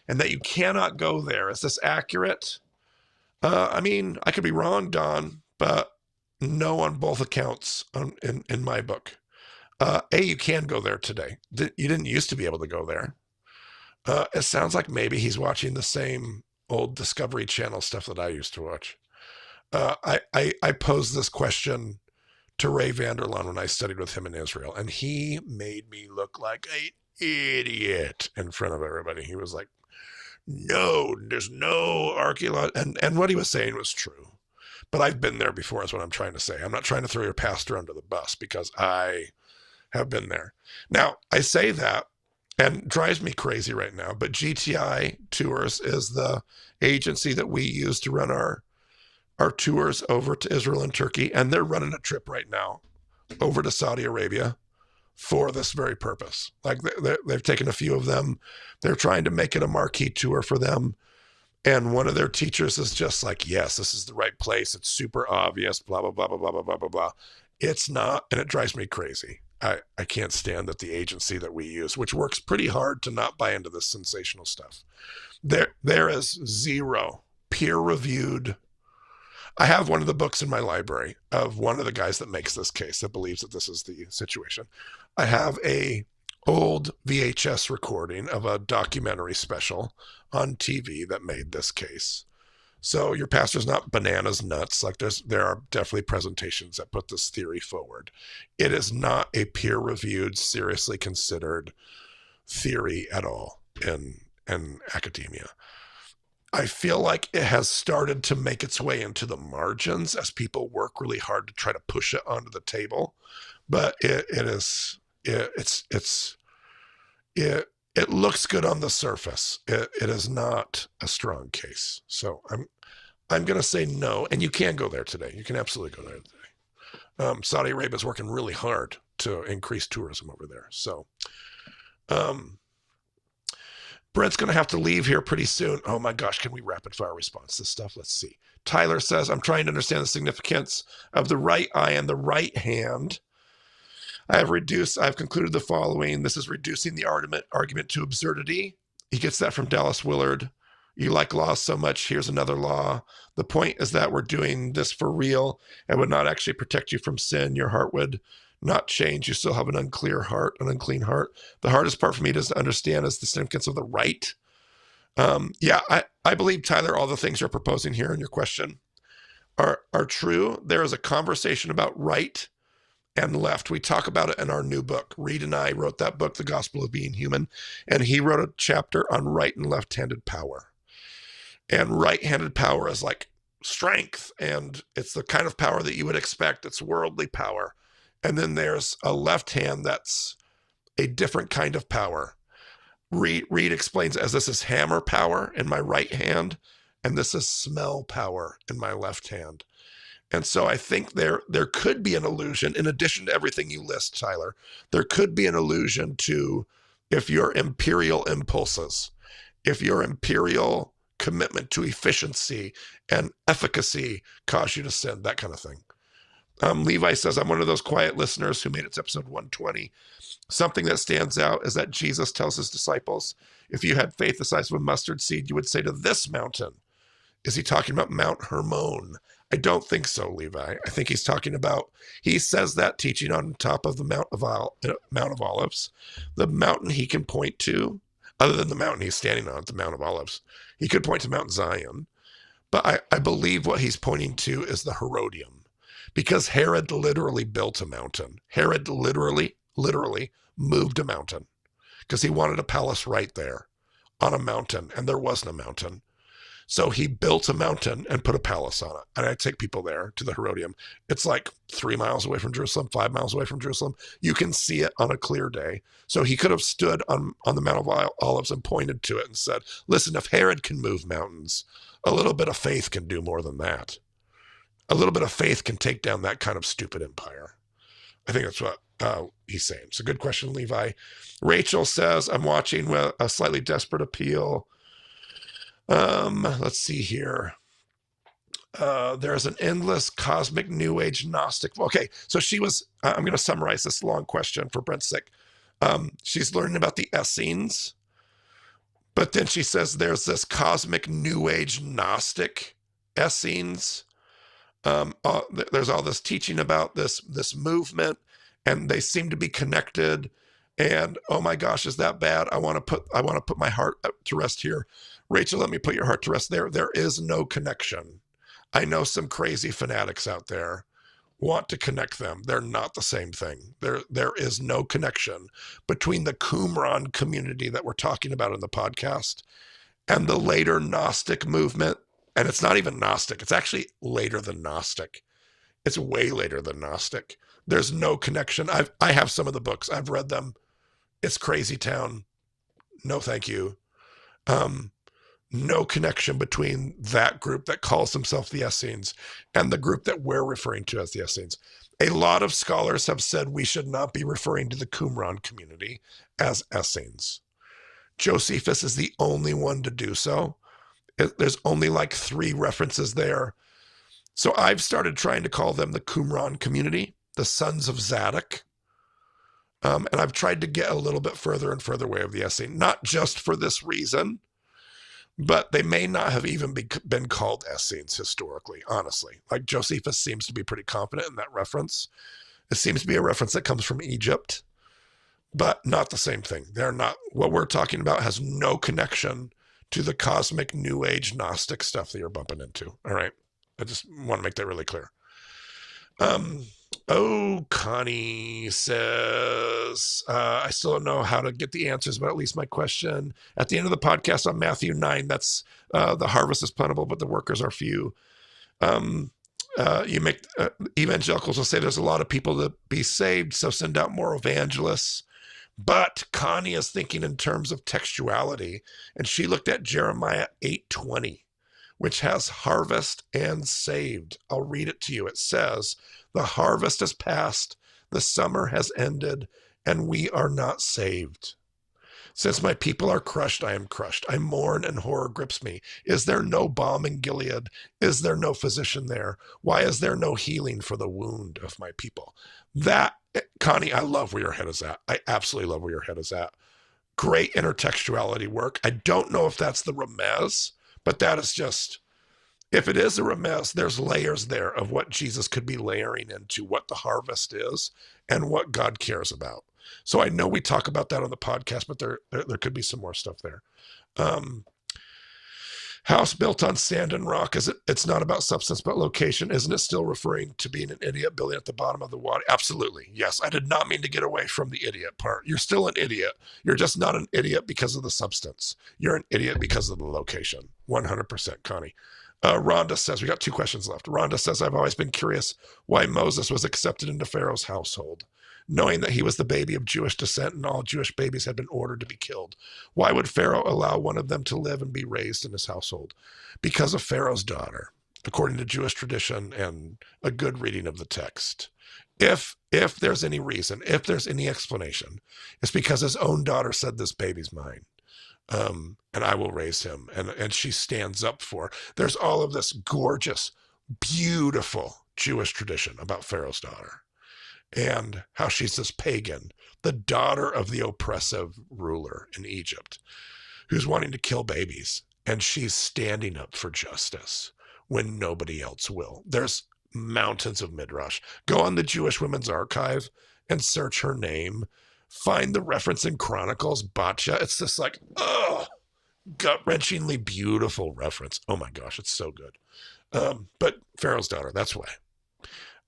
and that you cannot go there. Is this accurate? I mean, I could be wrong, Don, but no on both accounts in my book. You can go there today. You didn't used to be able to go there. It sounds like maybe he's watching the same old Discovery Channel stuff that I used to watch. I posed this question to Ray Vander Laan when I studied with him in Israel, and he made me look like an idiot in front of everybody. He was like, no, there's no archaeology. And what he was saying was true. But I've been there before is what I'm trying to say. I'm not trying to throw your pastor under the bus because I have been there. Now, I say that, and it drives me crazy right now, but GTI Tours is the agency that we use to run our tours over to Israel and Turkey, and they're running a trip right now over to Saudi Arabia for this very purpose. Like they've taken a few of them. They're trying to make it a marquee tour for them. And one of their teachers is just like, yes, this is the right place. It's super obvious, blah, blah, blah, blah, blah, blah, blah, blah, blah. It's not, and it drives me crazy. I can't stand that the agency that we use, which works pretty hard to not buy into this sensational stuff. There is zero peer-reviewed. I have one of the books in my library of one of the guys that makes this case, that believes that this is the situation. I have a old VHS recording of a documentary special on TV that made this case. So your pastor's not bananas nuts. Like there are definitely presentations that put this theory forward. It is not a peer-reviewed, seriously considered theory at all in academia. I feel like it has started to make its way into the margins as people work really hard to try to push it onto the table. But it looks good on the surface. It is not a strong case. So I'm going to say no. And you can go there today. You can absolutely go there today. Saudi Arabia is working really hard to increase tourism over there. So, Brent's going to have to leave here pretty soon. Oh my gosh, can we rapid fire response this stuff? Let's see. Tyler says, I'm trying to understand the significance of the right eye and the right hand. I've concluded the following. This is reducing the argument to absurdity. He gets that from Dallas Willard. You like laws so much, here's another law. The point is that we're doing this for real and would not actually protect you from sin. Your heart would not change. You still have an unclean heart. The hardest part for me to understand is the significance of the right. I believe, Tyler, all the things you're proposing here in your question are true. There is a conversation about right and left. We talk about it in our new book. Reed and I wrote that book, The Gospel of Being Human, and he wrote a chapter on right and left-handed power. And right-handed power is like strength, and it's the kind of power that you would expect. It's worldly power. And then there's a left hand that's a different kind of power. Reed explains as this is hammer power in my right hand, and this is smell power in my left hand. And so I think there could be an allusion, in addition to everything you list, Tyler, there could be an allusion to if your imperial impulses, if your imperial commitment to efficiency and efficacy cause you to sin, that kind of thing. Levi says, I'm one of those quiet listeners who made it to episode 120. Something that stands out is that Jesus tells his disciples, if you had faith the size of a mustard seed, you would say to this mountain. Is he talking about Mount Hermon? I don't think so, Levi. I think he's talking about, he says that teaching on top of the Mount of Olives, the mountain he can point to, other than the mountain he's standing on, the Mount of Olives. He could point to Mount Zion. But I believe what he's pointing to is the Herodium. Because Herod literally built a mountain. Herod literally moved a mountain because he wanted a palace right there on a mountain, and there wasn't a mountain. So he built a mountain and put a palace on it. And I take people there to the Herodium. It's like 3 miles away from Jerusalem, 5 miles away from Jerusalem. You can see it on a clear day. So he could have stood on the Mount of Olives and pointed to it and said, listen, if Herod can move mountains, a little bit of faith can do more than that. A little bit of faith can take down that kind of stupid empire. I think that's what he's saying. It's a good question, Levi. Rachel says, I'm watching with a slightly desperate appeal. Let's see here. There's an endless cosmic new age Gnostic. Okay, so she was, I'm going to summarize this long question for Brent's sake. She's learning about the Essenes, But then she says there's this cosmic New Age Gnostic Essenes. There's all this teaching about this movement, and they seem to be connected. And oh my gosh, is that bad? I want to put my heart to rest here. Rachel, let me put your heart to rest there. There is no connection. I know some crazy fanatics out there want to connect them. They're not the same thing. There is no connection between the Qumran community that we're talking about in the podcast and the later Gnostic movement. And it's not even Gnostic. It's actually later than Gnostic. It's way later than Gnostic. There's no connection. I have some of the books. I've read them. It's crazy town. No, thank you. No connection between that group that calls themselves the Essenes and the group that we're referring to as the Essenes. A lot of scholars have said we should not be referring to the Qumran community as Essenes. Josephus is the only one to do so. There's only like 3 references there. So I've started trying to call them the Qumran community, the sons of Zadok. And I've tried to get a little bit further and further away of the Essene, not just for this reason, but they may not have even been called Essenes historically, honestly. Like Josephus seems to be pretty confident in that reference. It seems to be a reference that comes from Egypt, but not the same thing. They're not, what we're talking about has no connection to the cosmic New Age Gnostic stuff that you're bumping into. All right. I just want to make that really clear. Connie says, I still don't know how to get the answers, but at least my question at the end of the podcast on Matthew 9, that's the harvest is plentiful, but the workers are few. You make evangelicals will say there's a lot of people to be saved, so send out more evangelists. But Connie is thinking in terms of textuality, and she looked at Jeremiah 8:20, which has harvest and saved. I'll read it to you. It says, the harvest is past, the summer has ended, and we are not saved. Since my people are crushed, I am crushed. I mourn and horror grips me. Is there no balm in Gilead? Is there no physician there? Why is there no healing for the wound of my people? That, Connie, I love where your head is at. I absolutely love where your head is at. Great intertextuality work. I don't know if that's the Remez, but that is just, if it is a Remez, there's layers there of what Jesus could be layering into what the harvest is and what God cares about. So I know we talk about that on the podcast, but there could be some more stuff there. House built on sand and rock. It's not about substance, but location. Isn't it still referring to being an idiot building at the bottom of the water? Absolutely. Yes. I did not mean to get away from the idiot part. You're still an idiot. You're just not an idiot because of the substance. You're an idiot because of the location. 100%, Connie. Rhonda says, we got 2 questions left. Rhonda says, I've always been curious why Moses was accepted into Pharaoh's household, knowing that he was the baby of Jewish descent and all Jewish babies had been ordered to be killed. Why would Pharaoh allow one of them to live and be raised in his household? Because of Pharaoh's daughter, according to Jewish tradition and a good reading of the text. If there's any reason, if there's any explanation, it's because his own daughter said, this baby's mine. And I will raise him. And she stands up for, there's all of this gorgeous, beautiful Jewish tradition about Pharaoh's daughter and how she's this pagan, the daughter of the oppressive ruler in Egypt, who's wanting to kill babies. And she's standing up for justice when nobody else will. There's mountains of Midrash. Go on the Jewish Women's Archive and search her name. Find the reference in Chronicles, Batya. It's this like, gut-wrenchingly beautiful reference. Oh my gosh, it's so good. But Pharaoh's daughter, that's why.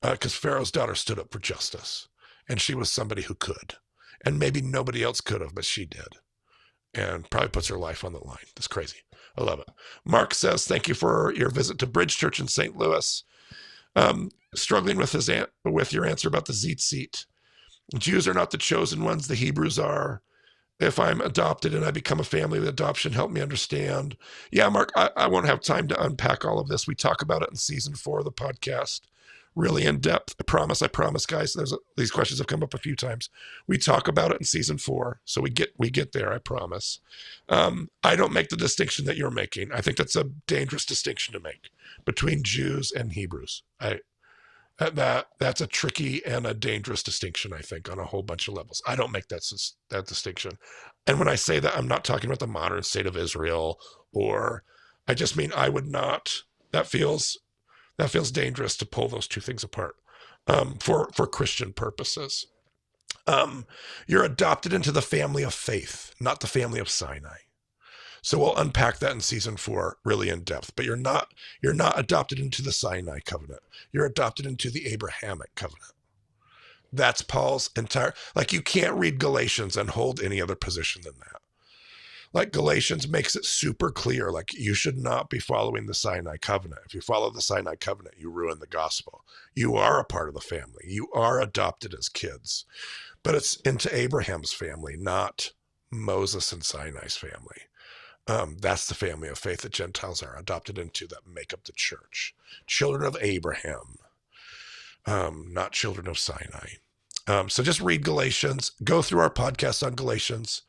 Because Pharaoh's daughter stood up for justice. And she was somebody who could. And maybe nobody else could have, but she did. And probably puts her life on the line. That's crazy. I love it. Mark says, thank you for your visit to Bridge Church in St. Louis. Struggling with your answer about the Tzitzit. Jews are not the chosen ones, the Hebrews are. If I'm adopted and I become a family with adoption, help me understand. Yeah, Mark, I won't have time to unpack all of this. We talk about it in season 4 of the podcast, really in depth. I promise, guys. These questions have come up a few times. We talk about it in season 4, so we get there. I promise. I don't make the distinction that you're making. I think that's a dangerous distinction to make between Jews and Hebrews. That's a tricky and a dangerous distinction, I think, on a whole bunch of levels. I don't make that distinction. And when I say that, I'm not talking about the modern state of Israel, or I just mean I would not. That feels dangerous to pull those two things apart for Christian purposes. You're adopted into the family of faith, not the family of Sinai. So we'll unpack that in season 4 really in depth. But you're not adopted into the Sinai covenant. You're adopted into the Abrahamic covenant. That's Paul's entire, like, you can't read Galatians and hold any other position than that. Like, Galatians makes it super clear, like, you should not be following the Sinai covenant. If you follow the Sinai covenant, you ruin the gospel. You are a part of the family. You are adopted as kids. But it's into Abraham's family, not Moses and Sinai's family. That's the family of faith that Gentiles are adopted into, that make up the church. Children of Abraham, not children of Sinai. So just read Galatians, go through our podcast on Galatians.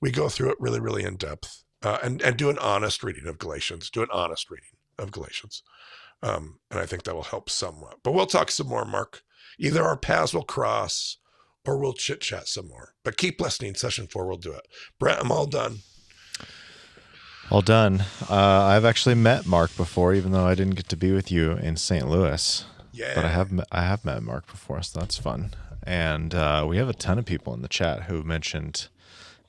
We go through it really, really in depth, and do an honest reading of Galatians. And I think that will help somewhat. But we'll talk some more, Mark. Either our paths will cross or we'll chit chat some more. But keep listening. Session 4, we'll do it. Brent, I'm all done. All done. I've actually met Mark before, even though I didn't get to be with you in St. Louis. Yeah. But I have met Mark before, so that's fun. And we have a ton of people in the chat who mentioned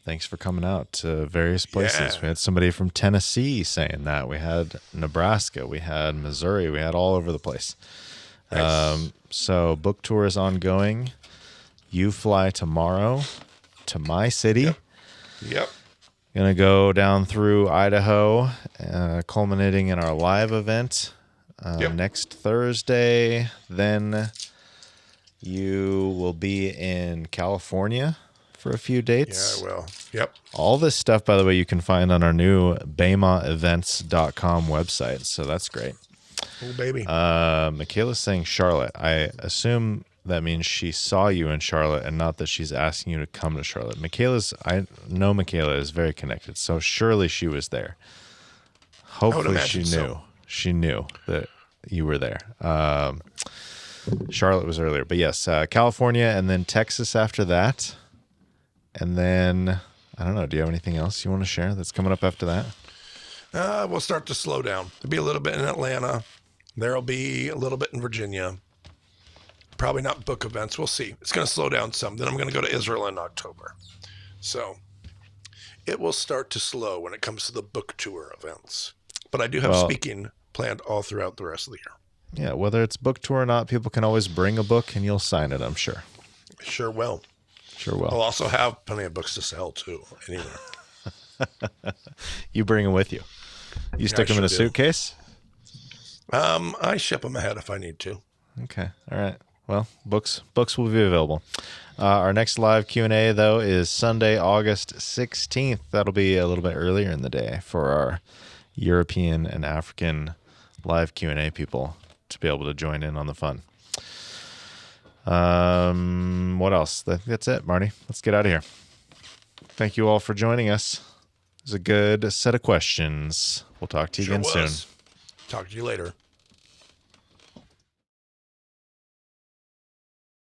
thanks for coming out to various places. Yeah. We had somebody from Tennessee saying that. We had Nebraska. We had Missouri. We had all over the place. Nice. So book tour is ongoing. You fly tomorrow to my city. Yep. Gonna go down through Idaho, culminating in our live event next Thursday. Then you will be in California for a few dates. Yeah, I will. Yep. All this stuff, by the way, you can find on our new BemaEvents.com website. So that's great. Oh, baby. Michaela's saying Charlotte. I assume that means she saw you in Charlotte and not that she's asking you to come to Charlotte. I know Michaela is very connected, so surely she was there. Hopefully she knew. So. She knew that you were there. Charlotte was earlier, but yes, California and then Texas after that. And then, I don't know, do you have anything else you want to share that's coming up after that? We'll start to slow down. There'll be a little bit in Atlanta. There'll be a little bit in Virginia. Probably not book events. We'll see. It's going to slow down some. Then I'm going to go to Israel in October. So it will start to slow when it comes to the book tour events. But I do have speaking planned all throughout the rest of the year. Yeah, whether it's book tour or not, people can always bring a book and you'll sign it, I'm sure. Sure will. Sure will. I'll also have plenty of books to sell, too, anywhere. You bring them with you. You stick them in a suitcase? I ship them ahead if I need to. Okay. All right. Well, books will be available. Our next live Q&A, though, is Sunday, August 16th. That'll be a little bit earlier in the day for our European and African live Q&A people to be able to join in on the fun. What else? That's it, Marty. Let's get out of here. Thank you all for joining us. It was a good set of questions. We'll talk to you again soon. Talk to you later.